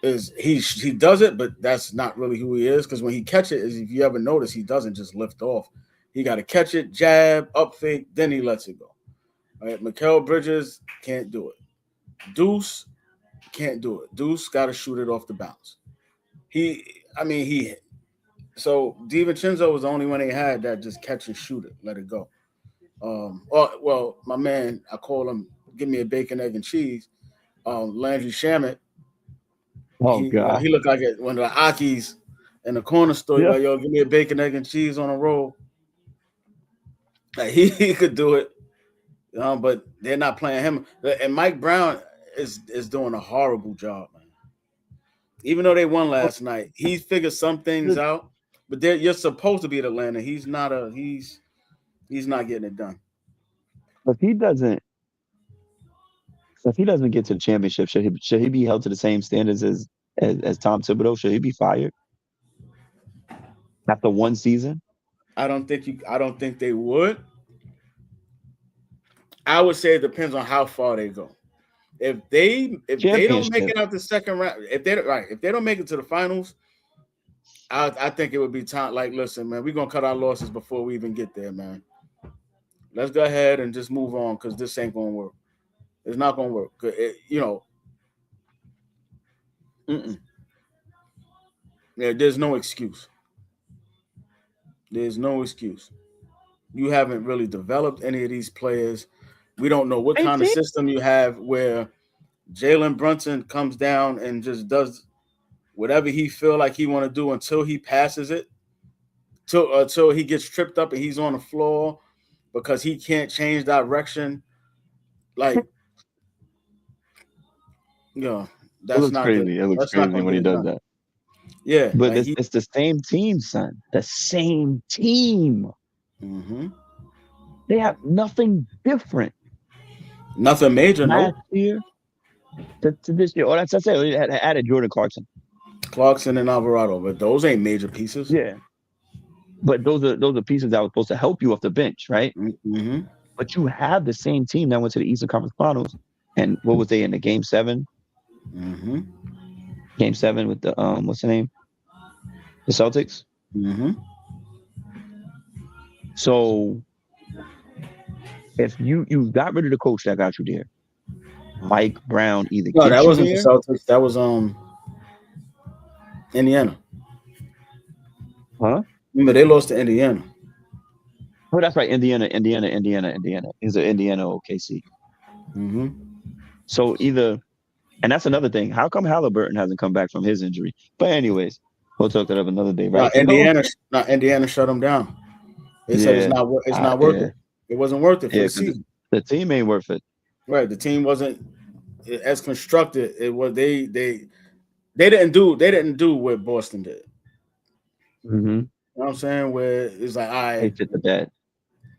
he does it, but that's not really who he is because when he catches it, if you ever notice, he doesn't just lift off. He got to catch it, jab, up fake, then he lets it go. All right, Mikal Bridges can't do it. Deuce can't do it. Deuce got to shoot it off the bounce. So DiVincenzo was the only one they had that just catch and shoot it, let it go. Well, my man, I call him, give me a bacon, egg, and cheese. Landry Shamet. Oh, God. He looked like one of the Akis in the corner store. Yeah. Like, yo, give me a bacon, egg, and cheese on a roll. Like, he could do it. But they're not playing him. And Mike Brown is doing a horrible job, man. Even though they won last night, he figured some things out. But you're supposed to be at Atlanta. He's not getting it done. If he doesn't get to the championship, should he be held to the same standards as Tom Thibodeau? Should he be fired after one season? I don't think they would. I would say it depends on how far they go. If they don't make it out the second round, if they don't make it to the finals, I think it would be time. Like, listen, man, we're gonna cut our losses before we even get there, man. Let's go ahead and just move on because this ain't gonna work. It's not gonna work. Yeah, there's no excuse. There's no excuse. You haven't really developed any of these players. We don't know what kind of system you have where Jalen Brunson comes down and just does whatever he feel like he want to do until he passes it, until he gets tripped up and he's on the floor because he can't change direction. Like, that's not crazy. It looks crazy when he does that. Yeah, but it's the same team, son. The same team. Mm-hmm. They have nothing different. Nothing major, last year to this year. Oh, that's it. They added Jordan Clarkson and Alvarado, but those ain't major pieces. Yeah, but those are pieces that were supposed to help you off the bench, right? Mm-hmm. But you have the same team that went to the Eastern Conference Finals, and what was they in the Game 7? Mm-hmm. Game 7 with the what's the name? The Celtics. Mm-hmm. So if you got rid of the coach that got you there, Mike Brown either. No, that wasn't the Celtics. That was Indiana. Huh? Remember, they lost to Indiana. Oh, that's right. Indiana. Is it Indiana OKC? Mm-hmm. So either, and that's another thing. How come Halliburton hasn't come back from his injury? But anyways, we'll talk that up another day, right? Indiana shut him down. They said it's not worth it. It wasn't worth it for the season. The team ain't worth it. Right. The team wasn't as constructed. It was they didn't do what Boston did. Mm-hmm. You know what I'm saying? Where it's like, all right, they fit the bed.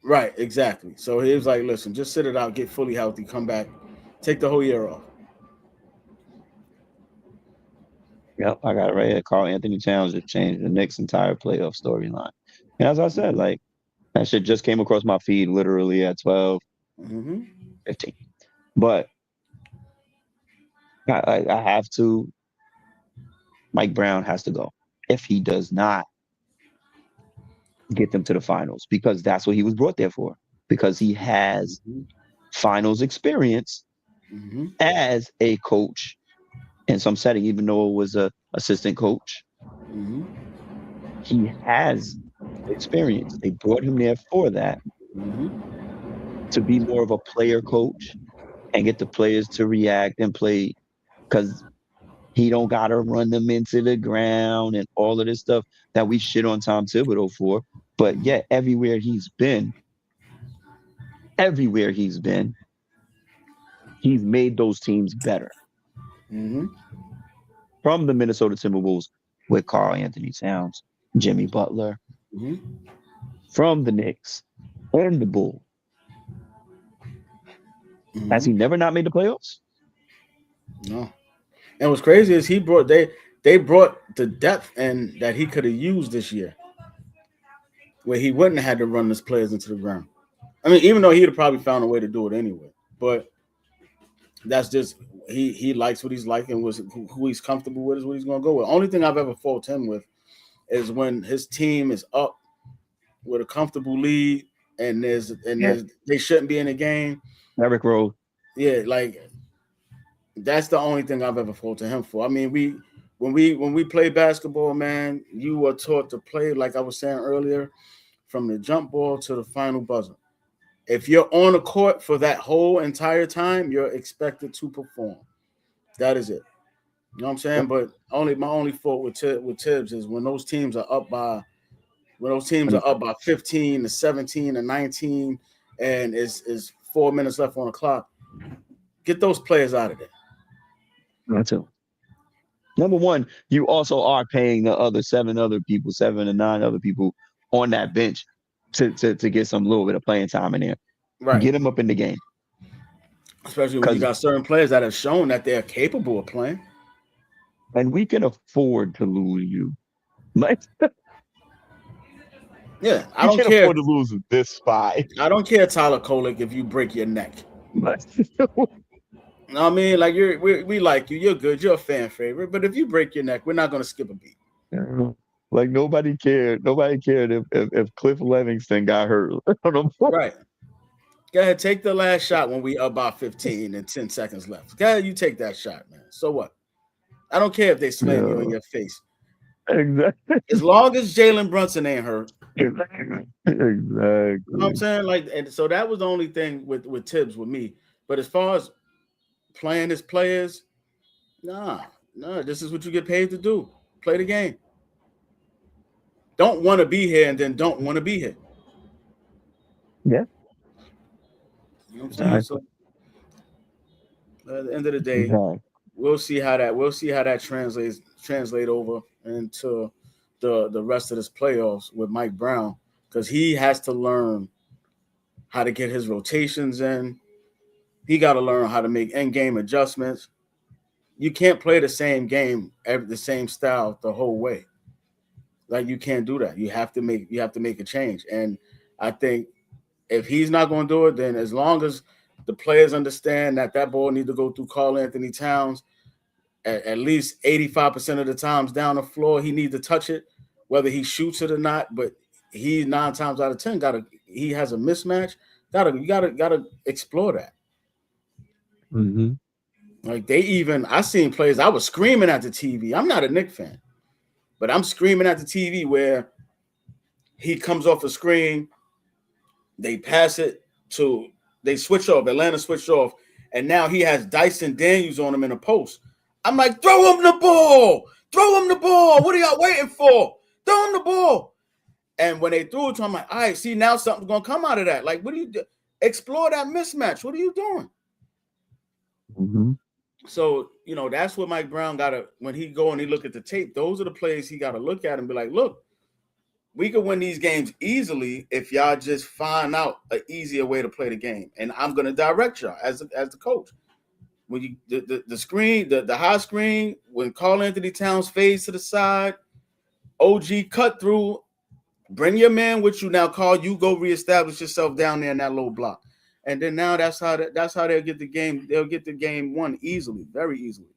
Right, exactly. So he was like, listen, just sit it out, get fully healthy, come back, take the whole year off. Yep, I got it right here. Karl Anthony Towns just changed the Knicks' entire playoff storyline. And as I said, like, that shit just came across my feed literally at 12, 15. But I have to. Mike Brown has to go. If he does not get them to the finals, because that's what he was brought there for, because he has finals experience as a coach in some setting, even though it was a assistant coach. He has experience. They brought him there for that, to be more of a player coach and get the players to react and play, because he don't gotta run them into the ground and all of this stuff that we shit on Tom Thibodeau for. But yet, everywhere he's been, he's made those teams better. From the Minnesota Timberwolves with Karl Anthony Towns, Jimmy Butler, from the Knicks and the Bulls. Has he never not made the playoffs? No. And what's crazy is they brought the depth in that he could have used this year, where he wouldn't have had to run his players into the ground. I mean, even though he'd have probably found a way to do it anyway, but that's just he likes what he's like, and who he's comfortable with is what he's going to go with. Only thing I've ever faulted him with is when his team is up with a comfortable lead and they shouldn't be in the game. Derrick Rose. Yeah, like that's the only thing I've ever faulted him for. I mean, when we play basketball, man, you were taught to play, like I was saying earlier, from the jump ball to the final buzzer. If you're on the court for that whole entire time, you're expected to perform. That is it. You know what I'm saying? But my only fault with Tibbs is when those teams are up by 15 to 17 to 19, and is 4 minutes left on the clock. Get those players out of there. That's it. Number one, you also are paying the other 7 to 9 other people on that bench to get some little bit of playing time in there. Right. Get them up in the game. Especially when you got certain players that have shown that they're capable of playing. And we can afford to lose you. Yeah, I don't care. Afford to lose this spot. I don't care, Tyler Kolek, if you break your neck. I mean, like we like you. You're good. You're a fan favorite. But if you break your neck, we're not going to skip a beat. Like nobody cared. Nobody cared if Cliff Livingston got hurt. Right. Go ahead, take the last shot when we up by 15 and 10 seconds left. Go ahead, you take that shot, man. So what? I don't care if they slam you in your face. Exactly. As long as Jalen Brunson ain't hurt. Exactly. You know what I'm saying? Like, and so that was the only thing with Tibbs with me. But as far as playing his players, nah, this is what you get paid to do. Play the game. Don't want to be here and then don't want to be here. Yeah. You know what I'm saying? So at the end of the day, we'll see how that translate over into the rest of this playoffs with Mike Brown, because he has to learn how to get his rotations in. He got to learn how to make end-game adjustments. You can't play the same game, the same style the whole way. Like, you can't do that. You have to make a change. And I think if he's not going to do it, then as long as the players understand that ball needs to go through Karl Anthony Towns at least 85% of the times down the floor, he needs to touch it, whether he shoots it or not. But he 9 times out of 10 he has a mismatch. You gotta explore that. Mm-hmm. Like I seen players, I was screaming at the TV. I'm not a Knicks fan, but I'm screaming at the TV where he comes off a screen They pass it to, they switch off. Atlanta switched off. And now he has Dyson Daniels on him in a post. I'm like, throw him the ball. Throw him the ball. What are y'all waiting for? Throw him the ball. And when they threw it to him, I'm like, all right, see, now something's going to come out of that. Like, what do you do? Explore that mismatch. What are you doing? Mm-hmm. So, you know, that's what Mike Brown got to, when he go and he look at the tape, those are the plays he got to look at and be like, look, we could win these games easily if y'all just find out an easier way to play the game. And I'm going to direct y'all as the coach. When you the screen, the high screen, when Karl-Anthony Towns fades to the side, OG cut through, bring your man with you now, Carl. You go reestablish yourself down there in that low block. And then now that's how they'll get the game. They'll get the game won easily, very easily.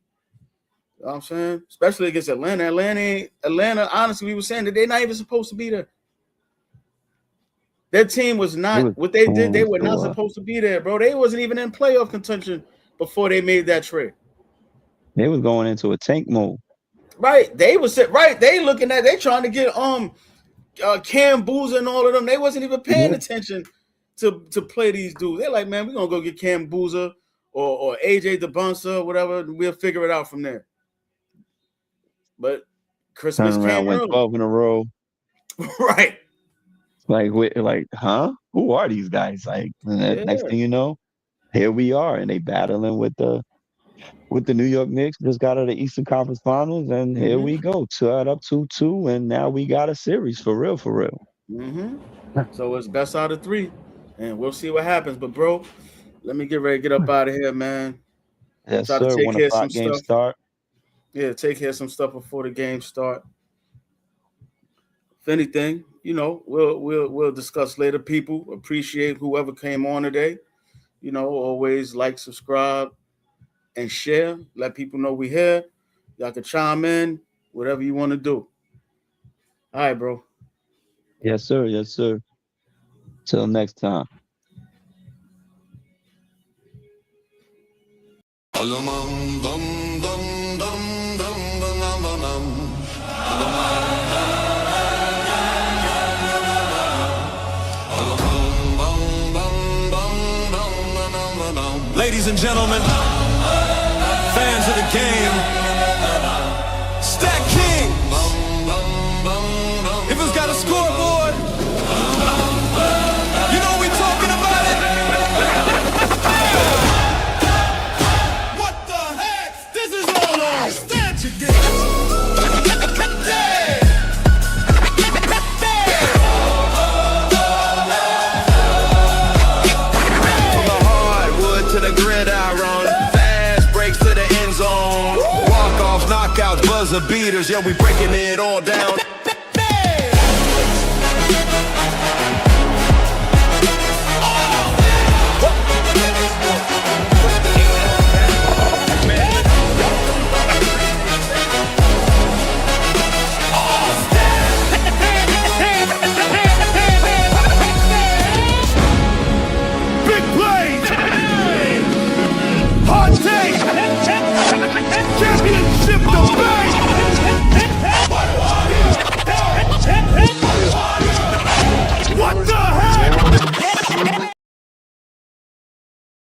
You know what I'm saying? Especially against Atlanta. Atlanta, honestly, we were saying that they're not even supposed to be there. Their team was not what they did. They were not supposed to be there, bro. They wasn't even in playoff contention before they made that trade. They was going into a tank mode. Right. They was right. They looking at, they trying to get Cam Boozer and all of them. They wasn't even paying attention to play these dudes. They're like, man, we're gonna go get Cam Boozer or AJ DeBonsa, whatever. We'll figure it out from there. But Christmas came went 12 in a row. Right. Like, huh? Who are these guys? Like, next thing you know, here we are, and they battling with the New York Knicks. Just got out of the Eastern Conference Finals, and here we go, tied up 2-2, and now we got a series for real. So it's best out of 3, and we'll see what happens. But bro, let me get ready to get up out of here, man. Yes, sir. 1 o'clock game start. Yeah, take care of some stuff before the game start. If anything, you know, we'll discuss later. People, appreciate whoever came on today. You know, always like, subscribe, and share. Let people know we here. Y'all can chime in, whatever you want to do. All right, bro. Yes, sir. Yes, sir. Till next time. Ladies and gentlemen, fans of the game, Stack King. If it's got a scoreboard, you know we talking about it. What the heck? This is all on Stack again. To the gridiron, fast breaks to the end zone, walk off knockouts, buzzer beaters, yo, we breaking it all down.